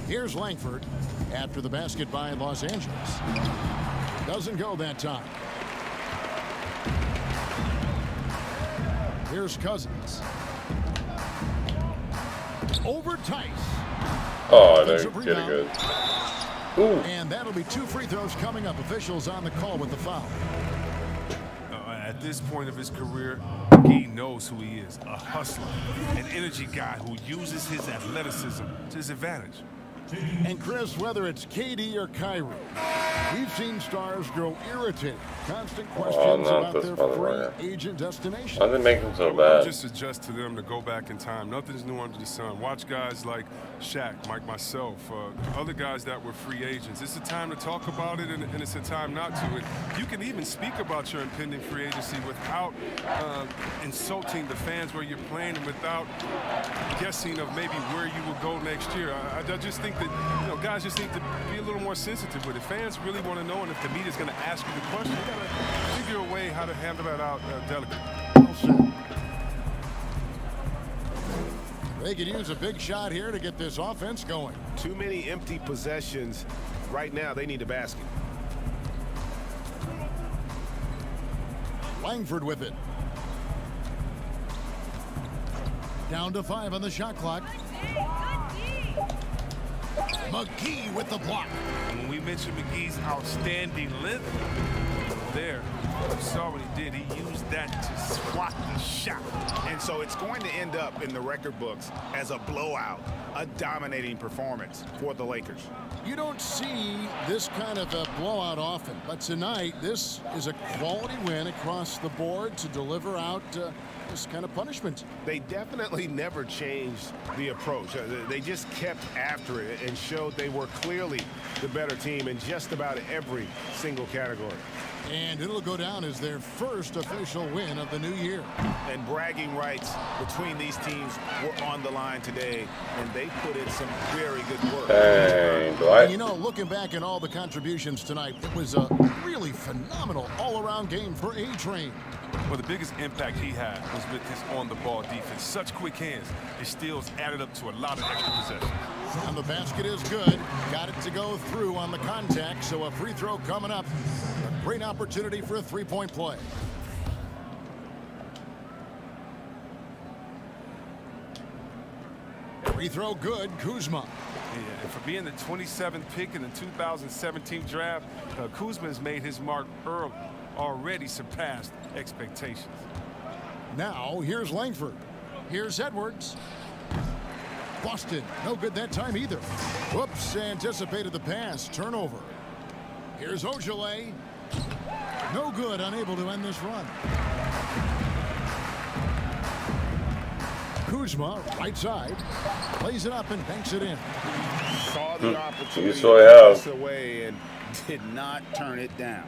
Speaker 2: Here's Langford after the basket by Los Angeles. Doesn't go that time. Here's Cousins. Over Tice.
Speaker 1: Oh, no, get it good. Ooh.
Speaker 2: And that'll be 2 free throws coming up. Officials on the call with the foul.
Speaker 14: At this point of his career, McGee knows who he is. A hustler, an energy guy who uses his athleticism to his advantage.
Speaker 2: And Chris, whether it's KD or Kyrie, we've seen stars grow irritated. Constant questions about their free agent destination.
Speaker 1: Why did they make them so
Speaker 14: I
Speaker 1: bad?
Speaker 14: just suggest to them to go back in time. Nothing's new under the sun. Watch guys like Shaq, Mike, myself, other guys that were free agents. It's a time to talk about it, and it's a time not to. And you can even speak about your impending free agency without insulting the fans where you're playing, and without guessing of maybe where you will go next year. I just think that, you know, guys just need to be a little more sensitive with it. Fans really want to know, and if the media's going to ask you the question, you got to figure a way how to handle that out delicately.
Speaker 2: They could use a big shot here to get this offense going.
Speaker 15: Too many empty possessions. Right now, they need a basket.
Speaker 2: Langford with it. Down to 5 on the shot clock. McGee with the block.
Speaker 14: When we mentioned McGee's outstanding length, there, you saw what he did. He used that to swat the shot.
Speaker 6: And so it's going to end up in the record books as a blowout, a dominating performance for the Lakers.
Speaker 2: You don't see this kind of a blowout often, but tonight this is a quality win across the board to deliver out this kind of punishment.
Speaker 15: They definitely never changed the approach. They just kept after it and showed they were clearly the better team in just about every single category.
Speaker 2: And it'll go down as their first official win of the new year.
Speaker 6: And bragging rights between these teams were on the line today, and they put in some very good work.
Speaker 2: And you know, looking back at all the contributions tonight, it was a really phenomenal all-around game for A-Train.
Speaker 14: Well, the biggest impact he had was with his on-the-ball defense. Such quick hands. His steals added up to a lot of extra possessions.
Speaker 2: And the basket is good. Got it to go through on the contact, so a free throw coming up. A great opportunity for a three-point play. Free throw good, Kuzma.
Speaker 14: Yeah, and for being the 27th pick in the 2017 draft, Kuzma has made his mark early. Already surpassed expectations.
Speaker 2: Now here's Langford. Here's Edwards. Boston, no good that time either. Whoops, anticipated the pass. Turnover. Here's Ojale. No good, unable to end this run. Kuzma, right side, plays it up and banks it in.
Speaker 6: Saw the opportunity
Speaker 1: so have.
Speaker 6: away and did not turn it down.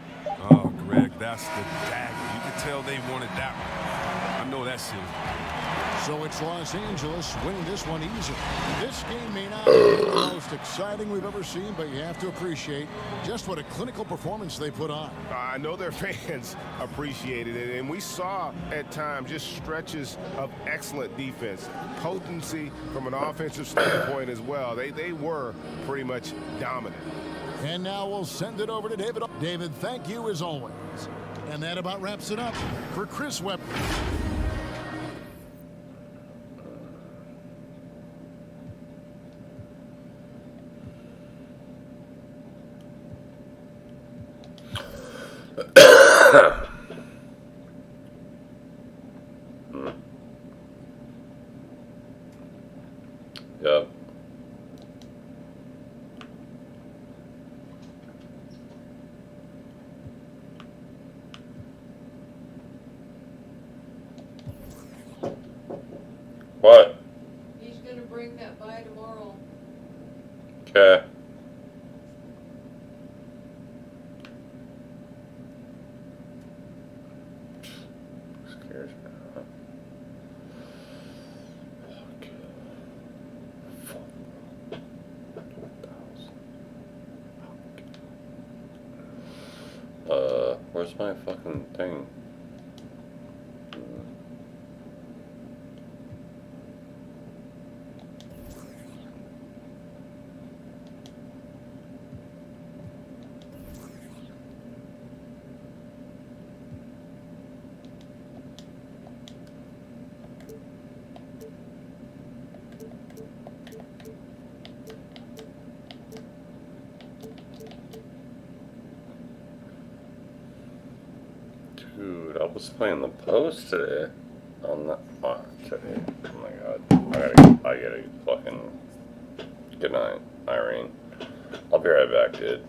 Speaker 14: Oh, Greg, that's the dagger. You can tell they wanted that one. I know that's it.
Speaker 2: So it's Los Angeles winning this one easily. This game may not be the most exciting we've ever seen, but you have to appreciate just what a clinical performance they put on.
Speaker 15: I know their fans appreciated it, and we saw at times just stretches of excellent defense, potency from an offensive standpoint as well. They were pretty much dominant.
Speaker 2: And now we'll send it over to David. David, thank you as always. And that about wraps it up for Chris Webber.
Speaker 1: Yeah. What?
Speaker 17: He's gonna bring that by tomorrow.
Speaker 1: Okay. Where's my fucking thing? Dude, I was playing the post today. Today. Oh my god. I gotta fucking. Good night, Irene. I'll be right back, dude.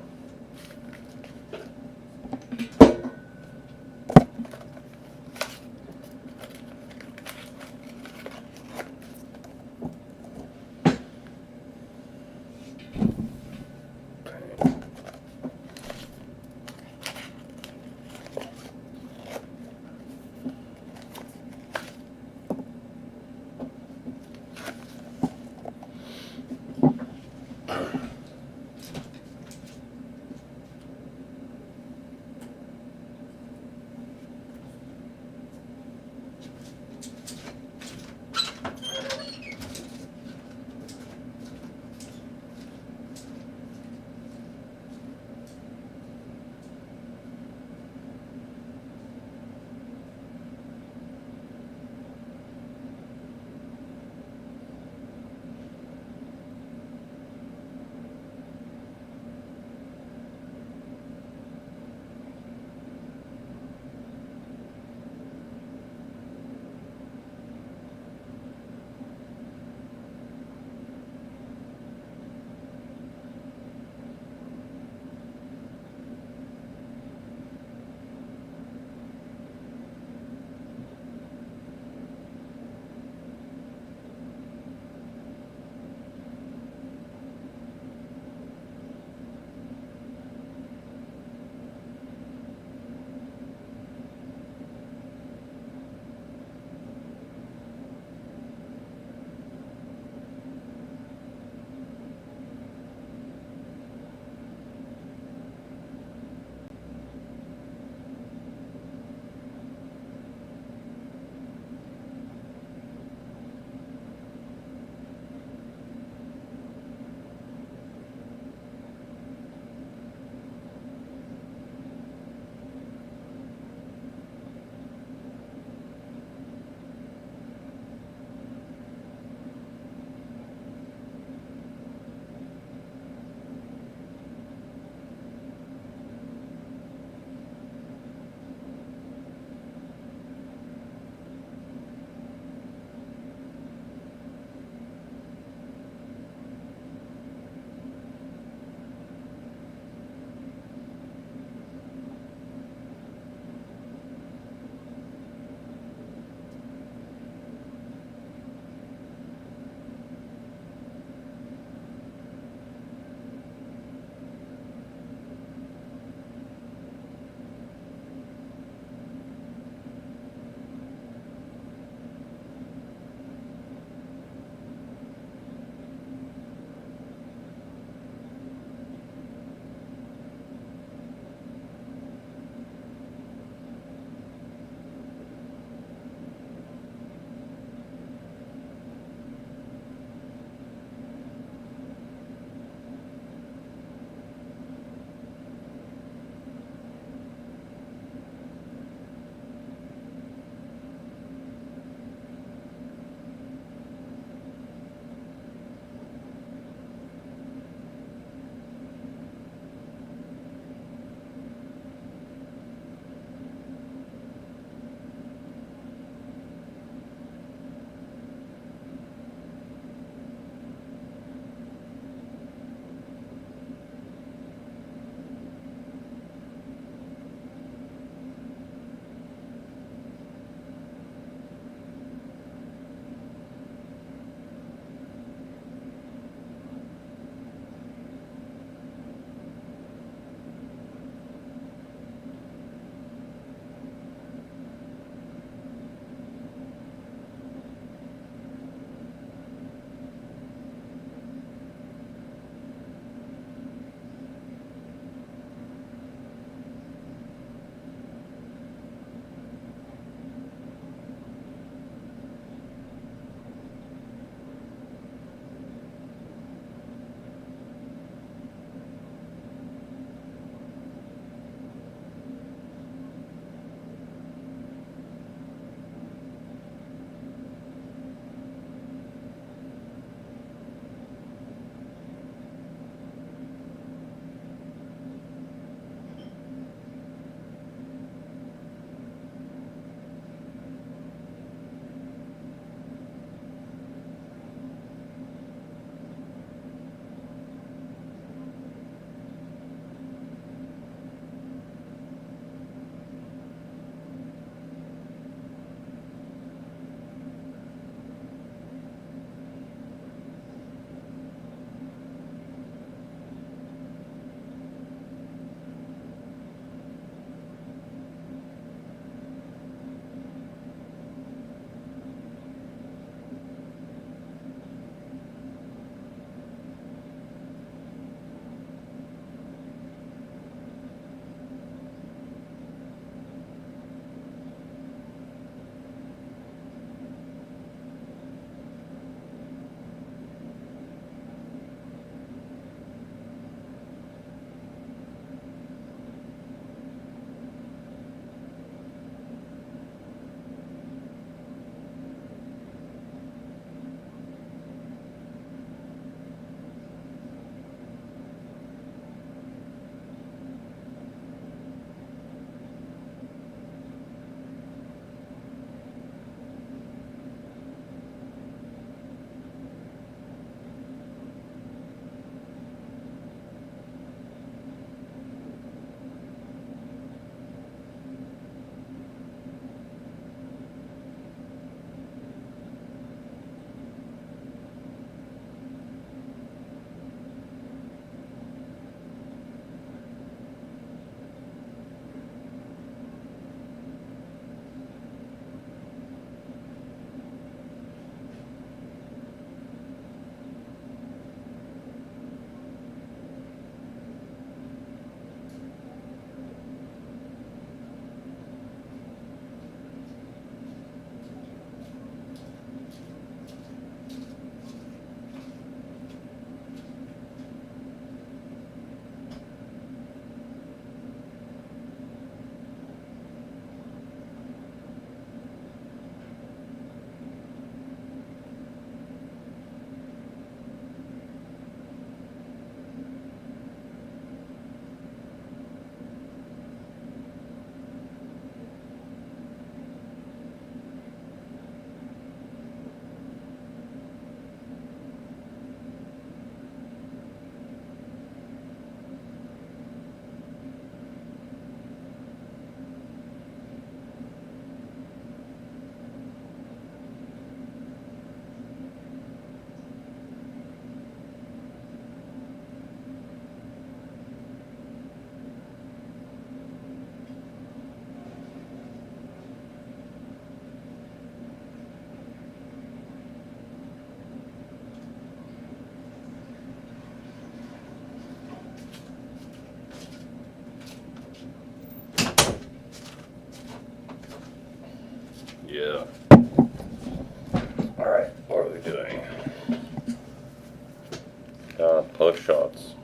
Speaker 1: Post shots.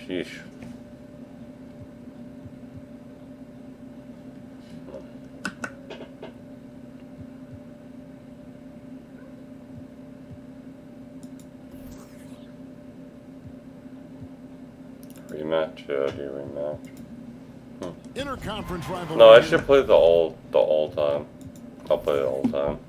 Speaker 1: Sheesh. Rematch, yeah, do rematch.
Speaker 2: Interconference rivalry.
Speaker 1: No, I should play the all time. I'll play it all time.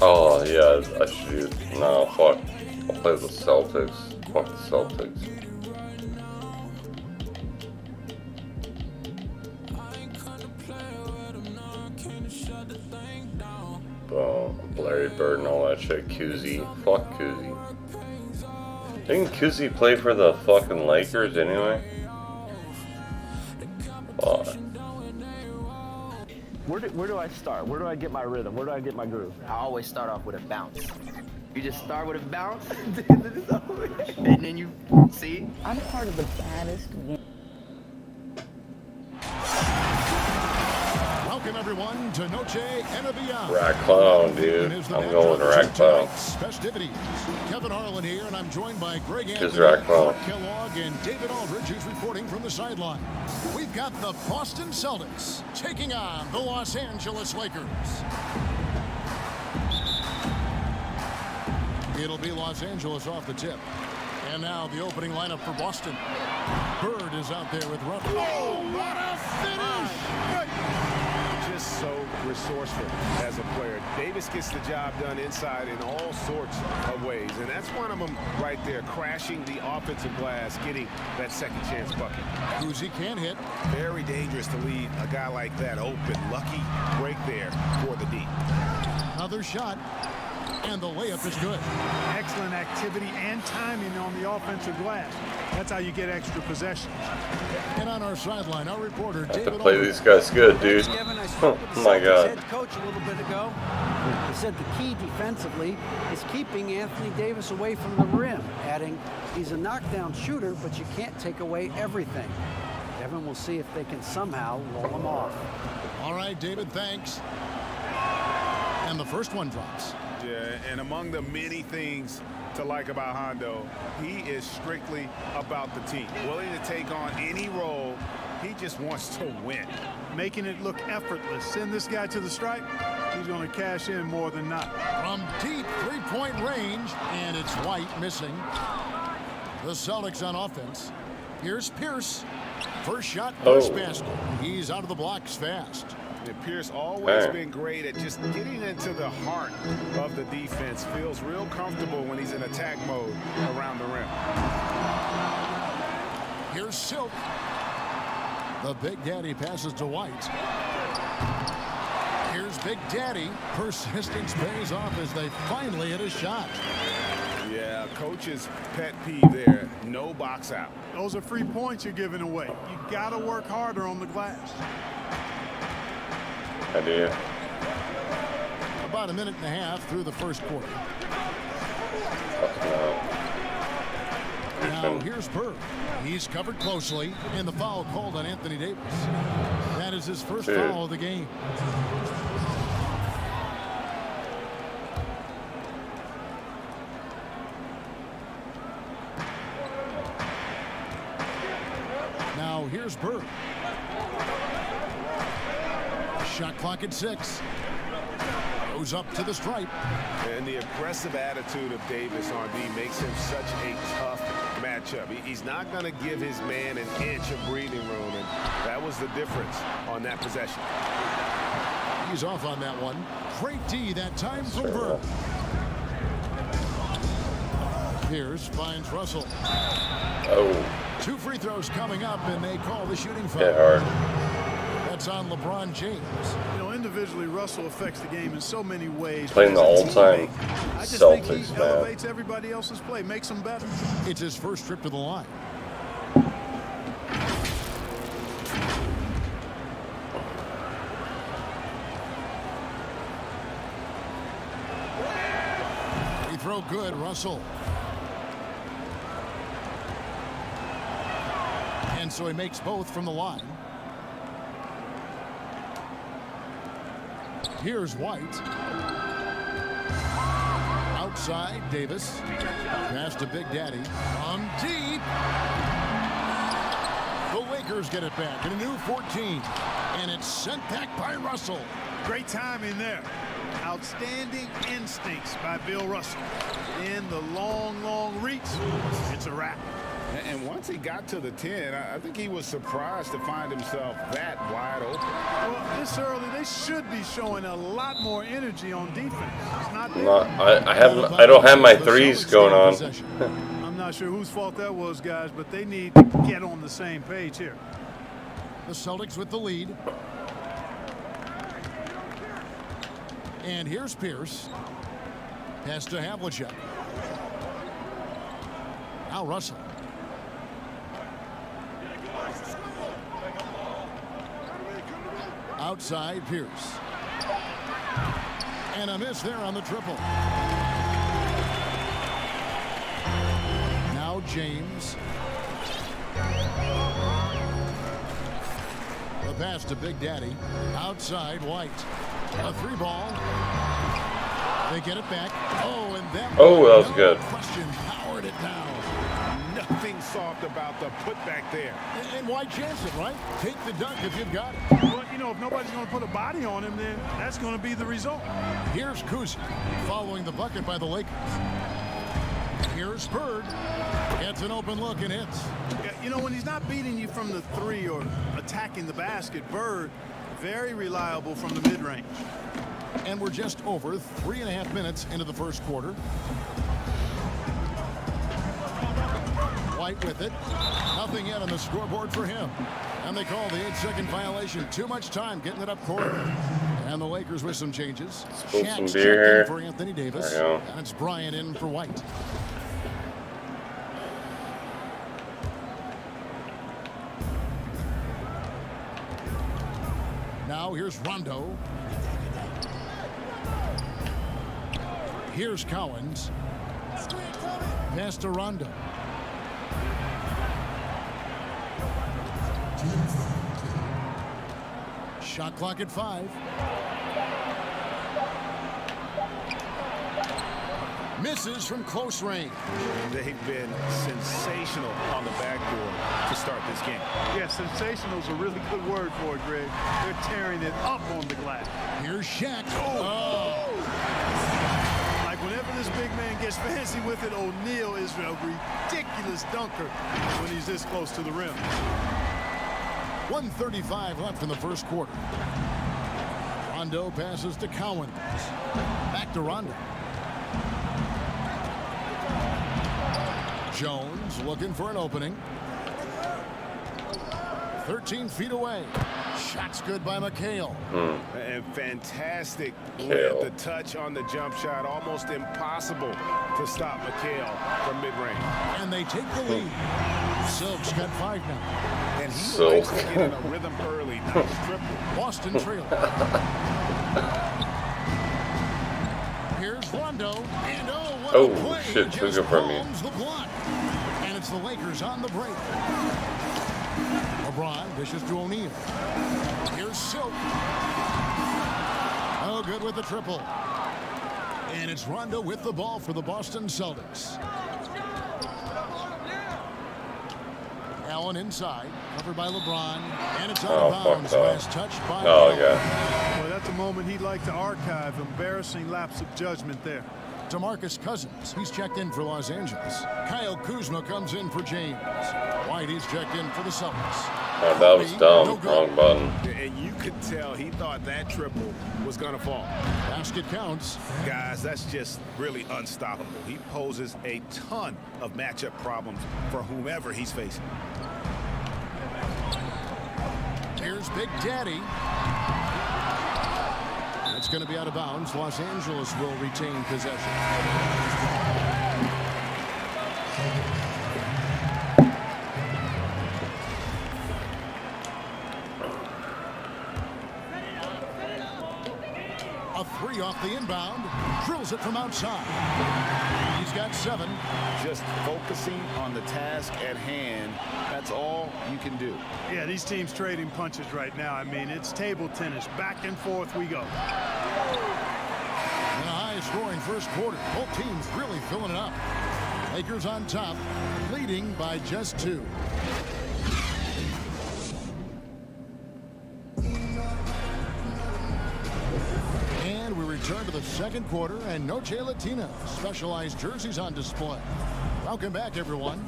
Speaker 1: Oh yeah, I should. No, fuck. I'll play the Celtics. Fuck the Celtics. Boom. Larry Bird and all that shit. Kuzi. Fuck Kuzi. Didn't Kuzi play for the fucking Lakers anyway? Fuck.
Speaker 12: Where do I start? Where do I get my rhythm? Where do I get my groove?
Speaker 18: I always start off with a bounce. You just start with a bounce, and then you see.
Speaker 19: I'm part of the baddest game.
Speaker 2: Welcome everyone to Noche and Beyond.
Speaker 1: Rack Clown, dude. I'm going with Rack Clown.
Speaker 2: Festivities. Kevin Harlan here, and I'm joined by Greg
Speaker 1: Just
Speaker 2: Anthony,
Speaker 1: Rack Clown.
Speaker 2: Kellogg, and David Aldridge, who's reporting from the sideline. We've got the Boston Celtics taking on the Los Angeles Lakers. It'll be Los Angeles off the tip. And now the opening lineup for Boston. Bird is out there with Ruff. Oh, what a finish!
Speaker 5: Just so resourceful as a player. Davis gets the job done inside in all sorts of ways, and that's one of them right there, crashing the offensive glass, getting that second chance bucket.
Speaker 2: Kuzi can't hit.
Speaker 5: Very dangerous to leave a guy like that open. Lucky break there for the D.
Speaker 2: Another shot, and the layup is good.
Speaker 4: Excellent activity and timing on the offensive glass. That's how you get extra possession.
Speaker 2: And on our sideline, our reporter,
Speaker 1: I have to
Speaker 2: David
Speaker 1: play these guys good, dude.
Speaker 3: Kevin, I
Speaker 1: Oh
Speaker 3: spoke with the
Speaker 1: my
Speaker 3: Celtics
Speaker 1: god.
Speaker 3: head coach a little bit ago. He said the key defensively is keeping Anthony Davis away from the rim, adding he's a knockdown shooter, but you can't take away everything. Kevin will see if they can somehow roll him off.
Speaker 2: All right, David, thanks. And the first one drops.
Speaker 5: Yeah, and among the many things to like about Hondo, he is strictly about the team. Willing to take on any role. He just wants to win.
Speaker 4: Making it look effortless. Send this guy to the stripe. He's going to cash in more than not.
Speaker 2: From deep three-point range, and it's White missing. The Celtics on offense. Here's Pierce. First shot, first basket. He's out of the blocks fast.
Speaker 5: And Pierce always been great at just getting into the heart of the defense. Feels real comfortable when he's in attack mode around the rim.
Speaker 2: Here's Silk. The Big Daddy passes to White. Here's Big Daddy. Persistence pays off as they finally hit a shot.
Speaker 5: Yeah, coach's pet peeve there. No box out.
Speaker 4: Those are free points you're giving away. You got to work harder on the glass.
Speaker 1: I do.
Speaker 2: About a minute and a half through the first quarter. Now here's Bird. He's covered closely, and the foul called on Anthony Davis. That is his first foul of the game. here's Bird. Shot clock at 6. Goes up to the stripe.
Speaker 15: And the aggressive attitude of Davis on D makes him such a tough matchup. He's not going to give his man an inch of breathing room, and that was the difference on that possession.
Speaker 2: He's off on that one. Great D that time from Bird. Pierce finds Russell.
Speaker 1: Oh.
Speaker 2: 2 free throws coming up, and they call the shooting foul.
Speaker 1: Get hard.
Speaker 2: That's on LeBron James.
Speaker 4: You know, individually, Russell affects the game in so many ways.
Speaker 1: Playing the all-time
Speaker 4: I just think
Speaker 1: Celtics,
Speaker 4: he
Speaker 1: man.
Speaker 4: elevates everybody else's play, makes them better.
Speaker 2: It's his first trip to the line. Free throw good, Russell. And so he makes both from the line. Here's White. Outside, Davis. Pass to Big Daddy. On deep. The Lakers get it back in a new 14. And it's sent back by Russell.
Speaker 4: Great timing there. Outstanding instincts by Bill Russell. In the long reach, it's a wrap.
Speaker 5: And once he got to the 10, I think he was surprised to find himself that wide open.
Speaker 4: Well, this early, they should be showing a lot more energy on defense. It's not there.
Speaker 1: I don't have my threes going on.
Speaker 4: I'm not sure whose fault that was, guys, but they need to get on the same page here.
Speaker 2: The Celtics with the lead. And here's Pierce. Pass to Havlicek. Now Russell. Outside, Pierce. And a miss there on the triple. Now James. The pass to Big Daddy. Outside, White. A 3-ball. They get it back. Oh, and that
Speaker 1: was good.
Speaker 2: Question powered it down.
Speaker 15: Nothing soft about the putback there.
Speaker 2: And why chance it, right? Take the dunk if you've got it.
Speaker 4: But, you know, if nobody's going to put a body on him, then that's going to be the result.
Speaker 2: Here's Kuzi following the bucket by the Lakers. Here's Bird. Gets an open look and hits.
Speaker 4: Yeah, you know, when he's not beating you from the 3 or attacking the basket, Bird, very reliable from the mid-range.
Speaker 2: And we're just over 3.5 minutes into the first quarter. White with it. Nothing yet on the scoreboard for him. And they call the 8-second violation. Too much time getting it up court. And the Lakers with some changes.
Speaker 1: Spill some
Speaker 2: Shaq's
Speaker 1: beer
Speaker 2: in for Anthony Davis.
Speaker 1: There you go.
Speaker 2: And it's Bryant in for White. Now here's Rondo. Here's Cowens. Pass to Rondo. Shot clock at 5. Misses from close range.
Speaker 6: They've been sensational on the backboard to start this game.
Speaker 4: Yeah, sensational is a really good word for it, Greg. They're tearing it up on the glass.
Speaker 2: Here's Shaq.
Speaker 4: Oh. Like whenever this big man gets fancy with it, O'Neal is a ridiculous dunker when he's this close to the rim.
Speaker 2: 1:35 left in the first quarter. Rondo passes to Cowens. Back to Rondo. Jones looking for an opening. 13 feet away. Shot's good by McHale.
Speaker 15: And fantastic with the touch on the jump shot. Almost impossible to stop McHale from mid-range.
Speaker 2: And they take the lead. Silk's got 5 now.
Speaker 15: And he likes to get in a rhythm early. Nice triple.
Speaker 2: Boston trail. Here's Rondo. And what a play.
Speaker 1: Shit, took it from me.
Speaker 2: The block. And it's the Lakers on the break. LeBron dishes to O'Neal. Here's Silk. Oh, good with the triple. And it's Rondo with the ball for the Boston Celtics. Allen inside, covered by LeBron, and it's out
Speaker 1: Oh,
Speaker 2: of bounds.
Speaker 1: fuck that.
Speaker 2: Last touch by
Speaker 1: Oh,
Speaker 2: Allen.
Speaker 1: okay.
Speaker 4: Well, that's a moment he'd like to archive. Embarrassing lapse of judgment there.
Speaker 2: DeMarcus Cousins, he's checked in for Los Angeles. Kyle Kuzma comes in for James. White, he's checked in for the Celtics.
Speaker 1: Oh, that was dumb. Wrong button.
Speaker 6: And you could tell he thought that triple was going to fall.
Speaker 2: Basket counts.
Speaker 6: Guys, that's just really unstoppable. He poses a ton of matchup problems for whomever he's facing.
Speaker 2: Here's Big Daddy. It's going to be out of bounds. Los Angeles will retain possession. A three off the inbound. Drills it from outside. He's got 7.
Speaker 6: Just focusing on the task at hand, that's all you can do.
Speaker 4: Yeah, these teams trading punches right now. I mean, it's table tennis. Back and forth we go.
Speaker 2: In a high-scoring first quarter. Both teams really filling it up. Lakers on top, leading by just 2. And we return to the second quarter, and Noche Latina specialized jerseys on display. Welcome back, everyone.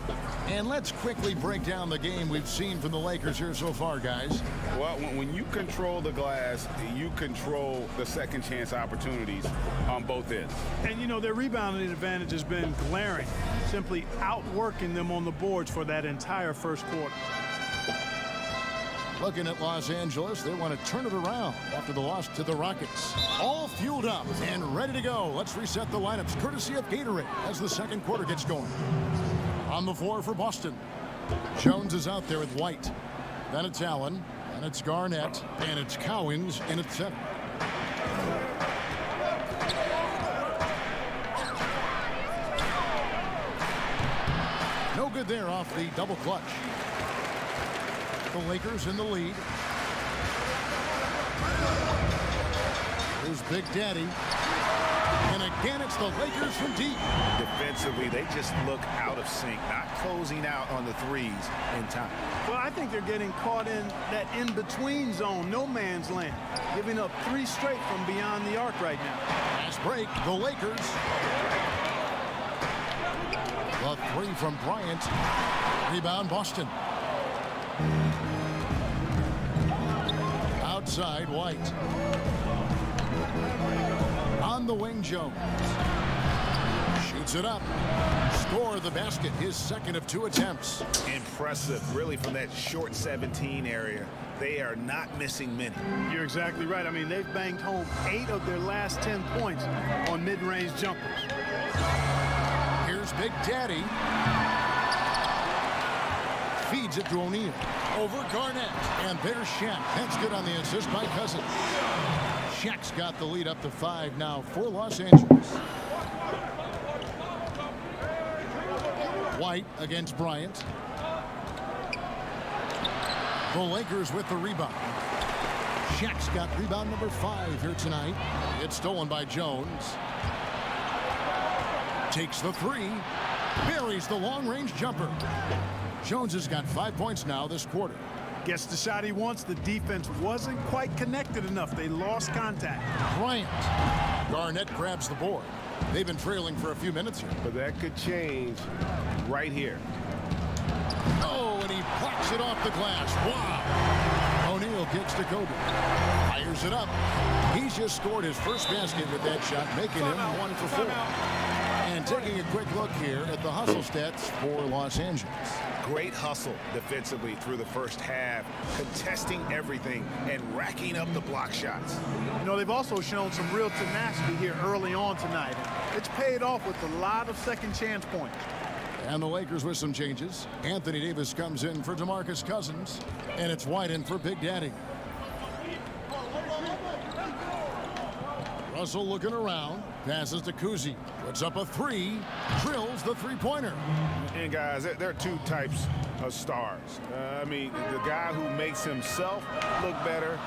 Speaker 2: And let's quickly break down the game we've seen from the Lakers here so far, guys.
Speaker 6: Well, when you control the glass, you control the second chance opportunities on both ends.
Speaker 4: And, you know, their rebounding advantage has been glaring, simply outworking them on the boards for that entire first quarter.
Speaker 2: Looking at Los Angeles, they want to turn it around after the loss to the Rockets. All fueled up and ready to go. Let's reset the lineups courtesy of Gatorade as the second quarter gets going. On the floor for Boston. Jones is out there with White. Then it's Allen, and it's Garnett, and it's Cowens in at center. No good there off the double clutch. The Lakers in the lead. Here's Big Daddy. And again, it's the Lakers from deep.
Speaker 6: Defensively, they just look out of sync, not closing out on the threes in time.
Speaker 4: Well, I think they're getting caught in that in-between zone, no man's land, giving up 3 straight from beyond the arc right now.
Speaker 2: Fast break, the Lakers. The 3 from Bryant. Rebound, Boston. Outside, White. On the wing, Jones. Shoots it up. Score the basket, his second of 2 attempts.
Speaker 6: Impressive, really, from that short 17 area. They are not missing many.
Speaker 4: You're exactly right. I mean, they've banged home 8 of their last 10 points on mid-range jumpers.
Speaker 2: Here's Big Daddy. Feeds it to O'Neal. Over Garnett. And there's Shaq. That's good on the assist by Cousins. Shaq's got the lead up to 5 now for Los Angeles. White against Bryant. The Lakers with the rebound. Shaq's got rebound number 5 here tonight. It's stolen by Jones. Takes the 3. Buries the long-range jumper. Jones has got 5 points now this quarter.
Speaker 4: Gets the shot he wants. The defense wasn't quite connected enough. They lost contact.
Speaker 2: Bryant. Garnett grabs the board. They've been trailing for a few minutes here.
Speaker 15: But that could change right here.
Speaker 2: Oh, and he blocks it off the glass. Wow. O'Neal kicks to Kobe. Fires it up. He's just scored his first basket with that shot, making him 1 for 4. And taking a quick look here at the hustle stats for Los Angeles.
Speaker 6: Great hustle defensively through the first half, contesting everything and racking up the block shots.
Speaker 4: You know, they've also shown some real tenacity here early on tonight. It's paid off with a lot of second chance points.
Speaker 2: And the Lakers with some changes. Anthony Davis comes in for DeMarcus Cousins, and it's White in for Big Daddy. Russell looking around, passes to Kuzi, puts up a 3, drills the 3-pointer.
Speaker 15: And guys, there are 2 types of stars. I mean, the guy who makes himself look better,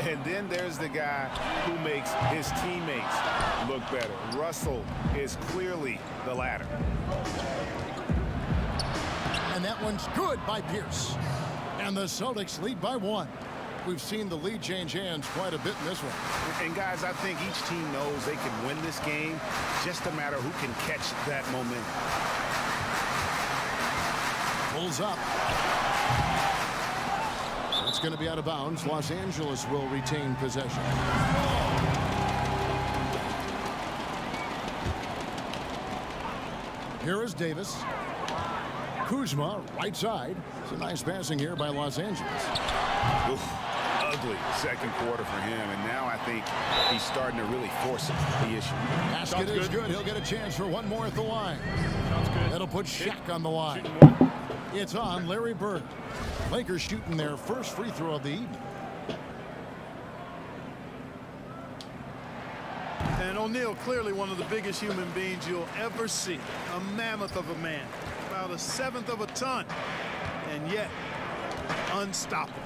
Speaker 15: and then there's the guy who makes his teammates look better. Russell is clearly the latter.
Speaker 2: And that one Banked good by Pierce. And the Celtics lead by 1. We've seen the lead change hands quite a bit in this one.
Speaker 6: And guys, I think each team knows they can win this game. Just a matter who can catch that momentum.
Speaker 2: Pulls up. It's going to be out of bounds. Los Angeles will retain possession. Here is Davis. Kuzma, right side. It's a nice passing here by Los Angeles.
Speaker 6: Oof, ugly second quarter for him, and now I think he's starting to really force the issue.
Speaker 2: Basket is good. He'll get a chance for one more at the line. That'll put Shaq on the line. It's on Larry Bird. Lakers shooting their first free throw of the evening.
Speaker 4: And O'Neal, clearly one of the biggest human beings you'll ever see. A mammoth of a man. About 1/7 of a ton. And yet, unstoppable.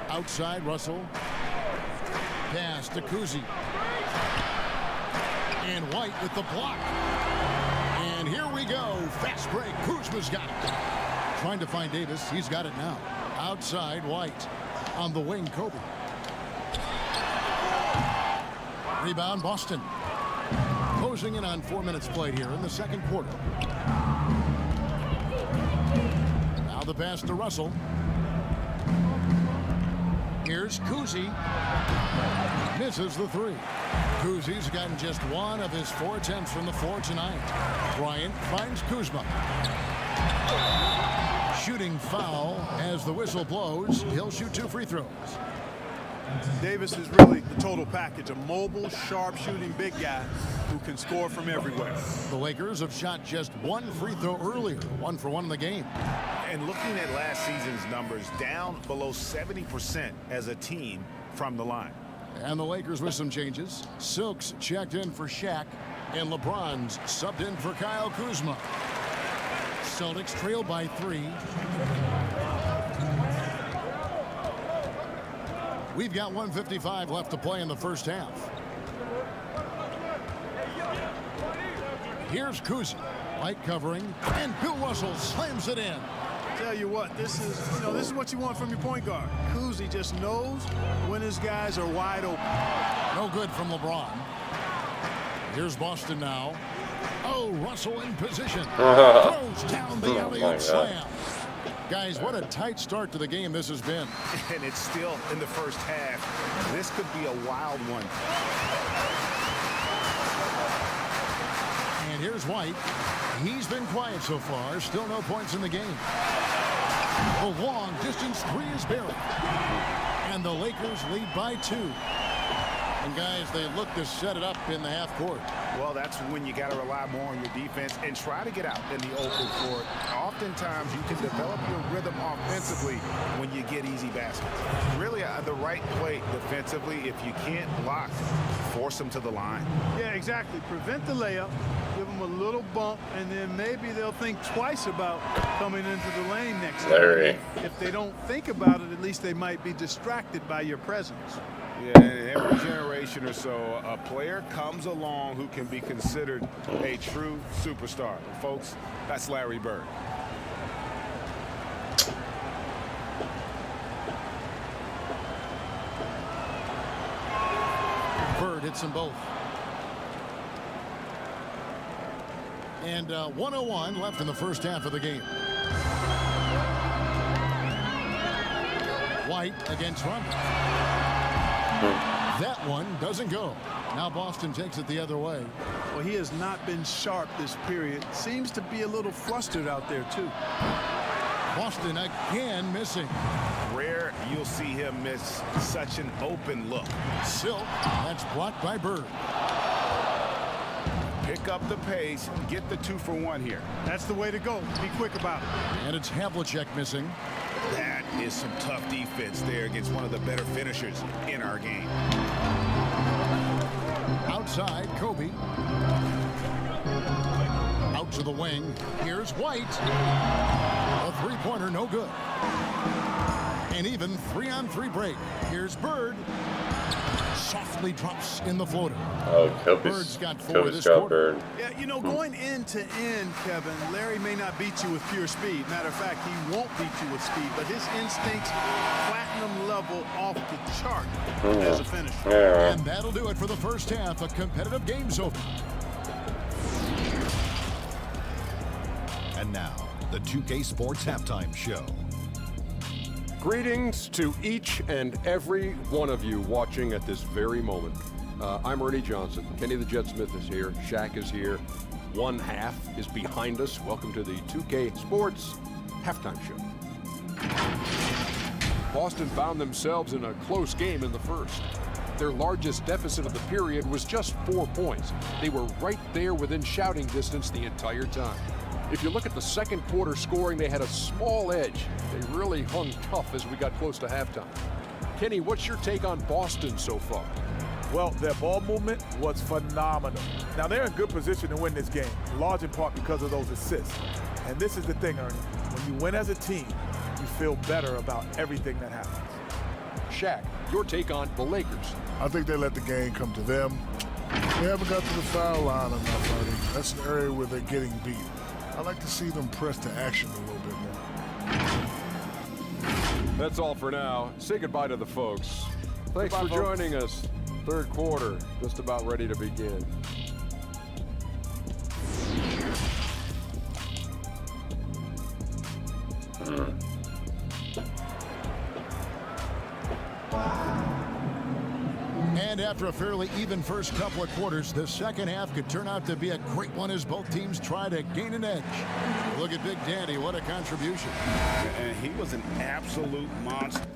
Speaker 2: Outside, Russell. Pass to Kuzi. And White with the block. And here we go. Fast break. Kuzma's got it. Trying to find Davis. He's got it now. Outside, White. On the wing, Kobe. Rebound, Boston. Closing in on 4 minutes played here in the second quarter. Now the pass to Russell. Here's Kuzi. Misses the three. Kuzi's gotten just 1 of his 4 attempts from the floor tonight. Bryant finds Kuzma. Shooting foul as the whistle blows. He'll shoot 2 free throws.
Speaker 4: Davis is really the total package. A mobile, sharp-shooting big guy who can score from everywhere.
Speaker 2: The Lakers have shot just 1 free throw earlier. 1 for 1 in the game.
Speaker 6: And looking at last season's numbers, down below 70% as a team from the line.
Speaker 2: And the Lakers with some changes. Silks checked in for Shaq. And LeBron's subbed in for Kyle Kuzma. Celtics trail by 3. We've got 1:55 left to play in the first half. Here's Kuzi. Light covering. And Bill Russell slams it in.
Speaker 4: Tell you what, this is what you want from your point guard. Kuzi just knows when his guys are wide open.
Speaker 2: No good from LeBron. Here's Boston now. Oh, Russell in position. Throws down the alley-oop slam. Guys, what a tight start to the game this has been.
Speaker 6: And it's still in the first half. This could be a wild one.
Speaker 2: And here's White. He's been quiet so far. Still no points in the game. A long distance 3 is buried. And the Lakers lead by 2. And guys, they look to set it up in the half court.
Speaker 6: Well, that's when you got to rely more on your defense and try to get out in the open court. Oftentimes, you can develop your rhythm offensively when you get easy baskets. Really, the right play defensively. If you can't block, force them to the line.
Speaker 4: Yeah, exactly. Prevent the layup, give them a little bump, and then maybe they'll think twice about coming into the lane next time. If they don't think about it, at least they might be distracted by your presence.
Speaker 6: Yeah, and every generation or so, a player comes along who can be considered a true superstar. Folks, that's Larry Bird.
Speaker 2: Bird hits them both. And 1:01 left in the first half of the game. White against Rondo. That one doesn't go. Now Boston takes it the other way.
Speaker 4: Well, he has not been sharp this period. Seems to be a little flustered out there, too.
Speaker 2: Boston again missing.
Speaker 6: Rare you'll see him miss such an open look.
Speaker 2: Silk, that's blocked by Bird.
Speaker 6: Pick up the pace, get the 2 for 1 here.
Speaker 4: That's the way to go. Be quick about it.
Speaker 2: And it's Havlicek missing.
Speaker 6: That is some tough defense there against one of the better finishers in our game.
Speaker 2: Outside, Kobe. Out to the wing. Here's White. A three-pointer, no good. And even 3-on-3 break. Here's Bird. softly drops in the floater.
Speaker 1: Oh,
Speaker 2: Bird's got 4
Speaker 1: Kobe's
Speaker 2: this
Speaker 1: got
Speaker 2: quarter.
Speaker 1: Bird.
Speaker 4: Yeah, you know, going end to end, Kevin, Larry may not beat you with pure speed. Matter of fact, he won't beat you with speed, but his instincts, platinum level off the chart as a finisher.
Speaker 1: Yeah.
Speaker 2: And that'll do it for the first half. A competitive game so far. And now, the 2K Sports Halftime Show.
Speaker 9: Greetings to each and every one of you watching at this very moment. I'm Ernie Johnson. Kenny the Jet Smith is here. Shaq is here. One half is behind us. Welcome to the 2K Sports Halftime Show. Boston found themselves in a close game in the first. Their largest deficit of the period was just 4 points. They were right there within shouting distance the entire time. If you look at the second quarter scoring, they had a small edge. They really hung tough as we got close to halftime. Kenny, what's your take on Boston so far?
Speaker 20: Well, their ball movement was phenomenal. Now, they're in good position to win this game, large in part because of those assists. And this is the thing, Ernie. When you win as a team, you feel better about everything that happens.
Speaker 9: Shaq, your take on the Lakers.
Speaker 10: I think they let the game come to them. They haven't got to the foul line enough, Ernie. That's an area where they're getting beat. I like to see them press to action a little bit more.
Speaker 9: That's all for now. Say goodbye to the folks. Thanks for joining us. Third quarter, just about ready to begin.
Speaker 2: And after a fairly even first couple of quarters, the second half could turn out to be a great one as both teams try to gain an edge. Look at Big Daddy, what a contribution.
Speaker 6: And he was an absolute monster.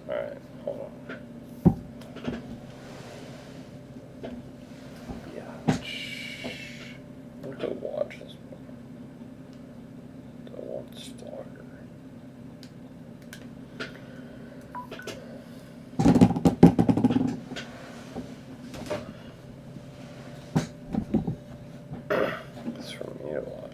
Speaker 1: Alright, hold on. Yeah. I'm gonna go watch this one. The one stalker. It's for me to watch.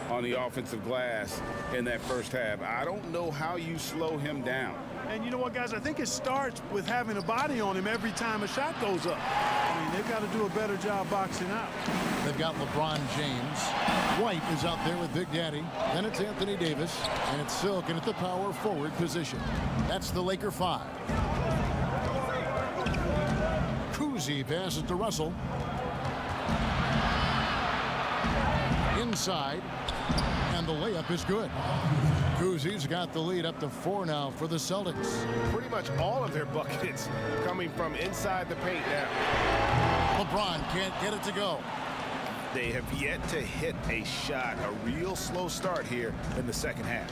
Speaker 6: On the offensive glass in that first half. I don't know how you slow him down.
Speaker 4: And you know what, guys? I think it starts with having a body on him every time a shot goes up. I mean, they've got to do a better job boxing out.
Speaker 2: They've got LeBron James. White is out there with Big Daddy. Then it's Anthony Davis. And it's Silk in at the power forward position. That's the Laker 5. Kuzi passes to Russell. Inside. And the layup is good. Kuzi's got the lead up to 4 now for the Celtics.
Speaker 15: Pretty much all of their buckets coming from inside the paint now.
Speaker 2: LeBron can't get it to go.
Speaker 6: They have yet to hit a shot. A real slow start here in the second half.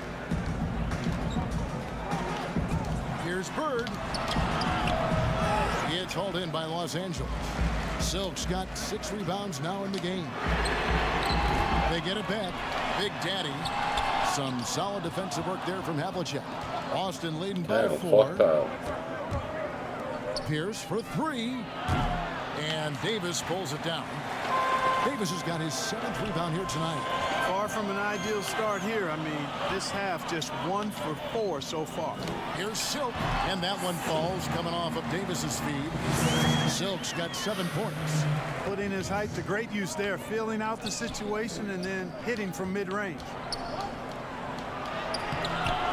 Speaker 2: Here's Bird. It's hauled in by Los Angeles. Silk's got 6 rebounds now in the game. They get it back. Big Daddy. Some solid defensive work there from Havlicek. Austin leading by 4. Pierce for 3. And Davis pulls it down. Davis has got his 7th rebound here tonight.
Speaker 4: Far from an ideal start here. I mean, this half just 1 for 4 so far.
Speaker 2: Here's Silk. And that one falls coming off of Davis's feed. Silk's got 7 points.
Speaker 4: Putting his height to great use there, feeling out the situation and then hitting from mid-range.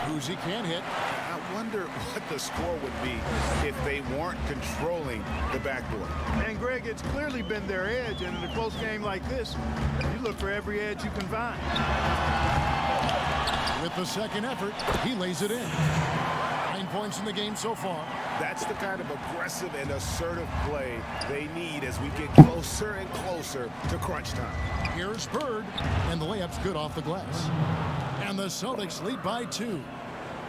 Speaker 2: Kuzi can't hit.
Speaker 6: I wonder what the score would be if they weren't controlling the backboard.
Speaker 4: And Greg, it's clearly been their edge, and in a close game like this, you look for every edge you can find.
Speaker 2: With the second effort, he lays it in. 9 points in the game so far.
Speaker 6: That's the kind of aggressive and assertive play they need as we get closer and closer to crunch time.
Speaker 2: Here's Bird, and the layup's good off the glass. And the Celtics lead by 2.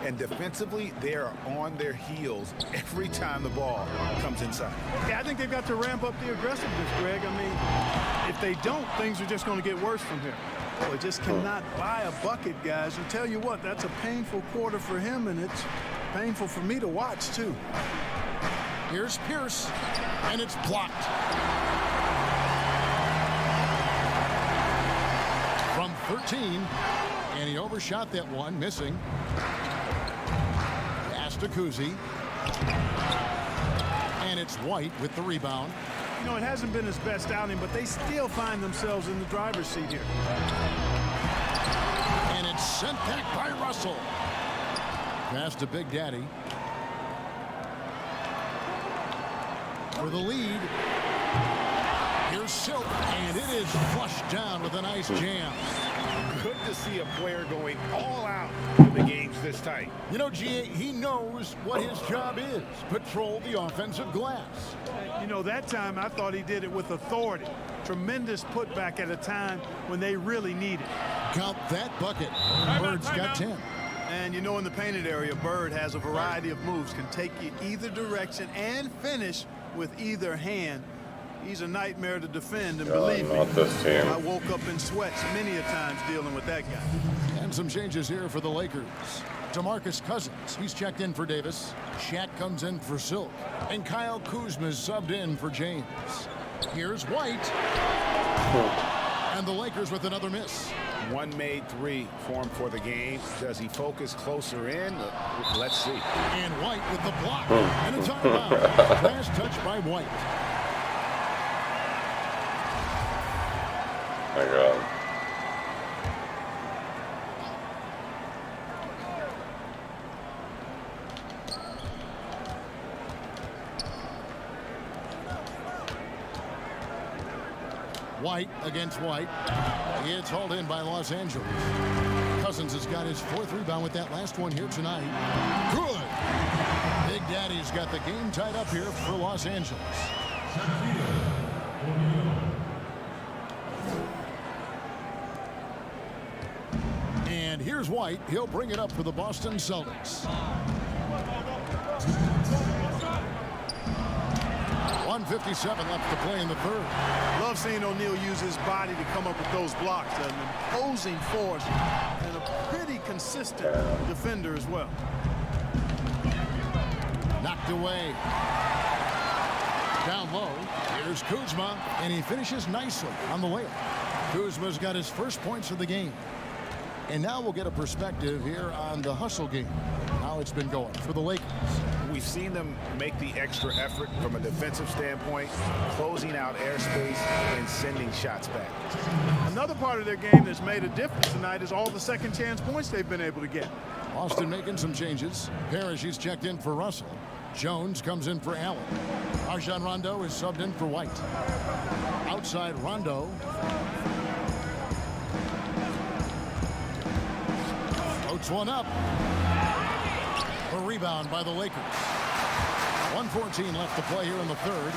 Speaker 6: And defensively, they are on their heels every time the ball comes inside.
Speaker 4: Yeah, I think they've got to ramp up the aggressiveness, Greg. I mean, if they don't, things are just going to get worse from here. Well, just cannot buy a bucket, guys. And tell you what, that's a painful quarter for him, and it's painful for me to watch, too.
Speaker 2: Here's Pierce, and it's blocked. From 13, And he overshot that one, missing. Pass to Kuzi. And it's White with the rebound.
Speaker 4: You know, it hasn't been his best outing, but they still find themselves in the driver's seat here.
Speaker 2: And it's sent back by Russell. Pass to Big Daddy. For the lead. Here's Silk, and it is flushed down with a nice jam.
Speaker 6: Good to see a player going all out when the game's this tight.
Speaker 2: You know, G.A., he knows what his job is. Patrol the offensive glass.
Speaker 4: You know, that time I thought he did it with authority. Tremendous putback at a time when they really need it.
Speaker 2: Count that bucket. Bird's got 10.
Speaker 4: And you know, in the painted area, Bird has a variety of moves, can take you either direction and finish with either hand. He's a nightmare to defend, and believe me, I woke up in sweats many a times dealing with that guy.
Speaker 2: And some changes here for the Lakers. DeMarcus Cousins, he's checked in for Davis. Shaq comes in for Silk. And Kyle Kuzma's subbed in for James. Here's White. And the Lakers with another miss.
Speaker 6: One made three formed for the game. Does he focus closer in? Let's see.
Speaker 2: And White with the block. And a timeout. Last touch by White.
Speaker 1: My God.
Speaker 2: White against White. It's hauled in by Los Angeles. Cousins has got his 4th rebound with that last one here tonight. Good. Big Daddy's got the game tied up here for Los Angeles. And here's White. He'll bring it up for the Boston Celtics. 1:57 left to play in the third.
Speaker 4: Love seeing O'Neal use his body to come up with those blocks. An imposing force and a pretty consistent defender as well.
Speaker 2: Knocked away. Down low. Here's Kuzma, and he finishes nicely on the layup. Kuzma's got his first points of the game. And now we'll get a perspective here on the hustle game, how it's been going for the Lakers.
Speaker 6: We've seen them make the extra effort from a defensive standpoint, closing out airspace and sending shots back.
Speaker 4: Another part of their game that's made a difference tonight is all the second chance points they've been able to get.
Speaker 2: Austin making some changes. Parrish, he's checked in for Russell. Jones comes in for Allen. Rajon Rondo is subbed in for White. Outside Rondo. Floats one up. A rebound by the Lakers. 1:14 left to play here in the third.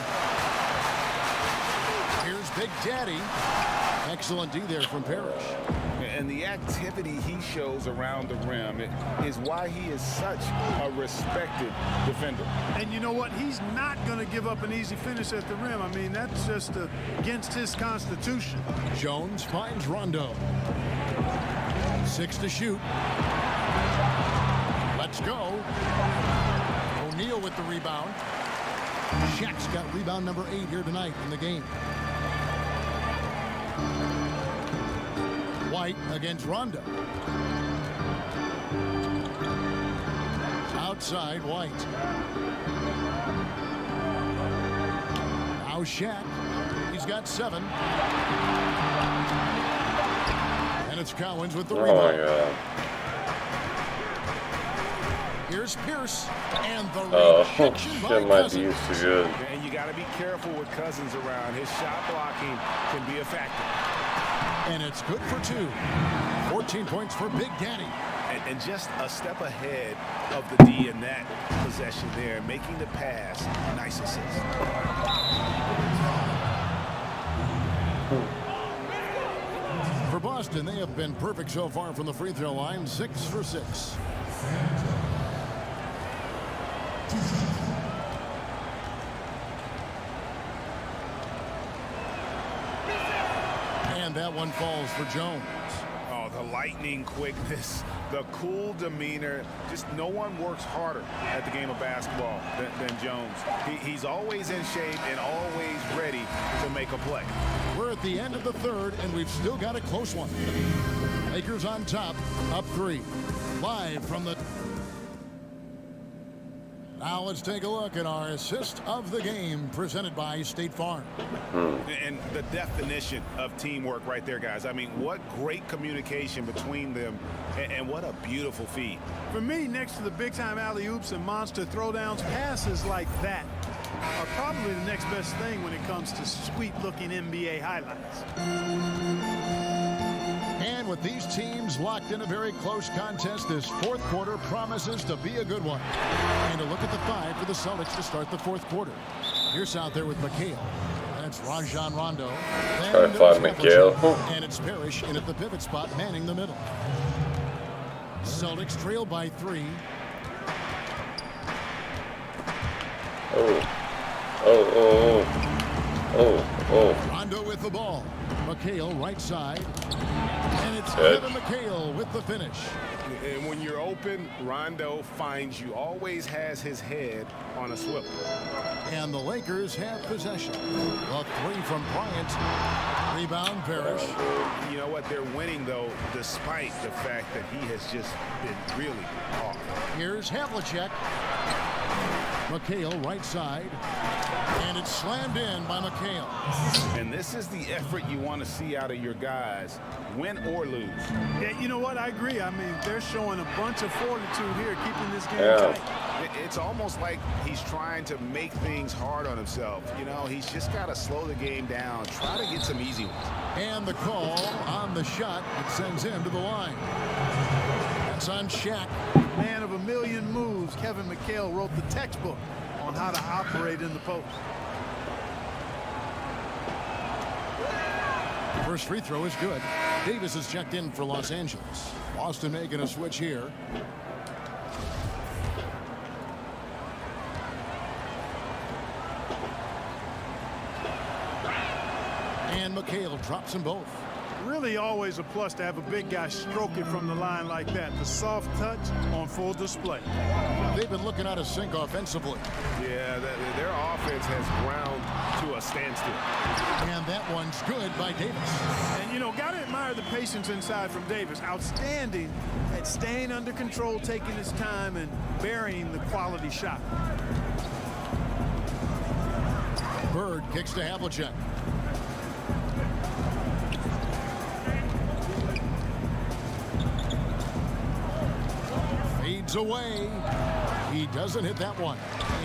Speaker 2: Here's Big Daddy. Excellent D there from Parrish.
Speaker 6: And the activity he shows around the rim is why he is such a respected defender.
Speaker 4: And you know what? He's not going to give up an easy finish at the rim. I mean, that's just against his constitution.
Speaker 2: Jones finds Rondo. 6 to shoot. Let's go. O'Neal with the rebound. Shaq's got rebound number 8 here tonight in the game. White against Rondo. Outside White. Now Shaq. He's got 7. And it's Cowens with the rebound.
Speaker 1: Oh my God.
Speaker 2: Here's Pierce and the
Speaker 1: rejection by Cousins. Too good.
Speaker 6: And you got to be careful with Cousins around. His shot blocking can be a factor.
Speaker 2: And it's good for 2. 14 points for Big Daddy.
Speaker 6: And just a step ahead of the D in that possession there, making the pass. Nice assist.
Speaker 2: For Boston, they have been perfect so far from the free throw line. 6 for 6. And that one falls for Jones.
Speaker 6: Oh, the lightning quickness, the cool demeanor. Just no one works harder at the game of basketball than Jones. He's always in shape and always ready to make a play.
Speaker 2: We're at the end of the third, and we've still got a close one. Lakers on top, up 3. Live from the... Now let's take a look at our assist of the game presented by State Farm.
Speaker 6: And the definition of teamwork right there, guys. I mean, what great communication between them, and what a beautiful feed.
Speaker 4: For me, next to the big-time alley-oops and monster throwdowns, passes like that are probably the next best thing when it comes to sweet-looking NBA highlights.
Speaker 2: And with these teams locked in a very close contest, this fourth quarter promises to be a good one. And a look at the 5 for the Celtics to start the fourth quarter. Here's out there with McHale. That's Rajon Rondo.
Speaker 1: Try to find McHale.
Speaker 2: And it's Parrish in at the pivot spot, manning the middle. Celtics trail by 3. Rondo with the ball. McHale right side. And it's Kevin McHale with the finish.
Speaker 15: And when you're open, Rondo finds you. Always has his head on a swivel.
Speaker 2: And the Lakers have possession. A 3 from Bryant. Rebound, Parrish.
Speaker 6: You know what? They're winning, though, despite the fact that he has just been really off.
Speaker 2: Here's Havlicek. McHale right side. And it's slammed in by McHale.
Speaker 6: And this is the effort you want to see out of your guys, win or lose.
Speaker 4: Yeah, you know what? I agree. I mean, they're showing a bunch of fortitude here, keeping this game tight.
Speaker 6: It's almost like he's trying to make things hard on himself. You know, he's just got to slow the game down, try to get some easy ones.
Speaker 2: And the call on the shot that sends him to the line. That's on Shaq.
Speaker 4: Man of a million moves, Kevin McHale wrote the textbook on how to operate in the post.
Speaker 2: First free throw is good. Davis is checked in for Los Angeles. Boston making a switch here. And McHale drops them both.
Speaker 4: Really always a plus to have a big guy stroke it from the line like that. The soft touch on full display.
Speaker 2: They've been looking out of sync offensively.
Speaker 15: Yeah, their offense has ground to a standstill.
Speaker 2: And that one's good by Davis.
Speaker 4: And, you know, got to admire the patience inside from Davis. Outstanding at staying under control, taking his time, and burying the quality shot.
Speaker 2: Bird kicks to Havlicek. Fades away. He doesn't hit that one.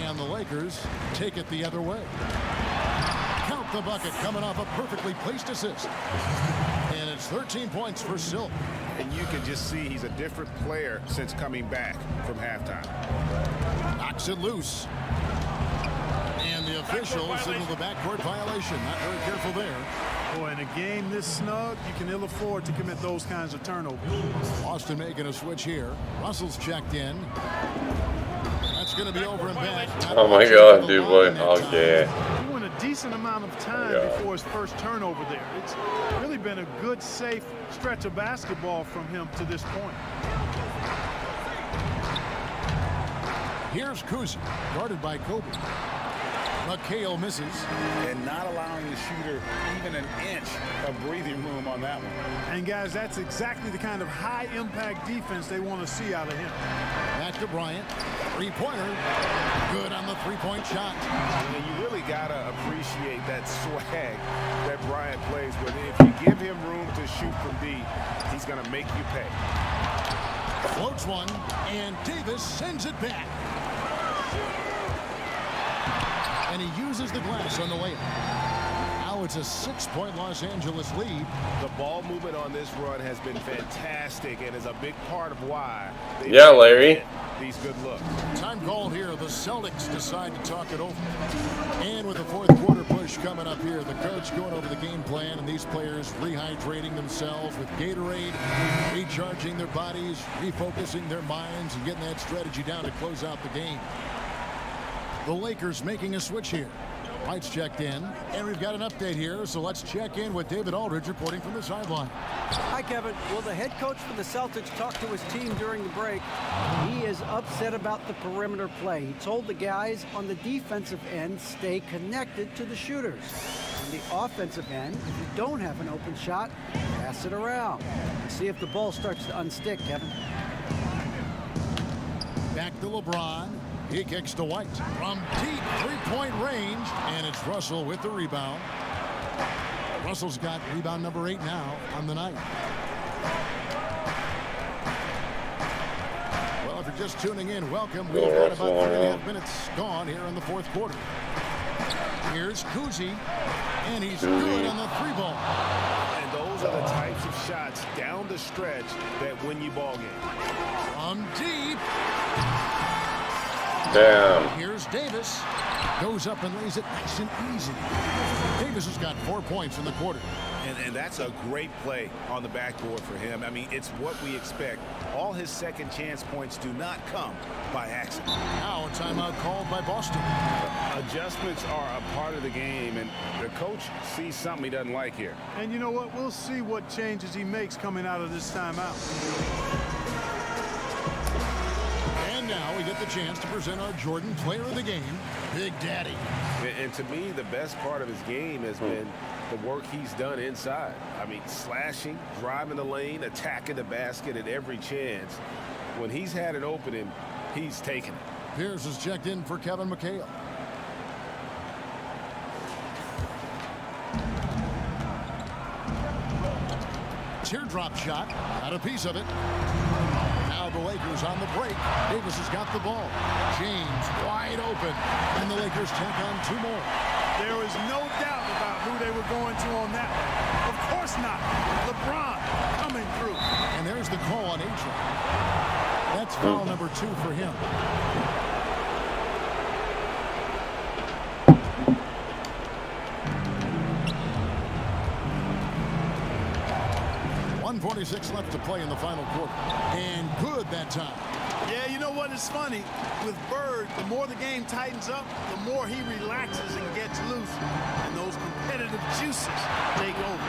Speaker 2: And the Lakers take it the other way. Count the bucket coming off a perfectly placed assist. And it's 13 points for Silk.
Speaker 6: And you can just see he's a different player since coming back from halftime.
Speaker 2: Knocks it loose. And the official signaled the backcourt violation. Not very careful there.
Speaker 4: Boy, in a game this snug, you can ill afford to commit those kinds of turnovers.
Speaker 2: Boston making a switch here. Russell's checked in. That's going to be over and back.
Speaker 1: Oh my God, dude, boy. Oh yeah.
Speaker 4: He went a decent amount of time before his first turnover there. It's really been a good, safe stretch of basketball from him to this point.
Speaker 2: Here's Kuzi, guarded by Kobe. McHale misses.
Speaker 6: And not allowing the shooter even an inch of breathing room on that one.
Speaker 4: And guys, that's exactly the kind of high-impact defense they want to see out of him.
Speaker 2: Back to Bryant. Three-pointer. Good on the three-point shot.
Speaker 15: And you really got to appreciate that swag that Bryant plays with. If you give him room to shoot from deep, he's going to make you pay.
Speaker 2: Floats one, and Davis sends it back. And he uses the glass on the layup. Now it's a 6-point Los Angeles lead.
Speaker 15: The ball movement on this run has been fantastic and is a big part of why
Speaker 1: yeah, Larry.
Speaker 15: These good looks.
Speaker 2: Time called here. The Celtics decide to talk it over. And with the fourth quarter push coming up here, the coach going over the game plan and these players rehydrating themselves with Gatorade, recharging their bodies, refocusing their minds, and getting that strategy down to close out the game. The Lakers making a switch here. White's checked in, and we've got an update here, so let's check in with David Aldridge reporting from the sideline.
Speaker 3: Hi, Kevin. Well, the head coach for the Celtics talked to his team during the break. He is upset about the perimeter play. He told the guys on the defensive end, stay connected to the shooters. On the offensive end, if you don't have an open shot, pass it around. See if the ball starts to unstick, Kevin.
Speaker 2: Back to LeBron. He kicks to White from deep three-point range, and it's Russell with the rebound. Russell's got rebound number 8 now on the night. Well, if you're just tuning in, welcome. We've got about 3.5 minutes gone here in the fourth quarter. Here's Kuzi, and he's good on the 3-ball.
Speaker 6: And those are the types of shots down the stretch that win you ball games.
Speaker 2: From deep.
Speaker 1: Damn.
Speaker 2: Here's Davis. Goes up and lays it nice and easy. Davis has got 4 points in the quarter.
Speaker 6: And that's a great play on the backboard for him. I mean, it's what we expect. All his second chance points do not come by accident.
Speaker 2: Now a timeout called by Boston.
Speaker 6: Adjustments are a part of the game, and the coach sees something he doesn't like here.
Speaker 4: And you know what? We'll see what changes he makes coming out of this timeout.
Speaker 2: And now we get the chance to present our Jordan Player of the Game, Big Daddy.
Speaker 15: And to me, the best part of his game has been the work he's done inside. I mean, slashing, driving the lane, attacking the basket at every chance. When he's had an opening, he's taken it.
Speaker 2: Pierce is checked in for Kevin McHale. Teardrop shot, got a piece of it. Now the Lakers on the break. Davis has got the ball. James wide open, and the Lakers take on 2 more.
Speaker 4: There was no doubt about who they were going to on that one. Of course not. LeBron coming through.
Speaker 2: And there's the call on H.R. That's foul number 2 for him. .46 left to play in the final quarter. And good that time.
Speaker 4: Yeah, you know what is funny? With Bird, the more the game tightens up, the more he relaxes and gets loose. And those competitive juices take over.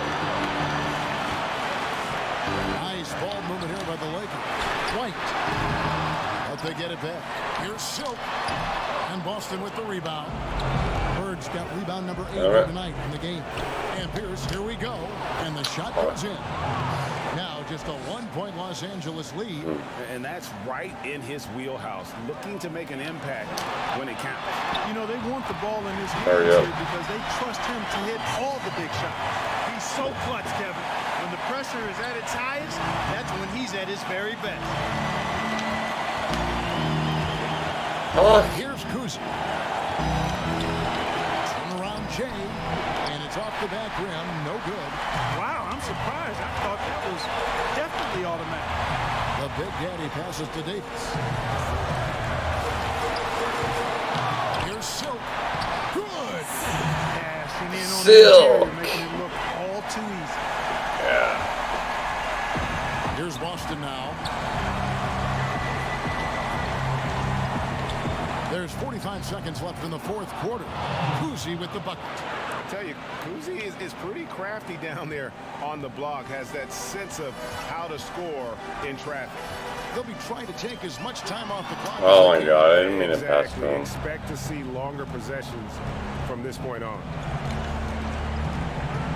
Speaker 2: Nice ball movement here by the Lakers. White. But they get it back. Here's Silk. And Boston with the rebound. Bird's got rebound number 8 tonight in the game. And Pierce, here we go. And the shot goes in. Now just a 1-point Los Angeles lead.
Speaker 6: And that's right in his wheelhouse, looking to make an impact when it counts.
Speaker 4: You know, they want the ball in his hands here because they trust him to hit all the big shots. He's so clutch, Kevin. When the pressure is at its highest, that's when he's at his very best.
Speaker 2: Here's Kuzi. Turn around Jay, and it's off the back rim, no good.
Speaker 4: Wow, I'm surprised. I thought that was definitely automatic.
Speaker 2: The Big Daddy passes to Davis. Here's Silk. Good.
Speaker 4: Passing in on
Speaker 1: Silk.
Speaker 4: the making it look all too easy.
Speaker 1: Yeah.
Speaker 2: Here's Boston now. There's 45 seconds left in the fourth quarter. Kuzi with the bucket.
Speaker 15: I tell you, Kuzi is pretty crafty down there on the block, has that sense of how to score in traffic.
Speaker 2: They'll be trying to take as much time off the clock.
Speaker 1: Oh my God, I didn't mean to pass to him.
Speaker 15: Expect to see longer possessions from this point on.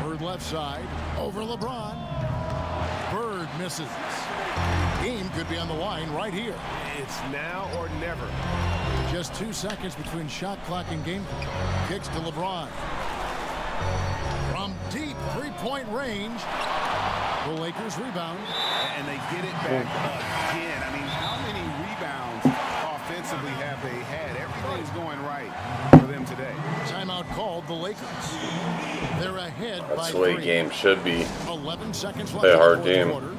Speaker 2: Bird left side, over LeBron. Bird misses. Game could be on the line right here.
Speaker 15: It's now or never.
Speaker 2: Just 2 seconds between shot clock and game clock. Kicks to LeBron. From deep three-point range, the Lakers rebound.
Speaker 6: And they get it back again. I mean, how many rebounds offensively have they had? Everything's going right for them today.
Speaker 2: Timeout called the Lakers. They're ahead by 3.
Speaker 1: That's the way game should be.
Speaker 2: 11 seconds left
Speaker 1: Play a
Speaker 2: in the
Speaker 1: hard
Speaker 2: fourth
Speaker 1: game.
Speaker 2: quarter.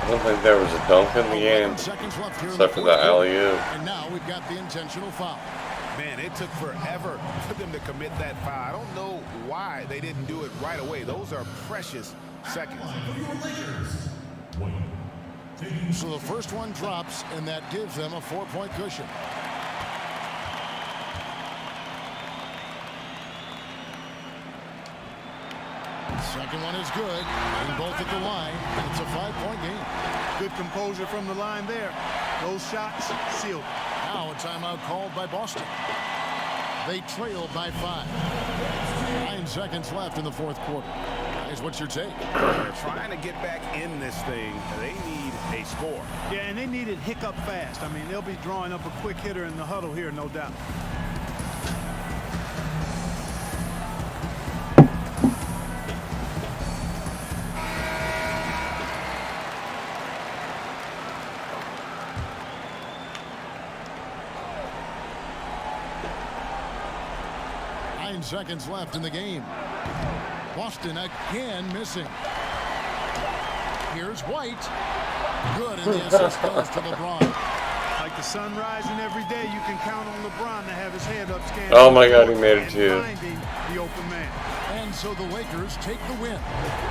Speaker 1: I don't think there was a dunk in the game, except for the alley-oop.
Speaker 2: And now we've got the intentional foul.
Speaker 6: Man, it took forever for them to commit that foul. I don't know why they didn't do it right away. Those are precious seconds.
Speaker 2: So the first one drops, and that gives them a 4-point cushion. Second one is good, and both at the line, and it's a 5-point game.
Speaker 4: Good composure from the line there. Those shots sealed.
Speaker 2: Now a timeout called by Boston. They trail by 5. 9 seconds left in the fourth quarter. Guys, what's your take?
Speaker 6: They're trying to get back in this thing. They need a score.
Speaker 4: Yeah, and they need it hiccup fast. I mean, they'll be drawing up a quick hitter in the huddle here, no doubt.
Speaker 2: Seconds left in the game. Boston again missing. Here's White. Good, and the assist goes to LeBron.
Speaker 4: Like the sun rising every day, you can count on LeBron to have his head up scanning.
Speaker 1: Oh my God, he made it too.
Speaker 4: Finding the open man.
Speaker 2: And so the Lakers take the win.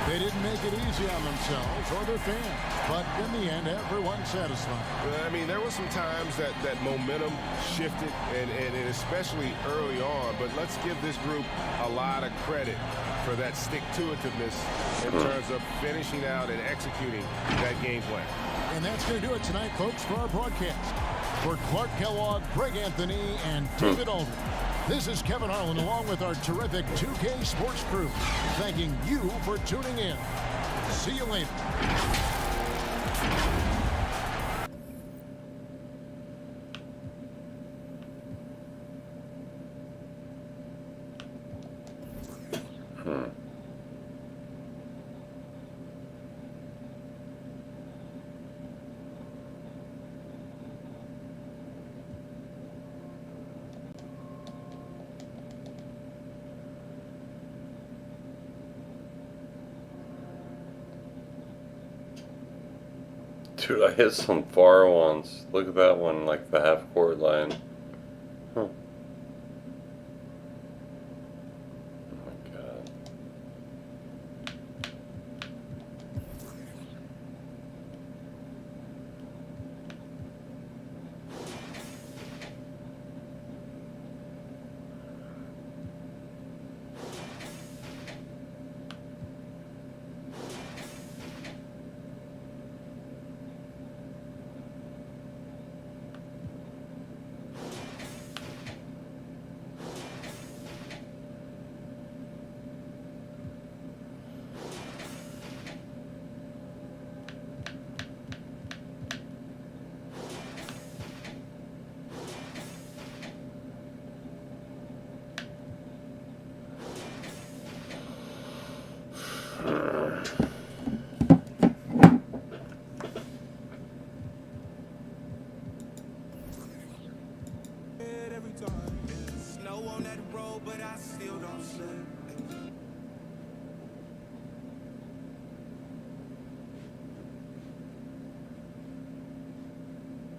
Speaker 2: They didn't make it easy on themselves or their fans, but in the end, everyone's satisfied.
Speaker 15: I mean, there were some times that momentum shifted, and especially early on, but let's give this group a lot of credit for that stick-to-itiveness in terms of finishing out and executing that game plan.
Speaker 2: And that's going to do it tonight, folks, for our broadcast. For Clark Kellogg, Greg Anthony, and David Aldridge, this is Kevin Harlan along with our terrific 2K Sports crew, thanking you for tuning in. See you later.
Speaker 1: Dude, I hit some far ones. Look at that one, like the half-court line. Huh. Oh my God.
Speaker 11: Snow on that road, but I still don't slip.